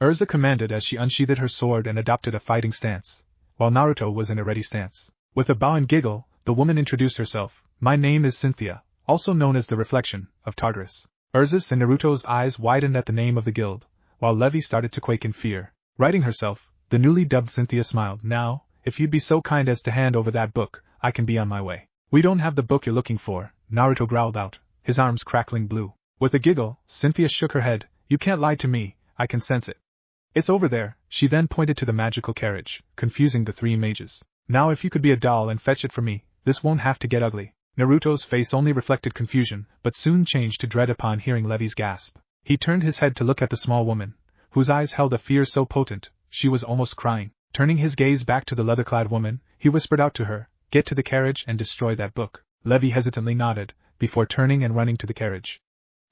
Urza commanded as she unsheathed her sword and adopted a fighting stance, while Naruto was in a ready stance. With a bow and giggle, the woman introduced herself. "My name is Cynthia, also known as the Reflection, of Tartarus." Urza's and Naruto's eyes widened at the name of the guild, while Levi started to quake in fear. Righting herself, The newly dubbed Cynthia smiled. Now, if you'd be so kind as to hand over that book, I can be on my way. We don't have the book you're looking for, Naruto growled out, his arms crackling blue. With a giggle, Cynthia shook her head. You can't lie to me, I can sense it. It's over there. She then pointed to the magical carriage, confusing the three mages. Now if you could be a doll and fetch it for me, this won't have to get ugly. Naruto's face only reflected confusion, but soon changed to dread upon hearing Levi's gasp. He turned his head to look at the small woman, whose eyes held a fear so potent, she was almost crying. Turning his gaze back to the leather-clad woman, he whispered out to her, "Get to the carriage and destroy that book." Levi hesitantly nodded, before turning and running to the carriage.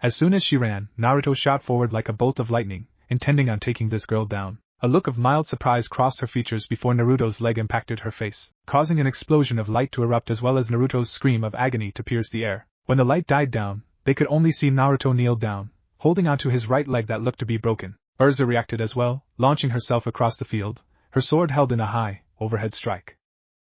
As soon as she ran, Naruto shot forward like a bolt of lightning, intending on taking this girl down. A look of mild surprise crossed her features before Naruto's leg impacted her face, causing an explosion of light to erupt as well as Naruto's scream of agony to pierce the air. When the light died down, they could only see Naruto kneel down, holding onto his right leg that looked to be broken. Urza reacted as well, launching herself across the field, her sword held in a high, overhead strike.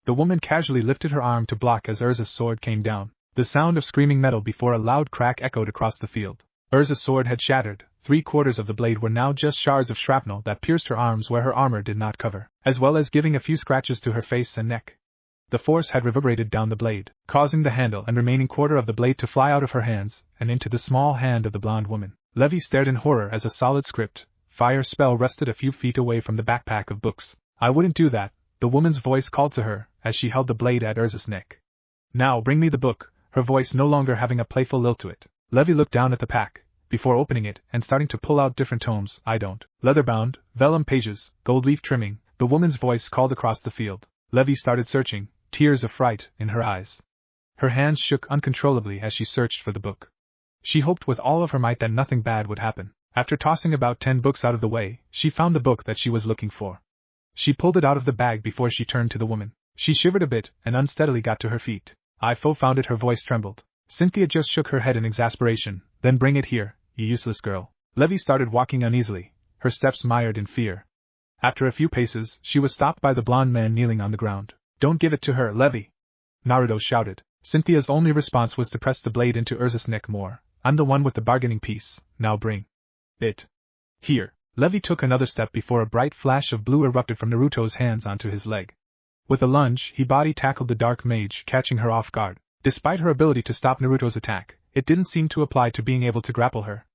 The woman casually lifted her arm to block as Urza's sword came down. The sound of screaming metal before a loud crack echoed across the field. Urza's sword had shattered. 3/4 of the blade were now just shards of shrapnel that pierced her arms where her armor did not cover, as well as giving a few scratches to her face and neck. The force had reverberated down the blade, causing the handle and remaining quarter of the blade to fly out of her hands and into the small hand of the blonde woman. Levi stared in horror as a solid script, fire spell rested a few feet away from the backpack of books. "I wouldn't do that," the woman's voice called to her as she held the blade at Urza's neck. "Now bring me the book," her voice no longer having a playful lilt to it. Levi looked down at the pack, before opening it and starting to pull out different tomes. "I don't." Leather-bound, vellum pages, gold leaf trimming, the woman's voice called across the field. Levi started searching, tears of fright in her eyes. Her hands shook uncontrollably as she searched for the book. She hoped with all of her might that nothing bad would happen. After tossing about 10 books out of the way, she found the book that she was looking for. She pulled it out of the bag before she turned to the woman. She shivered a bit and unsteadily got to her feet. "I found it," her voice trembled. Cynthia just shook her head in exasperation. "Then bring it here, you useless girl." Levi started walking uneasily, her steps mired in fear. After a few paces, she was stopped by the blonde man kneeling on the ground. "Don't give it to her, Levi!" Naruto shouted. Cynthia's only response was to press the blade into Urza's neck more. "I'm the one with the bargaining piece, now bring it here." Levi took another step before a bright flash of blue erupted from Naruto's hands onto his leg. With a lunge, he body tackled the dark mage, catching her off guard. Despite her ability to stop Naruto's attack, it didn't seem to apply to being able to grapple her.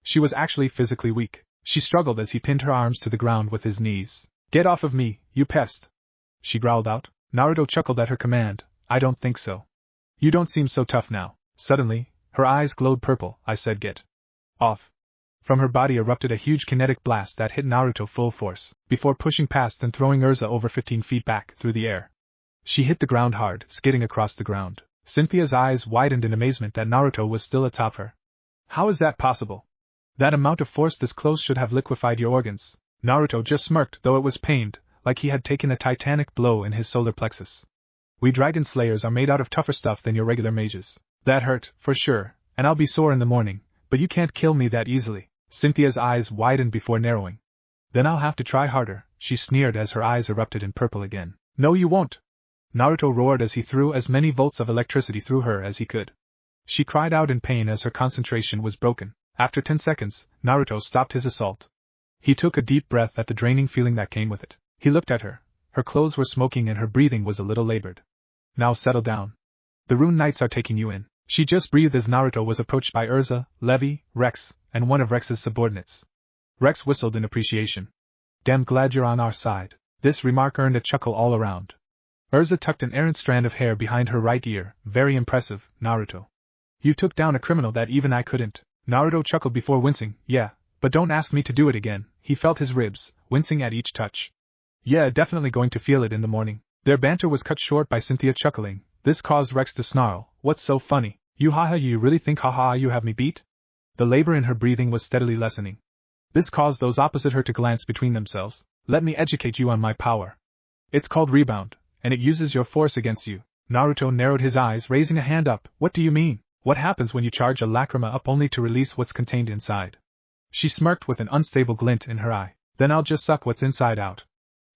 She was actually physically weak. She struggled as he pinned her arms to the ground with his knees. "Get off of me, you pest!" she growled out. Naruto chuckled at her command. "I don't think so. You don't seem so tough now." Suddenly, her eyes glowed purple. "I said get off." From her body erupted a huge kinetic blast that hit Naruto full force, before pushing past and throwing Urza over 15 feet back through the air. She hit the ground hard, skidding across the ground. Cynthia's eyes widened in amazement that Naruto was still atop her. "How is that possible? That amount of force this close should have liquefied your organs." Naruto just smirked, though it was pained, like he had taken a titanic blow in his solar plexus. "We dragon slayers are made out of tougher stuff than your regular mages. That hurt, for sure, and I'll be sore in the morning, but you can't kill me that easily." Cynthia's eyes widened before narrowing. "Then I'll have to try harder," she sneered as her eyes erupted in purple again. "No you won't!" Naruto roared as he threw as many volts of electricity through her as he could. She cried out in pain as her concentration was broken. After 10 seconds, Naruto stopped his assault. He took a deep breath at the draining feeling that came with it. He looked at her. Her clothes were smoking and her breathing was a little labored. "Now settle down. The Rune Knights are taking you in." She just breathed as Naruto was approached by Urza, Levi, Rex, and one of Rex's subordinates. Rex whistled in appreciation. "Damn glad you're on our side." This remark earned a chuckle all around. Urza tucked an errant strand of hair behind her right ear. "Very impressive, Naruto. You took down a criminal that even I couldn't." Naruto chuckled before wincing. "Yeah, but don't ask me to do it again." He felt his ribs, wincing at each touch. "Yeah, definitely going to feel it in the morning." Their banter was cut short by Cynthia chuckling. This caused Rex to snarl. "What's so funny? You haha, you really think haha you have me beat?" The labor in her breathing was steadily lessening. This caused those opposite her to glance between themselves. "Let me educate you on my power. It's called Rebound, and it uses your force against you." Naruto narrowed his eyes, raising a hand up. "What do you mean? What happens when you charge a lacrima up only to release what's contained inside?" She smirked with an unstable glint in her eye. "Then I'll just suck what's inside out."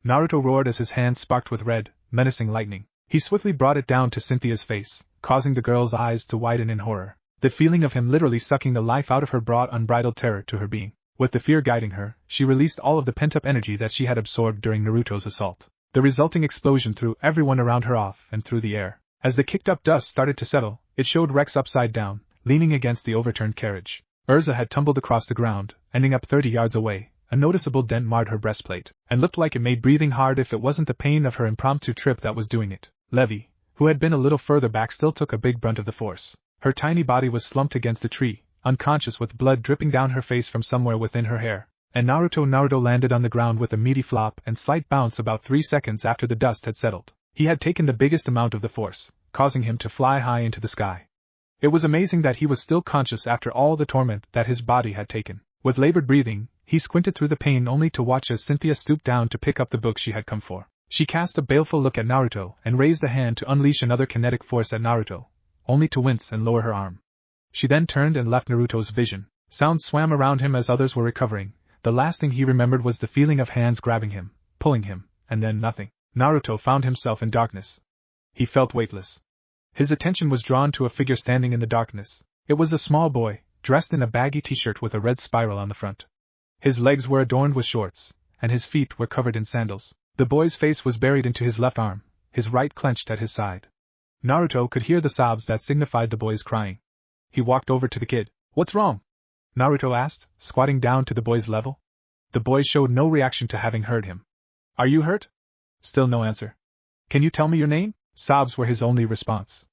Naruto roared as his hand sparked with red, menacing lightning. He swiftly brought it down to Cynthia's face, causing the girl's eyes to widen in horror. The feeling of him literally sucking the life out of her brought unbridled terror to her being. With the fear guiding her, she released all of the pent-up energy that she had absorbed during Naruto's assault. The resulting explosion threw everyone around her off and through the air. As the kicked-up dust started to settle, it showed Rex upside down, leaning against the overturned carriage. Urza had tumbled across the ground, ending up 30 yards away. A noticeable dent marred her breastplate, and looked like it made breathing hard if it wasn't the pain of her impromptu trip that was doing it. Levi, who had been a little further back, still took a big brunt of the force. Her tiny body was slumped against a tree, unconscious, with blood dripping down her face from somewhere within her hair. And Naruto landed on the ground with a meaty flop and slight bounce about 3 seconds after the dust had settled. He had taken the biggest amount of the force, causing him to fly high into the sky. It was amazing that he was still conscious after all the torment that his body had taken. With labored breathing, he squinted through the pain only to watch as Cynthia stooped down to pick up the book she had come for. She cast a baleful look at Naruto and raised a hand to unleash another kinetic force at Naruto, only to wince and lower her arm. She then turned and left Naruto's vision. Sounds swam around him as others were recovering. The last thing he remembered was the feeling of hands grabbing him, pulling him, and then nothing. Naruto found himself in darkness. He felt weightless. His attention was drawn to a figure standing in the darkness. It was a small boy, dressed in a baggy t-shirt with a red spiral on the front. His legs were adorned with shorts, and his feet were covered in sandals. The boy's face was buried into his left arm, his right clenched at his side. Naruto could hear the sobs that signified the boy's crying. He walked over to the kid. "What's wrong?" Naruto asked, squatting down to the boy's level. The boy showed no reaction to having heard him. "Are you hurt?" Still no answer. "Can you tell me your name?" Sobs were his only response.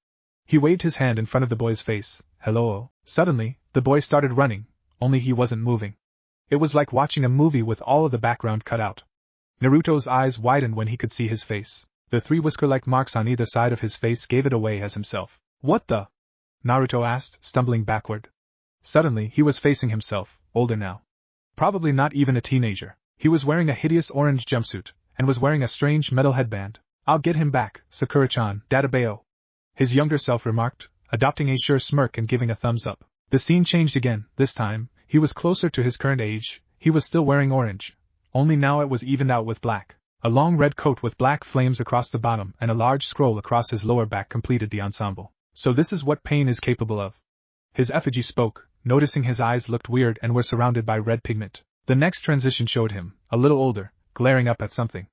He waved his hand in front of the boy's face. "Hello." Suddenly, the boy started running, only he wasn't moving. It was like watching a movie with all of the background cut out. Naruto's eyes widened when he could see his face. The 3 whisker-like marks on either side of his face gave it away as himself. "What the?" Naruto asked, stumbling backward. Suddenly, he was facing himself, older now. Probably not even a teenager. He was wearing a hideous orange jumpsuit, and was wearing a strange metal headband. "I'll get him back, Sakura-chan, Databeo," his younger self remarked, adopting a sure smirk and giving a thumbs up. The scene changed again. This time, he was closer to his current age. He was still wearing orange, only now it was evened out with black. A long red coat with black flames across the bottom and a large scroll across his lower back completed the ensemble. "So this is what pain is capable of." His effigy spoke, noticing his eyes looked weird and were surrounded by red pigment. The next transition showed him, a little older, glaring up at something.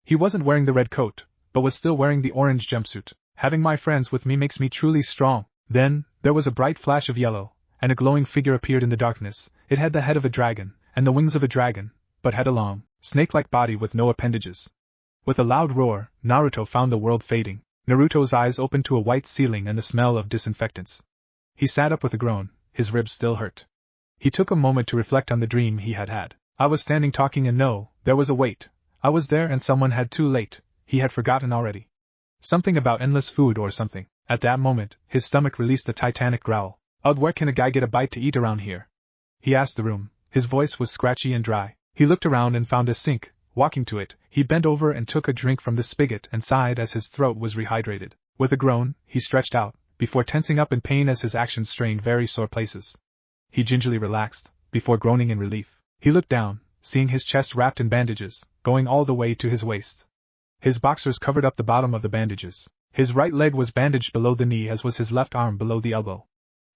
He wasn't wearing the red coat, but was still wearing the orange jumpsuit. "Having my friends with me makes me truly strong." Then, there was a bright flash of yellow, and a glowing figure appeared in the darkness. It had the head of a dragon, and the wings of a dragon, but had a long, snake-like body with no appendages. With a loud roar, Naruto found the world fading. Naruto's eyes opened to a white ceiling and the smell of disinfectants. He sat up with a groan, his ribs still hurt. He took a moment to reflect on the dream he had had. I was standing talking and no, there was a wait. I was there and someone had too late. He had forgotten already. Something about endless food or something. At that moment, his stomach released a titanic growl. "Ugh, where can a guy get a bite to eat around here?" He asked the room. His voice was scratchy and dry. He looked around and found a sink. Walking to it, he bent over and took a drink from the spigot and sighed as his throat was rehydrated. With a groan, he stretched out, before tensing up in pain as his actions strained very sore places. He gingerly relaxed, before groaning in relief. He looked down, seeing his chest wrapped in bandages, going all the way to his waist. His boxers covered up the bottom of the bandages. His right leg was bandaged below the knee as was his left arm below the elbow.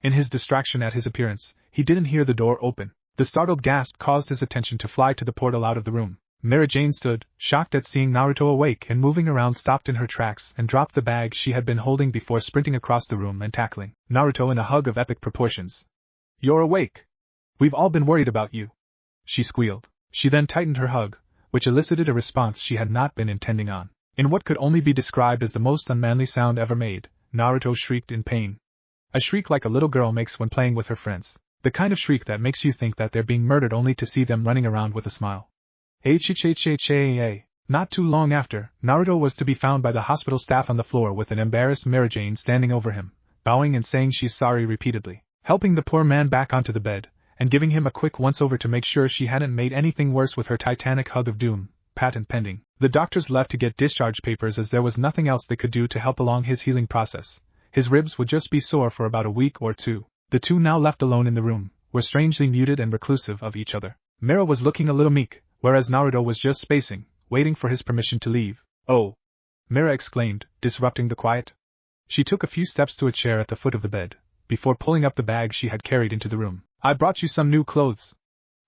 In his distraction at his appearance, he didn't hear the door open. The startled gasp caused his attention to fly to the portal out of the room. Mary Jane stood, shocked at seeing Naruto awake and moving around, stopped in her tracks and dropped the bag she had been holding before sprinting across the room and tackling Naruto in a hug of epic proportions. "You're awake! We've all been worried about you," she squealed. She then tightened her hug, which elicited a response she had not been intending on. In what could only be described as the most unmanly sound ever made, Naruto shrieked in pain. A shriek like a little girl makes when playing with her friends. The kind of shriek that makes you think that they're being murdered only to see them running around with a smile. Not too long after, Naruto was to be found by the hospital staff on the floor with an embarrassed Mary Jane standing over him, bowing and saying she's sorry repeatedly, helping the poor man back onto the bed, and giving him a quick once-over to make sure she hadn't made anything worse with her titanic hug of doom, patent pending. The doctors left to get discharge papers as there was nothing else they could do to help along his healing process. His ribs would just be sore for about a week or two. The two now left alone in the room were strangely muted and reclusive of each other. Mira was looking a little meek, whereas Naruto was just spacing, waiting for his permission to leave. "Oh!" Mira exclaimed, disrupting the quiet. She took a few steps to a chair at the foot of the bed, before pulling up the bag she had carried into the room. "I brought you some new clothes."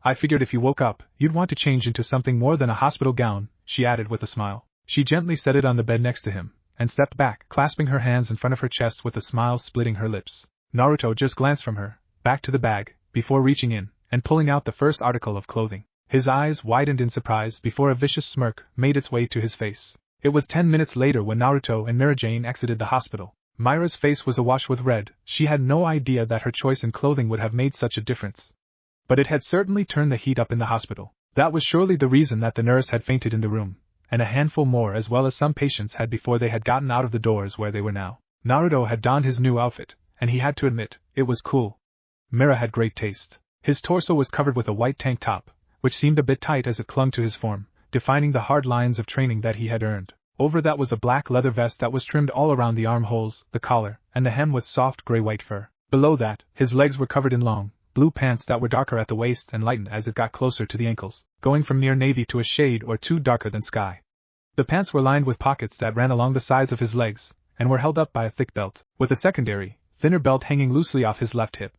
I figured if you woke up, you'd want to change into something more than a hospital gown, she added with a smile. She gently set it on the bed next to him, and stepped back, clasping her hands in front of her chest with a smile splitting her lips. Naruto just glanced from her, back to the bag, before reaching in, and pulling out the first article of clothing. His eyes widened in surprise before a vicious smirk made its way to his face. It was 10 minutes later when Naruto and Mira Jane exited the hospital. Myra's face was awash with red. She had no idea that her choice in clothing would have made such a difference. But it had certainly turned the heat up in the hospital. That was surely the reason that the nurse had fainted in the room, and a handful more as well as some patients had before they had gotten out of the doors where they were now. Naruto had donned his new outfit, and he had to admit, it was cool. Mira had great taste. His torso was covered with a white tank top, which seemed a bit tight as it clung to his form, defining the hard lines of training that he had earned. Over that was a black leather vest that was trimmed all around the armholes, the collar, and the hem with soft gray-white fur. Below that, his legs were covered in long, blue pants that were darker at the waist and lightened as it got closer to the ankles, going from near navy to a shade or two darker than sky. The pants were lined with pockets that ran along the sides of his legs, and were held up by a thick belt, with a secondary, thinner belt hanging loosely off his left hip.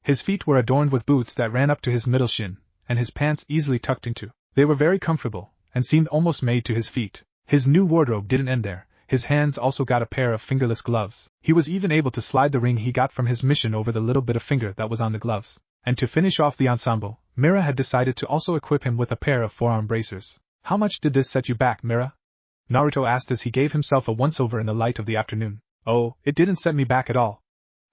His feet were adorned with boots that ran up to his middle shin, and his pants easily tucked into. They were very comfortable, and seemed almost made to his feet. His new wardrobe didn't end there. His hands also got a pair of fingerless gloves. He was even able to slide the ring he got from his mission over the little bit of finger that was on the gloves. And to finish off the ensemble, Mira had decided to also equip him with a pair of forearm bracers. How much did this set you back, Mira? Naruto asked as he gave himself a once-over in the light of the afternoon. Oh, it didn't set me back at all.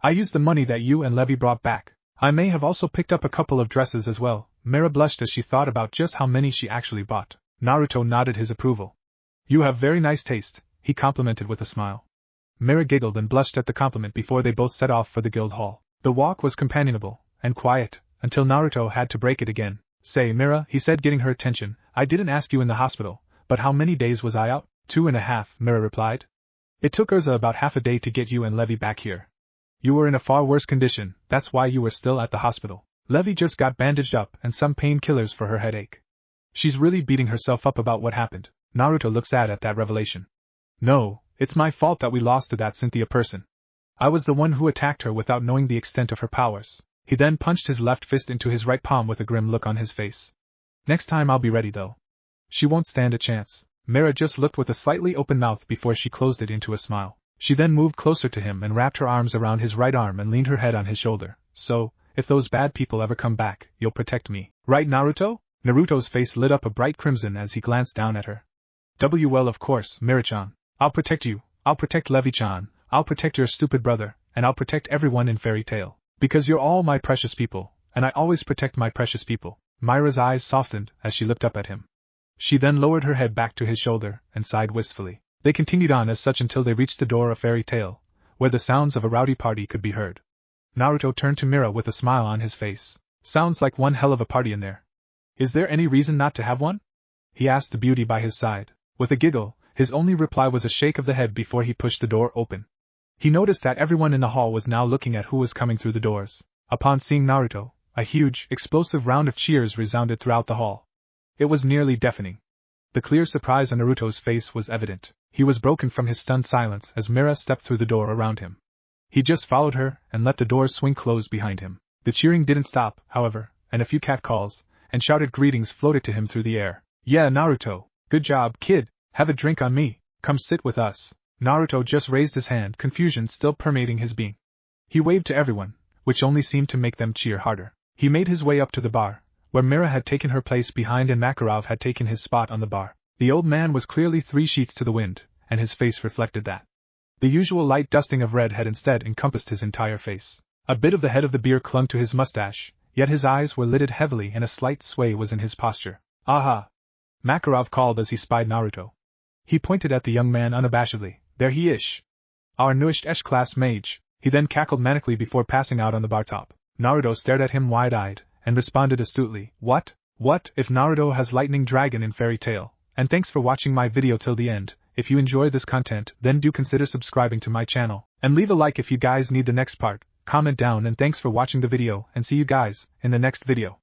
I used the money that you and Levi brought back. I may have also picked up a couple of dresses as well. Mira blushed as she thought about just how many she actually bought. Naruto nodded his approval. You have very nice taste, he complimented with a smile. Mira giggled and blushed at the compliment before they both set off for the guild hall. The walk was companionable and quiet, until Naruto had to break it again. Say, Mira, he said, getting her attention, I didn't ask you in the hospital, but how many days was I out? 2.5, Mira replied. It took Urza about half a day to get you and Levi back here. You were in a far worse condition, that's why you were still at the hospital. Levi just got bandaged up and some painkillers for her headache. She's really beating herself up about what happened. Naruto looked sad at that revelation. No, it's my fault that we lost to that Cynthia person. I was the one who attacked her without knowing the extent of her powers. He then punched his left fist into his right palm with a grim look on his face. Next time I'll be ready though. She won't stand a chance. Mira just looked with a slightly open mouth before she closed it into a smile. She then moved closer to him and wrapped her arms around his right arm and leaned her head on his shoulder. So, if those bad people ever come back, you'll protect me. Right, Naruto? Naruto's face lit up a bright crimson as he glanced down at her. Well, of course, Mira-chan. I'll protect you, I'll protect Levi-chan, I'll protect your stupid brother, and I'll protect everyone in Fairy Tail. Because you're all my precious people, and I always protect my precious people. Myra's eyes softened as she looked up at him. She then lowered her head back to his shoulder and sighed wistfully. They continued on as such until they reached the door of Fairy Tail, where the sounds of a rowdy party could be heard. Naruto turned to Mira with a smile on his face. Sounds like one hell of a party in there. Is there any reason not to have one? He asked the beauty by his side. With a giggle, his only reply was a shake of the head before he pushed the door open. He noticed that everyone in the hall was now looking at who was coming through the doors. Upon seeing Naruto, a huge, explosive round of cheers resounded throughout the hall. It was nearly deafening. The clear surprise on Naruto's face was evident. He was broken from his stunned silence as Mira stepped through the door around him. He just followed her and let the doors swing closed behind him. The cheering didn't stop, however, and a few catcalls and shouted greetings floated to him through the air. Yeah, Naruto. Good job, kid. Have a drink on me. Come sit with us. Naruto just raised his hand, confusion still permeating his being. He waved to everyone, which only seemed to make them cheer harder. He made his way up to the bar, where Mira had taken her place behind and Makarov had taken his spot on the bar. The old man was clearly 3 sheets to the wind, and his face reflected that. The usual light dusting of red had instead encompassed his entire face. A bit of the head of the beard clung to his mustache, yet his eyes were lidded heavily and a slight sway was in his posture. Aha! Makarov called as he spied Naruto. He pointed at the young man unabashedly. There he is. Our newest S-class mage. He then cackled manically before passing out on the bar top. Naruto stared at him wide-eyed, and responded astutely. What if Naruto has lightning dragon in Fairy Tail? And thanks for watching my video till the end. If you enjoy this content, then do consider subscribing to my channel. And leave a like if you guys need the next part. Comment down and thanks for watching the video and see you guys in the next video.